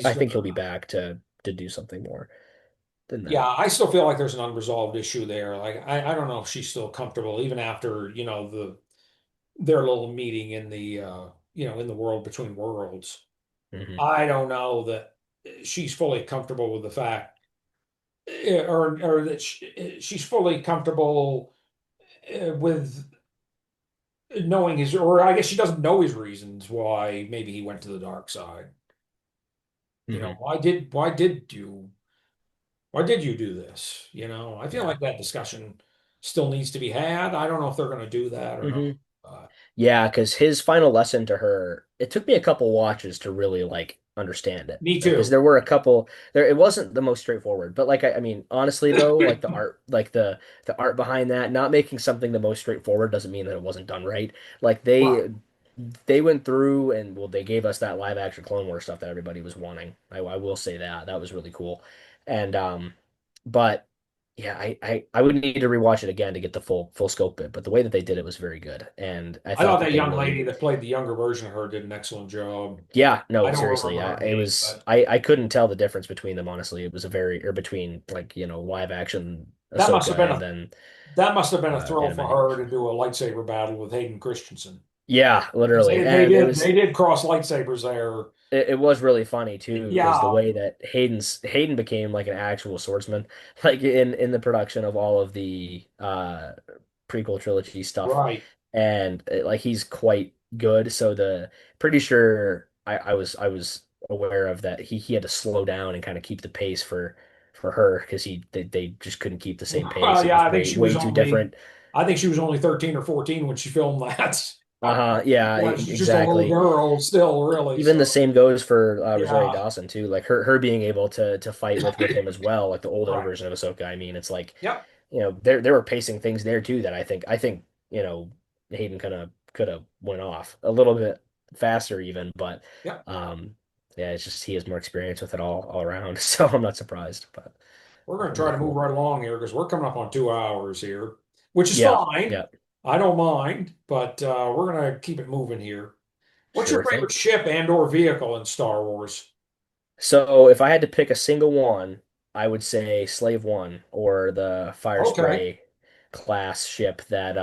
I think he'll be back to do something more than Yeah, that. I still feel like there's an unresolved issue there. Like I don't know if she's still comfortable, even after, their little meeting in the in the world between worlds. Hmm. I don't know that she's fully comfortable with the fact, or that she's fully comfortable with knowing his, or I guess she doesn't know his reasons why maybe he went to the dark side. Hmm. Why did you do this? I feel Yeah. like that discussion still needs to be had. I don't know if they're going to do that or Hmm. not. Uh, Yeah, because his final lesson to her, it took me a couple watches to really like understand it. Me Because too. there were a couple there, it wasn't the most straightforward. But like I mean, honestly though, like the art, like the art behind that, not making something the most straightforward doesn't mean that it wasn't done right. Like Right. they went through and well, they gave us that live action Clone Wars stuff that everybody was wanting. I will say that that was really cool, and but yeah, I would need to rewatch it again to get the full scope of it. But the way that they did it was very good, and I I thought thought that that they young really lady that played the younger version of her did an excellent job. yeah, I no, don't seriously. remember her It name, was but I couldn't tell the difference between them, honestly. It was a very or between like, live action that must have Ahsoka been and a then that must have been a thrill for animated. her to do a lightsaber battle with Hayden Christensen. Yeah, 'Cause literally. they And they did cross lightsabers there. it was really funny too because the Yeah, way that Hayden became like an actual swordsman like in the production of all of the prequel trilogy stuff, right. and like he's quite good. So the pretty sure I was aware of that he had to slow down and kind of keep the pace for her because they just couldn't keep the same pace. Well, It yeah, was way too different. I think she was only 13 or 14 when she filmed that. Uh-huh, yeah, Yeah, she's just a little exactly. girl still, really. Even the So same goes for Rosario yeah, Dawson too. Like her being able to fight with him as well, like the older right. version of Ahsoka. I mean, it's like, Yep, there were pacing things there too that I think, Hayden could have went off a little bit faster even, but yep. um yeah, it's just he has more experience with it all around. So I'm not surprised, but We're going to try really to move cool. right along here because we're coming up on 2 hours here, which is Yeah, fine. yeah, I don't mind, but we're going to keep it moving here. What's your sure thing. favorite ship and or vehicle in Star Wars? So if I had to pick a single one, I would say Slave One or the Fire Okay. Spray class ship that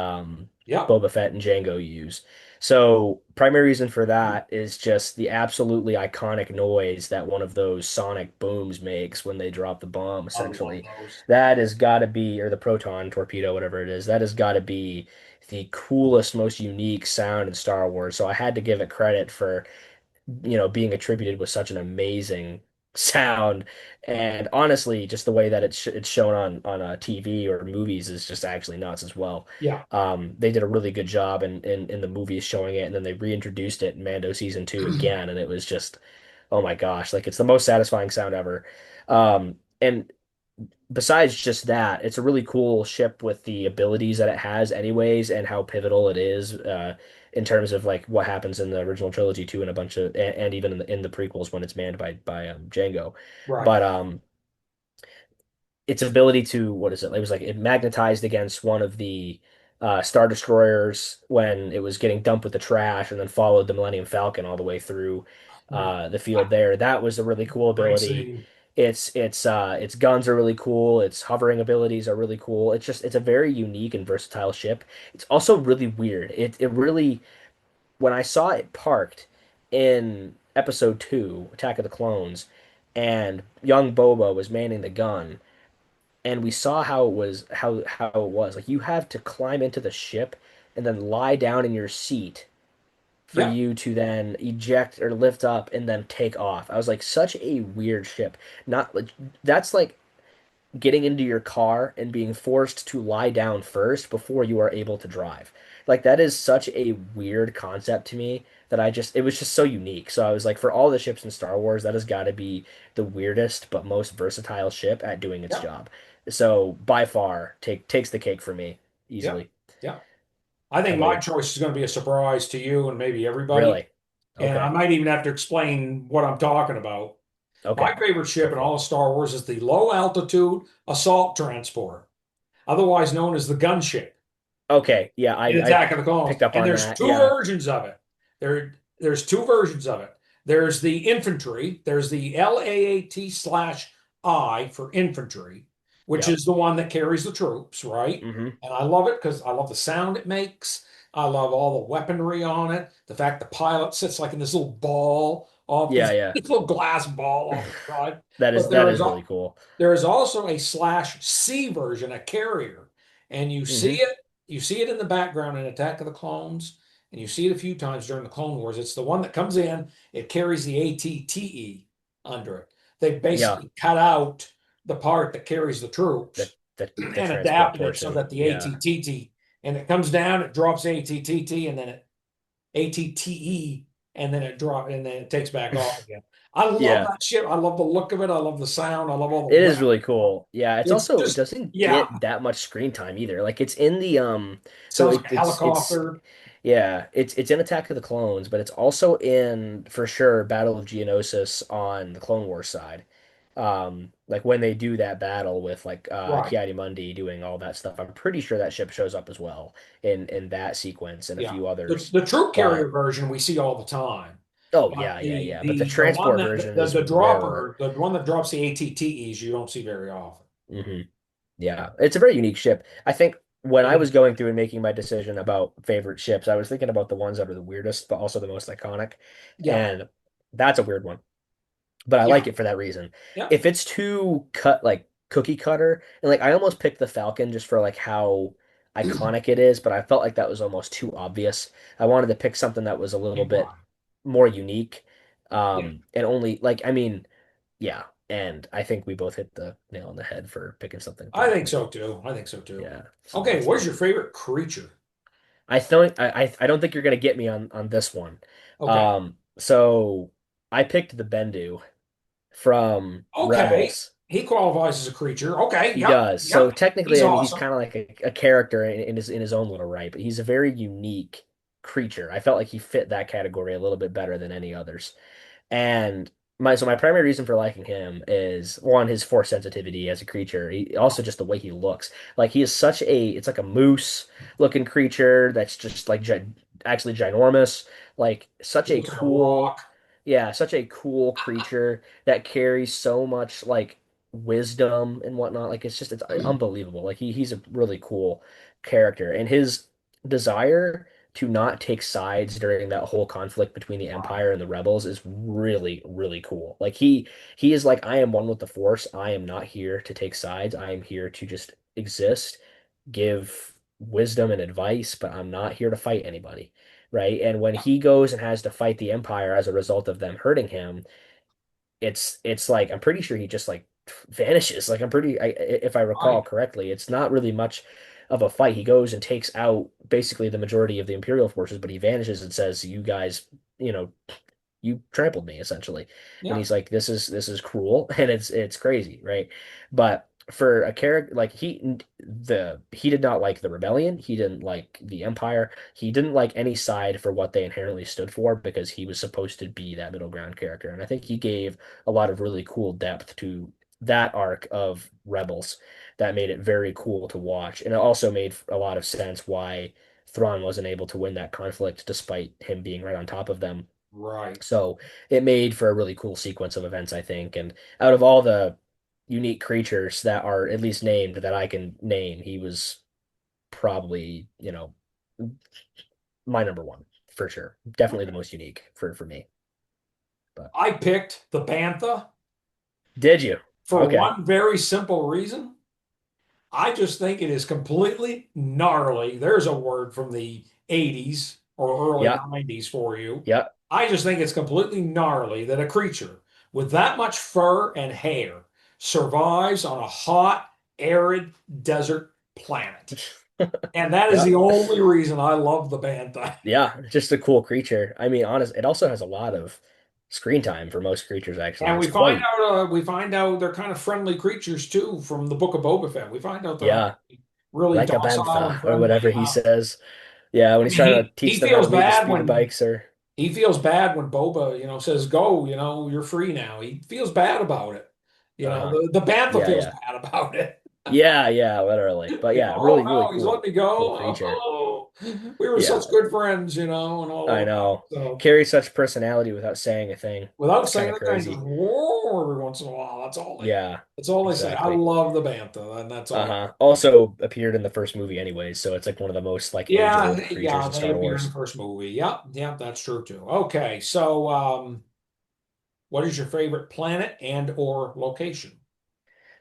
Yep. Boba Fett and Jango use. So primary reason for that is just the absolutely iconic noise that one of those sonic booms makes when they drop the bomb, I love essentially. those. That has got to be, or the proton torpedo, whatever it is, that has got to be the coolest, most unique sound in Star Wars. So I had to give it credit for being attributed with such an amazing sound. And honestly, just the way that it's shown on TV or movies is just actually nuts as well. Yeah. They did a really good job in the movies showing it, and then they reintroduced it in Mando season two again, and it was just, oh my gosh, like it's the most satisfying sound ever. And besides just that, it's a really cool ship with the abilities that it has anyways and how pivotal it is in terms of like what happens in the original trilogy too and a bunch of and even in the prequels when it's manned by Jango. Right. But its ability to what is it? It was like it magnetized against one of the Star Destroyers when it was getting dumped with the trash and then followed the Millennium Falcon all the way through. Right. the field there. That was a really cool Great ability. scene. Its guns are really cool. Its hovering abilities are really cool. It's a very unique and versatile ship. It's also really weird. It really when I saw it parked in episode 2, Attack of the Clones, and young Boba was manning the gun, and we saw how it was. Like you have to climb into the ship and then lie down in your seat for Yeah. you to then eject or lift up and then take off. I was like, such a weird ship. Not like that's like getting into your car and being forced to lie down first before you are able to drive. Like that is such a weird concept to me that it was just so unique. So I was like, for all the ships in Star Wars, that has got to be the weirdest but most versatile ship at doing its Yeah. job. So by far, takes the cake for me Yeah. easily. Yeah. I How think about my you? choice is going to be a surprise to you and maybe everybody. Really? And I Okay. might even have to explain what I'm talking about. My Okay. favorite Go ship in for it. all of Star Wars is the low altitude assault transport, otherwise known as the gunship Okay. Yeah, in I Attack of the Clones. picked up And on there's that. two Yeah. versions of it. There's two versions of it. There's the infantry, there's the LAAT slash I for infantry, which Yep. is the one that carries the troops, right? Hmm. And I love it because I love the sound it makes. I love all the weaponry on it. The fact the pilot sits like in this little ball off Yeah, this, yeah. this little glass ball off the side. But That is really cool. there is also a slash C version, a carrier, and Hmm. you see it in the background in Attack of the Clones, and you see it a few times during the Clone Wars. It's the one that comes in, it carries the ATTE under it. They Yeah. basically cut out the part that carries the troops The and transport adapted it so portion. that the Yeah. ATTT and it comes down, it drops ATTT, and then it ATTE, and then it takes back off again. I love Yeah. that shit. I love the look of it. I love the sound. I love all the It is weapons. really cool. Yeah, it's It's also it just doesn't yeah, get that much screen time either. Like it's in the so sounds like a it's helicopter. yeah, it's in Attack of the Clones, but it's also in for sure Battle of Geonosis on the Clone Wars side. Like when they do that battle with like Right. Ki-Adi-Mundi doing all that stuff, I'm pretty sure that ship shows up as well in that sequence and a Yeah. few The others. the troop carrier But version we see all the time. oh But yeah, yeah, the yeah. But the the the one transport that version is the rarer. dropper, the one that drops the ATTEs, you don't see very often. Hmm. Yeah, it's a very unique ship. I think when It I was is. going through and making my decision about favorite ships, I was thinking about the ones that are the weirdest, but also the most iconic. Yeah. And that's a weird one, but I Yeah. like it for that reason. Yeah. If it's too cut like cookie cutter, and like I almost picked the Falcon just for like how iconic it is, but I felt like that was almost too obvious. I wanted to pick something that was a little Keep bit going. more unique. Yeah. And only like I mean, yeah, and I think we both hit the nail on the head for picking something I pretty think so cool. too. I think so too. Yeah, so Okay, that's what is good. your favorite creature? I don't think you're gonna get me on this one. Okay. So I picked the Bendu from Okay. Rebels. He qualifies as a creature. Okay. He Yep. does. So Yep. He's technically, I mean, he's awesome. kind of like a character in his own little right, but he's a very unique creature. I felt like he fit that category a little bit better than any others. And my primary reason for liking him is one, his force sensitivity as a creature. Also just the way he looks. Like he is such a it's like a moose looking creature that's just like actually ginormous. Like such He a looks like a cool, rock. yeah, such a cool creature that carries so much like wisdom and whatnot. Like it's unbelievable. Like he's a really cool character, and his desire to not take sides during that whole conflict between the Wow. Empire and the Rebels is really, really cool. Like he is like, I am one with the Force. I am not here to take sides. I am here to just exist, give wisdom and advice, but I'm not here to fight anybody. Right. And when Yeah. he goes and has to fight the Empire as a result of them hurting him, it's like I'm pretty sure he just like vanishes. Like if I recall Right. correctly, it's not really much of a fight. He goes and takes out basically the majority of the Imperial forces, but he vanishes and says, "You guys, you know, you trampled me essentially." And Yeah. he's like, this is cruel and it's crazy, right? But for a character like he did not like the rebellion, he didn't like the empire, he didn't like any side for what they inherently stood for because he was supposed to be that middle ground character. And I think he gave a lot of really cool depth to that arc of Rebels that made it very cool to watch. And it also made a lot of sense why Thrawn wasn't able to win that conflict despite him being right on top of them Right. So it made for a really cool sequence of events, I think. And out of all the unique creatures that are at least named that I can name, he was probably, my number one for sure. Definitely the Okay. most unique for me. But I picked the Bantha did you? for Okay. one very simple reason. I just think it is completely gnarly. There's a word from the 80s or early Yeah. 90s for you. Yeah. I just think it's completely gnarly that a creature with that much fur and hair survives on a hot, arid desert planet. And that is Yeah. the only reason I love the Bantha. Yeah. Just a cool creature. I mean, honest, it also has a lot of screen time for most creatures, actually. And It's quite, we find out they're kind of friendly creatures too from the Book of Boba Fett. We find out they're yeah, actually really like a docile and bantha or friendly. whatever he says. Yeah, when I he's mean, trying to he teach them how to feels read the bad speeder when bikes or Boba, says go, you're free now. He feels bad about it. uh-huh. The Bantha Yeah, feels yeah. bad about it. Yeah, literally. But yeah, Oh really, really no, he's let cool, me cool go. creature. Oh, we were such Yeah, good friends, and all I of that. know. So Carries such personality without saying a thing. without It's kind saying of a thing, just crazy. roar every once in a while. Yeah, That's all they say. I exactly. love the Bantha, and that's all. Uh-huh. Also appeared in the first movie anyways, so it's like one of the most like Yeah, age-old creatures yeah, in they Star appear in the Wars. first movie. Yep, yep, that's true too. Okay, so what is your favorite planet and or location?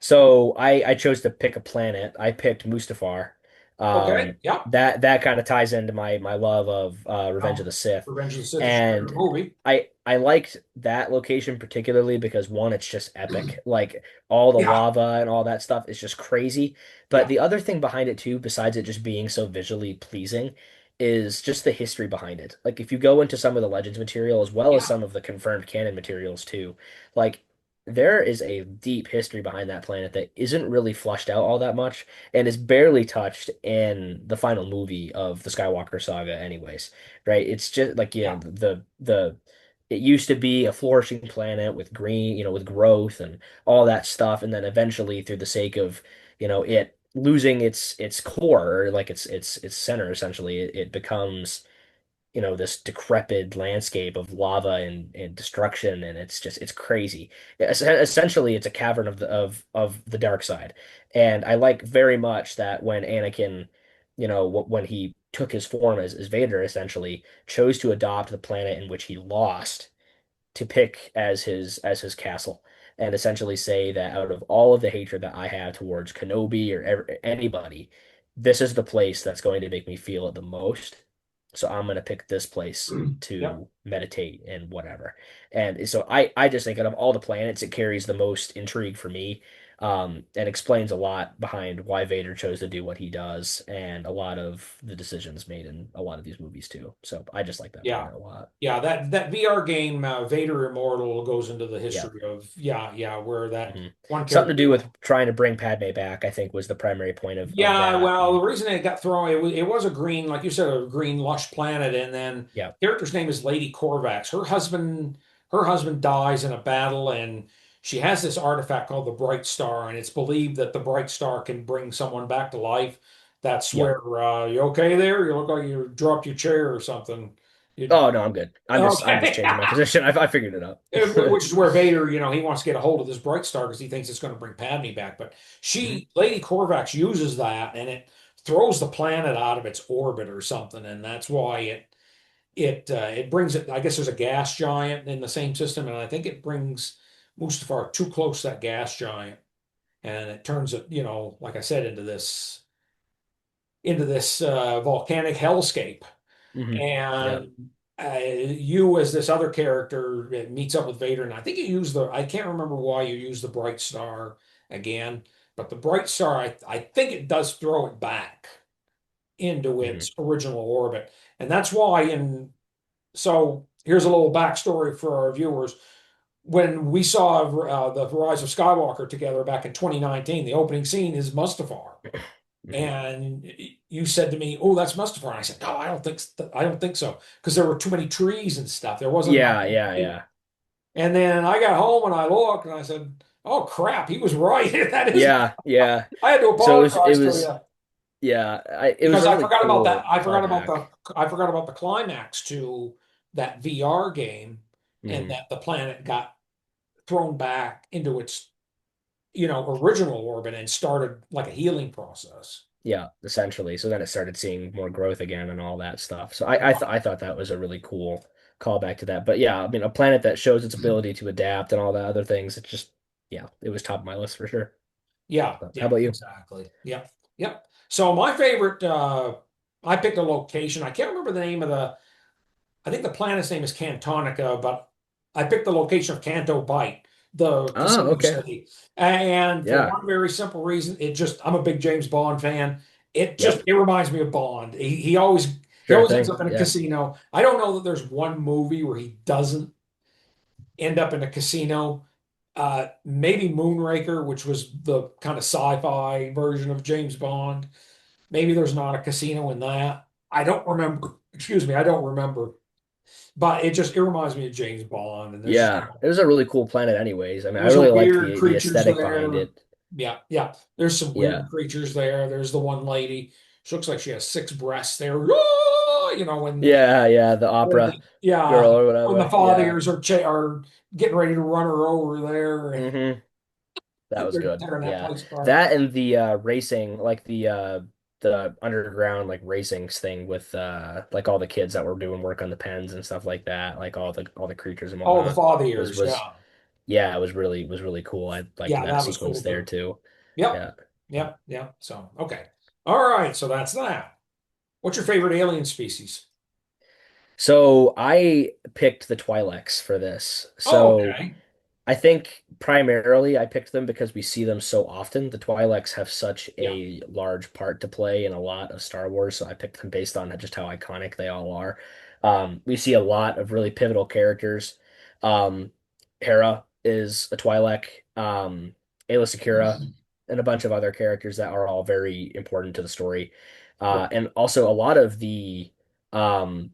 So I chose to pick a planet. I picked Mustafar. Okay, yep. That kind of ties into my love of Revenge of Oh, the Sith, Revenge of the Sith is your favorite and movie. I liked that location particularly because one, it's just epic. Like all the Yeah, lava and all that stuff is just crazy. But yeah, the other thing behind it too, besides it just being so visually pleasing, is just the history behind it. Like if you go into some of the Legends material as well as yeah, some of the confirmed canon materials too, like there is a deep history behind that planet that isn't really flushed out all that much and is barely touched in the final movie of the Skywalker saga anyways, right? It's just like, yeah. the it used to be a flourishing planet with green, with growth and all that stuff, and then eventually through the sake of, it losing its core, or like its center essentially, it becomes this decrepit landscape of lava and destruction, and it's crazy. Essentially, it's a cavern of the dark side, and I like very much that when Anakin, when he took his form as Vader, essentially chose to adopt the planet in which he lost to pick as his castle, and essentially say that out of all of the hatred that I have towards Kenobi or anybody, this is the place that's going to make me feel it the most. So I'm going to pick this place Yep. to meditate and whatever. And so I just think out of all the planets, it carries the most intrigue for me, and explains a lot behind why Vader chose to do what he does and a lot of the decisions made in a lot of these movies too. So I just like that Yeah. planet a lot. Yeah, that VR game, Vader Immortal, goes into the Yeah. history of, yeah, yeah, where that hmm one Something to character. do with trying to bring Padme back, I think, was the primary point of Yeah, that. well, the And reason it got thrown, it was a green, like you said, a green lush planet, and then yeah. character's name is Lady Corvax. Her husband dies in a battle, and she has this artifact called the Bright Star, and it's believed that the Bright Star can bring someone back to life. That's Yep. where you okay there? You look like you dropped your chair or something. You Oh no, I'm good. I'm just okay? changing my position. I figured it out. Which is where Vader, he wants to get a hold of this Bright Star because he thinks it's going to bring Padme back. But Mhm. Lady Corvax uses that, and it throws the planet out of its orbit or something, and that's why it brings it. I guess there's a gas giant in the same system, and I think it brings Mustafar too close to that gas giant, and it turns it, like I said, into this volcanic hellscape. Yeah. And you, as this other character, meets up with Vader, and I think I can't remember why you use the Bright Star again, but the Bright Star, I think it does throw it back into hmm its original orbit. And that's why, so here's a little backstory for our viewers. When we saw the Rise of Skywalker together back in 2019, the opening scene is Mustafar. hmm And you said to me, "Oh, that's Mustafar." And I said, "No, I don't think so, because there were too many trees and stuff. There wasn't enough." Yeah, yeah, yeah. And then I got home and I looked and I said, "Oh crap, he was right. That is." Yeah, yeah. I had to So it apologize to was you yeah, it was because a I really forgot about that. cool callback. I forgot about the climax to that VR game and Hmm. that the planet got thrown back into its, original orbit and started like a healing process. Yeah, essentially. So then it started seeing more growth again and all that stuff. So I thought that was a really cool callback to that. But yeah, I mean, a planet that shows its ability to adapt and all the other things. It's just yeah, it was top of my list for sure. Yeah, So, how yeah, about you? exactly. Yep, yep. So my favorite, I picked a location. I can't remember the name of I think the planet's name is Cantonica, but I picked the location of Canto Bight, the Oh, casino okay. city. And for Yeah, one very simple reason, I'm a big James Bond fan. yep. It reminds me of Bond. He Sure always ends thing. up in a Yeah. casino. I don't know that there's one movie where he doesn't end up in a casino. Maybe Moonraker, which was the kind of sci-fi version of James Bond. Maybe there's not a casino in that. I don't remember. Excuse me, I don't remember. But it reminds me of James Bond, and Yeah. It was a really cool planet anyways. I mean, I there's some really liked weird the creatures aesthetic behind there. it. Yeah, yeah. There's some Yeah. weird creatures there. There's the one lady. She looks like she has six breasts there. Ah! Yeah, yeah, the opera Yeah, girl or when the whatever. Yeah. fathers are getting ready to run her over there, and Hmm. That was they're good. tearing that Yeah. place apart. That and the racing, like the underground like racings thing with like all the kids that were doing work on the pens and stuff like that, like all the creatures and Oh, the whatnot fathers. was Yeah, yeah, it was really cool. I liked yeah, that that was sequence cool there too. too. Yep, Yeah. yep, yep. So okay, all right. So that's that. What's your favorite alien species? So I picked the Twi'leks for this. Oh, So okay. I think primarily I picked them because we see them so often. The Twi'leks have such Yeah. a large part to play in a lot of Star Wars, so I picked them based on just how iconic they all are. We see a lot of really pivotal characters. Um, Hera is a Twi'lek, Aayla Secura, and a bunch of other characters that are all very important to the story. Right. And also a lot of the um,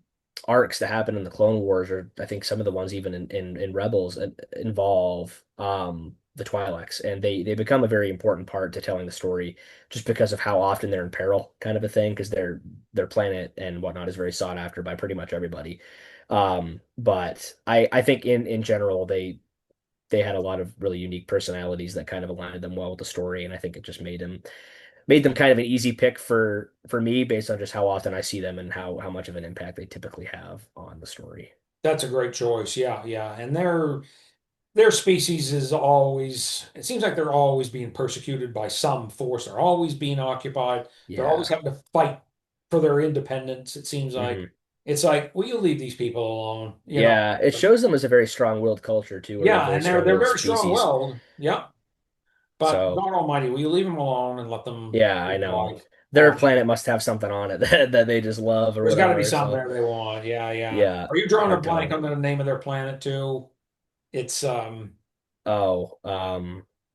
arcs that happen in the Clone Wars, or I think some of the ones even in Rebels, involve the Twi'leks, and they become a very important part to telling the story, just because of how often they're in peril, kind of a thing, because their planet and whatnot is very sought after by pretty much everybody. But I think in general they had a lot of really unique personalities that kind of aligned them well with the story, and I think it just made them kind of an easy pick for me based on just how often I see them and how much of an impact they typically have on the story. That's a great choice. Yeah, yeah. And their species is always, it seems like they're always being persecuted by some force. They're always being occupied. They're always Yeah. having to fight for their independence. It seems like Hmm. it's like, will you leave these people alone? Yeah, it shows them as a very strong-willed culture too, or a Yeah, very and they're strong-willed very species. strong-willed. Yeah. But So God Almighty, will you leave them alone and let them yeah, I live know. life? Their planet must have something on it that they just love or There's got to be whatever. something So there they want. Yeah, yeah. yeah, Are you drawing a hard blank telling. on the name of their planet too? It's Oh,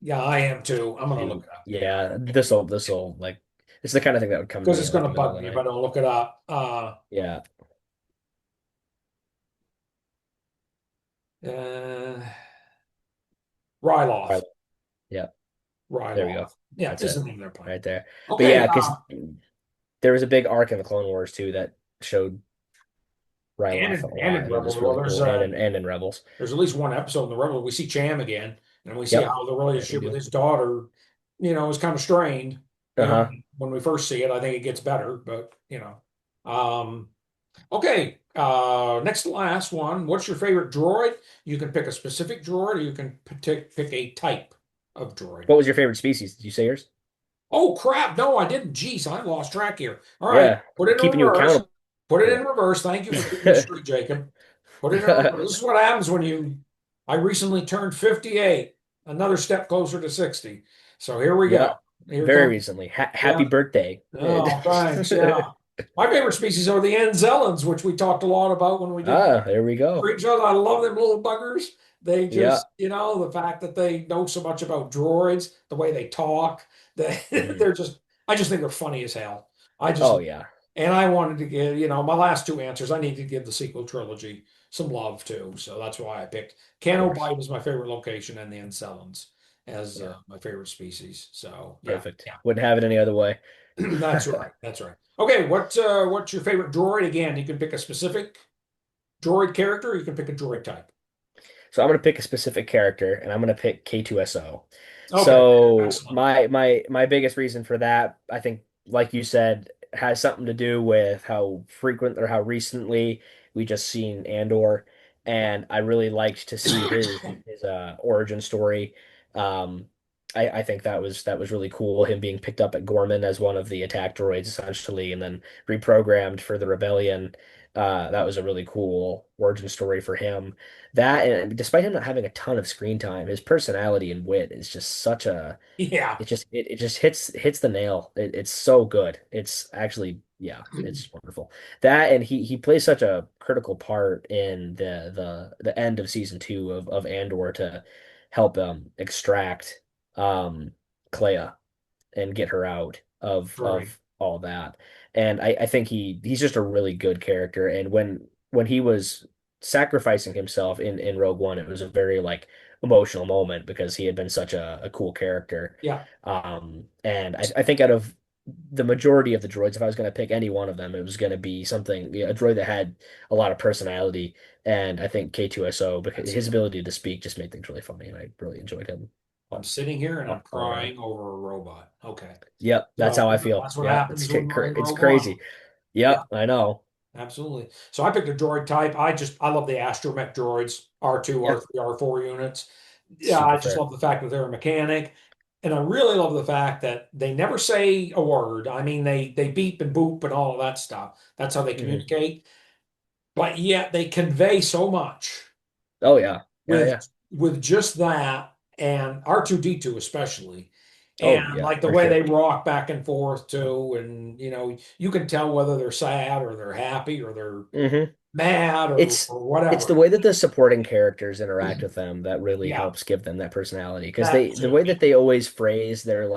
yeah, I am too. I'm gonna look shoot. it up here Yeah, this'll like it's the kind of thing that would come to because me it's in like gonna the middle of bug the me if I night. don't look it up. Yeah. Uh, Ryloth. Right. Yeah. There we go. Ryloth. Yeah, That's is the it. name of their planet. Right there. But Okay. yeah, because there was a big arc in the Clone Wars too that showed Ryloth a And lot, in and it Rebels, was well, really cool. And in Rebels. there's at least one episode in the Rebel we see Cham again, and we see Yep. how the Yeah, we relationship with do. his daughter, is kind of strained. Uh-huh. When we first see it, I think it gets better, but okay. Next to last one. What's your favorite droid? You can pick a specific droid, or you can pick a type of droid. What was your favorite species? Did you say yours? Oh crap! No, I didn't. Jeez, I lost track here. All right, Yeah. put it in Keeping you reverse. accountable. Put it in reverse. Thank you for keeping me straight, Jacob. Put it in reverse. This is what happens when you. I recently turned 58. Another step closer to 60. So here we go. Yep. Here Very comes. recently. Happy Yeah. birthday. Oh, thanks. Yeah. My favorite species are the Anzellans, which we talked a lot about when we did Ah, there we go. creatures. I love them little buggers. They Yeah. just, the fact that they know so much about droids, the way they talk, Mhm. I just think they're funny as hell. I just, Oh yeah, and I wanted to give, my last two answers, I need to give the sequel trilogy some love too. So that's why I picked of Cano course. Bite as my favorite location and the Encellans as Yeah. my favorite species. So yeah, Perfect. yeah. Wouldn't have it any other way. That's right. That's right. Okay, what's your favorite droid? Again, you can pick a specific. droid character, or you can pick a droid type. So I'm gonna pick a specific character, and I'm gonna pick K2SO. Okay, So excellent. my biggest reason for that, I think, like you said, has something to do with how frequent or how recently we just seen Andor, and I really liked to see his origin story. Um, I think that was really cool. Him being picked up at Gorman as one of the attack droids, essentially, and then reprogrammed for the rebellion. That was a really cool origin story for him. That, and despite him not having a ton of screen time, his personality and wit is just such a Yeah. it just hits the nail. It's so good. It's actually, yeah, it's wonderful. That, and he plays such a critical part in the end of season 2 of Andor to help extract um Clea and get her out Right. of all that. And I think he's just a really good character. And when he was sacrificing himself in Rogue One, it was a very like emotional moment because he had been such a cool character. Yeah. And I think out of the majority of the droids, if I was going to pick any one of them, it was going to be something, yeah, a droid that had a lot of personality. And I think K2SO, because That's his it. ability to speak just made things really funny, and I really enjoyed him I'm all, sitting here and I'm all around. crying over a robot. Okay. Yep, that's So how I yeah, feel. that's what Yep, happens when we're in it's Rogue One. crazy. Yeah, Yep, I know. absolutely. So I picked a droid type. I love the astromech droids, R2, Yep, R3, R4 units. Yeah, super I just fair. love the fact that they're a mechanic. And I really love the fact that they never say a word. I mean, they beep and boop and all of that stuff. That's how they Hmm. communicate. But yet they convey so much Oh yeah, yeah, with yeah. just that, and R2D2 especially. Oh And yeah, like the for way sure. they rock back and forth too, and you can tell whether they're sad or they're happy or they're Hmm. mad It's or it's the whatever. way that the supporting characters interact with them that really Yeah, helps give them that personality because that the too. way that they always phrase their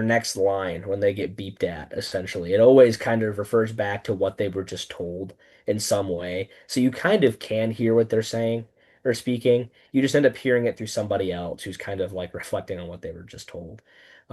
next line when they get beeped at, essentially. It always kind of refers back to what they were just told in some way. So you kind of can hear what they're saying or speaking. You just end up hearing it through somebody else who's kind of like reflecting on what they were just told,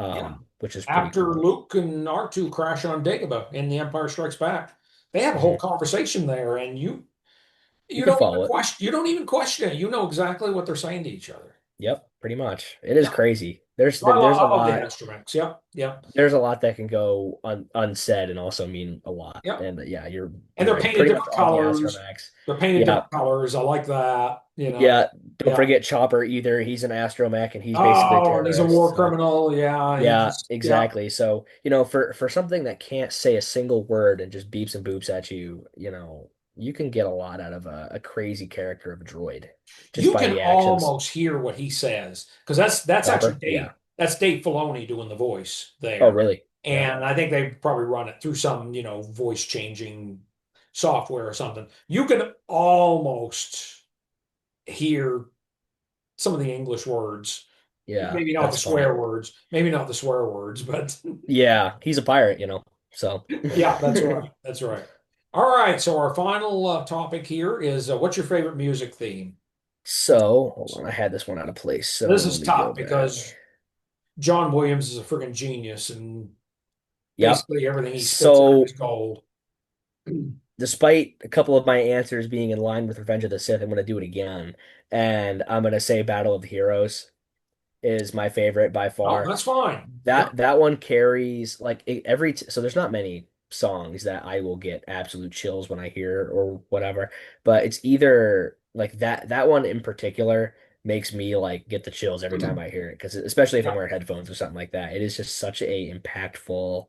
Yeah. which is pretty After cool. Luke and R2 crash on Dagobah in The Empire Strikes Back, they have a whole Hmm. conversation there, and You can follow it. you don't even question it. You know exactly what they're saying to each other. Yep, pretty much. It is Yeah. crazy. So I love the Lot. astromechs. Yep. Yep. There's a lot that can go unsaid and also mean a lot. Yep. And yeah, And you're they're right. painted Pretty much different all the colors. astromechs. They're painted Yeah, different colors. I like that, yeah. Don't Yeah. forget Chopper either. He's an astromech and he's basically a Oh, and he's a terrorist. war So criminal. Yeah, yeah, yeah. exactly. So, for something that can't say a single word and just beeps and boops at you, you can get a lot out of a crazy character of a droid just You by can the actions. almost hear what he says because that's actually Chopper? Yeah. Dave Filoni doing the voice Oh, there, really? Yeah. and I think they probably run it through some voice changing software or something. You can almost hear some of the English words, Yeah, maybe not the that's funny. swear words, maybe not the swear words, but Yeah, he's a pirate. So yeah, that's right. That's right. All right. So our final topic here is what's your favorite music theme? So, hold on, I had this one out of place. So This let is me go tough back. because John Williams is a freaking genius, and Yep. basically everything he spits out is So, gold. despite a couple of my answers being in line with Revenge of the Sith, I'm going to do it again. And I'm going to say Battle of the Heroes is my favorite by Oh, far. that's fine. Yep. That one carries like so there's not many songs that I will get absolute chills when I hear or whatever, but it's either like that one in particular makes me like get the chills every time I hear it because especially if I'm Yeah. wearing headphones or something like that. It is just such a impactful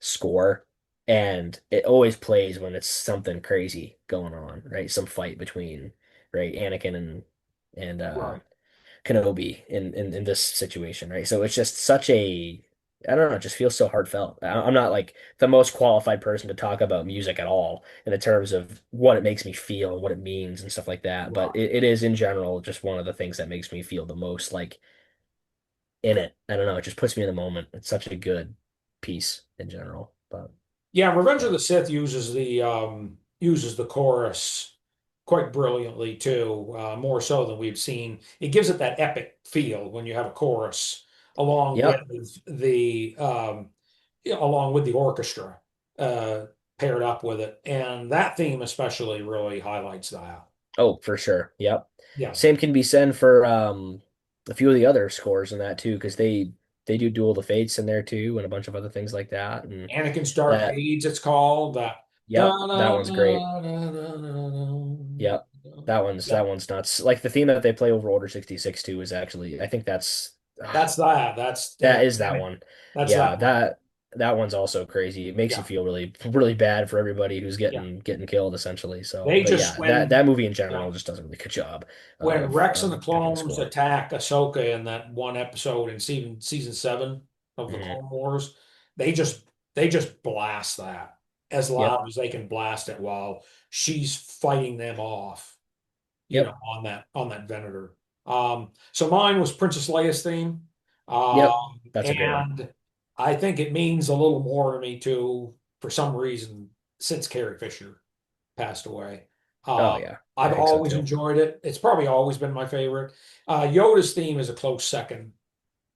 score and it always plays when it's something crazy going on, right? Some fight between right Anakin and Right. Kenobi in this situation, right? So it's just such a I don't know, it just feels so heartfelt. I'm not like the most qualified person to talk about music at all in the terms of what it makes me feel and what it means and stuff like that. But Right. it is in general just one of the things that makes me feel the most like in it. I don't know, it just puts me in the moment. It's such a good piece in general. But Yeah, Revenge of yeah. the Sith uses the chorus quite brilliantly too, more so than we've seen. It gives it that epic feel when you have a chorus along with Yep. the along with the orchestra. Uh, paired up with it, and that theme especially really highlights that. Oh, for sure. Yep. Yeah, Same can be said for a few of the other scores in that too, because they do Duel of the Fates in there too, and a bunch of other things like that. And Anakin's Dark that, Age, it's called that. Da, yep, that da, one's great. da, da, da, da, Yep. da. Yeah, That one's nuts. Like the theme that they play over Order 66 too is actually I think that's that. That's that is that one. that's Yeah, that one. that one's also crazy. It makes you Yeah, feel really really bad for everybody who's yeah. getting killed essentially. So, They but just yeah, that movie in yeah, general just does a really good job when Rex and of the picking the clones score. attack Ahsoka in that one episode in season seven of the Hmm. Clone Wars, they just they just blast that as Yep. loud as they can blast it while she's fighting them off, Yep. on that Venator. So mine was Princess Leia's theme. Yep. That's a great one. And I think it means a little more to me too, for some reason, since Carrie Fisher passed away. Oh Uh, yeah. I I've think so always too. enjoyed it. It's probably always been my favorite. Yoda's theme is a close second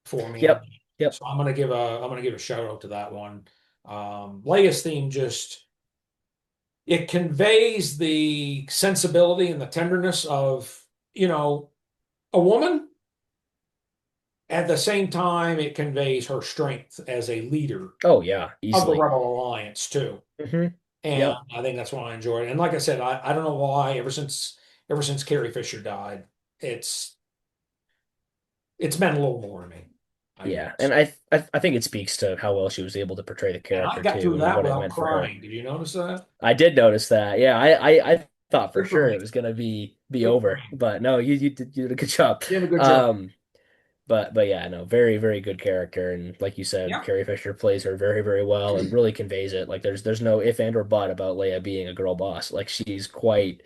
for me on Yep. that. Yep. So I'm gonna give a shout out to that one. Leia's theme just it conveys the sensibility and the tenderness of, a woman. At the same time, it conveys her strength as a leader Oh yeah, of the easily. Rebel Alliance too. Hmm. And Yep. I think that's why I enjoyed it. And like I said, I don't know why, ever since Carrie Fisher died, it's it's meant a little more to me, I Yeah, and guess. I think it speaks to how well she was able to portray the And I character got too, through and that what it without meant for her. crying. Did you notice that? I did notice that. Yeah, I thought for Good for sure me. it was gonna be Good for over, me. but no, you did a good job. You did a good job. Um, but yeah, no, very very good character, and like you said, Yeah. Carrie Fisher plays her very very well and really conveys it. Like there's no if and or but about Leia being a girl boss. Like she's quite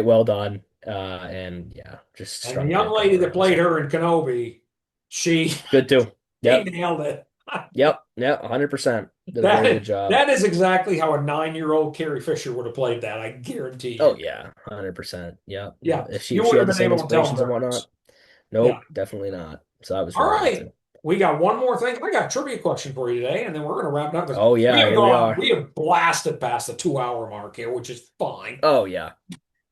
well done, and yeah, just And the strong young character lady that overall. played So her in Kenobi, she good too. she Yep, nailed it. yep, yep, 100%. Did a very good That job. that is exactly how a 9-year-old Carrie Fisher would have played that. I guarantee Oh you. yeah, 100%. Yep, yep. Yeah, If she you if she wouldn't had have the been same able to tell the inspirations and whatnot, difference. Yeah. nope, definitely not. So that was All really good right. too. We got one more thing. I got a trivia question for you today, and then we're going to wrap it up because Oh yeah, here we are. we have blasted past the 2 hour mark here, which is fine. Oh yeah,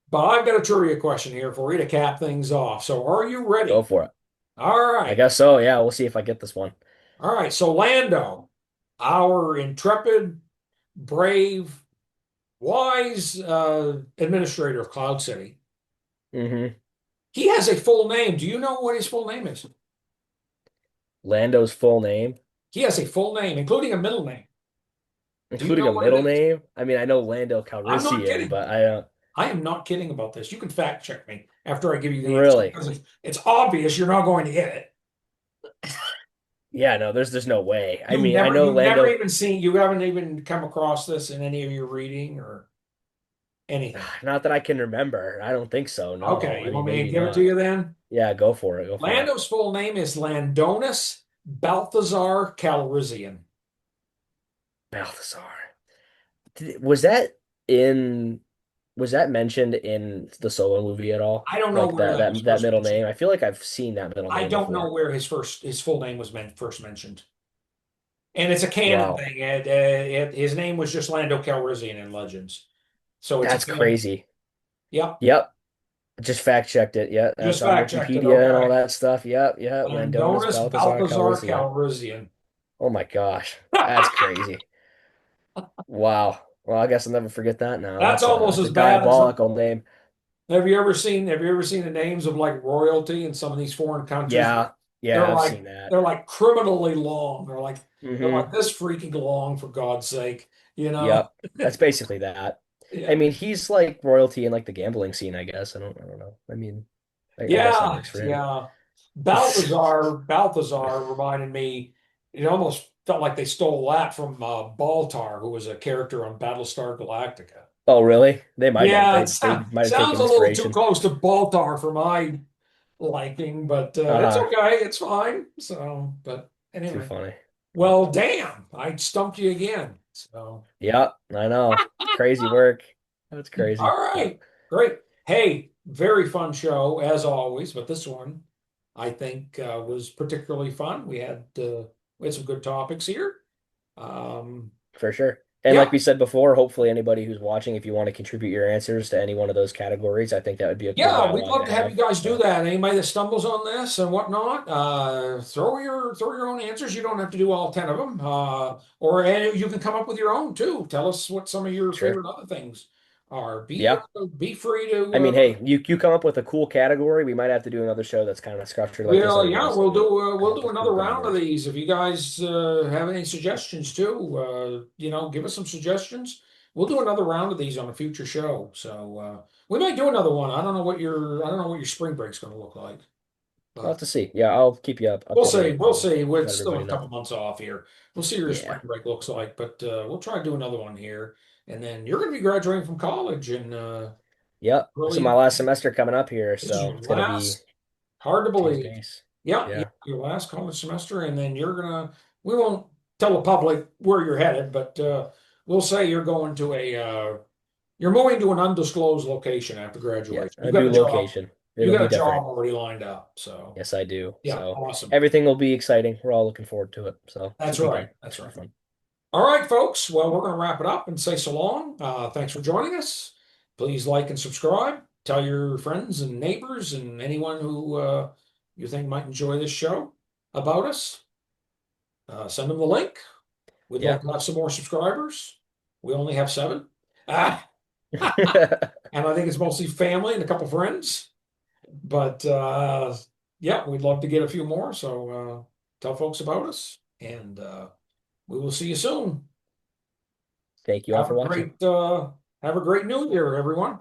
But I've got a trivia question here for you to cap things off. So are you go ready? for it. All I right. guess so. Yeah, we'll see if I get this one. All right. So Lando, our intrepid, brave, wise administrator of Cloud City, Hmm. he has a full name. Do you know what his full name is? Lando's full name, He has a full name, including a middle name. Do you including know a what it middle is? name. I mean, I know Lando I'm not Calrissian, kidding. but I don't I am not kidding about this. You can fact check me after I give you the answer really. because it's obvious you're not going to get it. Yeah, no, there's no way. I mean, I know You've never Lando. even seen, you haven't even come across this in any of your reading or anything. Not that I can remember. I don't think so. No. Okay, I you mean, want me to maybe give it to not. you then? Yeah, go for it. Go for it. Lando's full name is Landonus Balthazar Calrissian. Balthazar. Was that in was that mentioned in the Solo movie at all? I don't know Like where that that was that that first middle mentioned. name? I feel like I've seen that middle I name don't know before. where his full name was first mentioned. And it's a canon Wow. thing. His name was just Lando Calrissian in Legends. So it's a That's canon. crazy. Yep. Yep. Just fact checked it. Yeah, that's Just on fact checked it. Wikipedia and all Okay. that stuff. Yep, yeah. Landonus Landonus Balthazar Balthazar Calrissian. Calrissian. Oh my gosh. That's crazy. Wow. Well, I guess I'll never forget that now. That's almost That's a as bad as diabolical name. have you ever seen the names of like royalty in some of these foreign countries? Yeah. They're Yeah, I've like seen that. they're like criminally long. They're like Hmm. this freaking long for God's sake, you know? Yep. That's basically that. I Yeah. mean, he's like royalty in like the gambling scene, I guess. I don't know. I mean, I guess that Yeah, works for him. yeah. Balthazar reminded me, it almost felt like they stole that from Baltar, who was a character on Battlestar Galactica. Oh, really? They might have. Yeah, They might have sounds taken a little too inspiration. close to Baltar for my liking, but it's Uh-huh. okay. It's fine. So, but Too anyway, funny. well, damn, I stumped you again. So, Yep, I know. Crazy work. That's all crazy. But right, great. Hey, very fun show as always, but this one I think was particularly fun. We had some good topics here. Um, for sure. And Yeah, like we said before, hopefully anybody who's watching, if you want to contribute your answers to any one of those categories, I think that would be a cool yeah, we'd dialogue love to to have you have. guys do So, that. Anybody that stumbles on this and whatnot, throw your own answers. You don't have to do all 10 of them, or and you can come up with your own too. Tell us what some of your sure. favorite other things are. Yeah. Be free I to. mean, hey, you come up with a cool category, we might have to do another show that's kind of structured like this, and we can Yeah, also come we'll up do with cool another round of categories. these. If you guys have any suggestions too, give us some suggestions. We'll do another round of these on a future show. So we might do another one. I don't know what your spring break's going to look like, I'll have but to see. Yeah, I'll keep you we'll updated see. We'll and see. We're let still everybody a know. couple months off here. We'll see what your spring Yeah. break looks like, but we'll try to do another one here. And then you're going to be graduating from college in Yep. This is my early. last semester coming up here, This is so your it's gonna be last. Hard to change believe. pace. Yeah, yeah, Yeah. your last college semester, and then we won't tell the public where you're headed, but we'll say you're moving to an undisclosed location after Yeah. graduation. A new location. You It'll got be a job different. already lined up. So, Yes, I do. yeah, So awesome. everything will be exciting. We're all looking forward to it. So That's should be right. good. That's Should be right. fun. All right, folks. Well, we're going to wrap it up and say so long. Thanks for joining us. Please like and subscribe. Tell your friends and neighbors and anyone who you think might enjoy this show about us. Send them the link. We'd love Yeah. to have some more subscribers. We only have 7. Ah, and I think it's mostly family and a couple friends. But yeah, we'd love to get a few more. So tell folks about us, and we will see you soon. Thank you all Have for a watching. great uh, have a great New Year, everyone.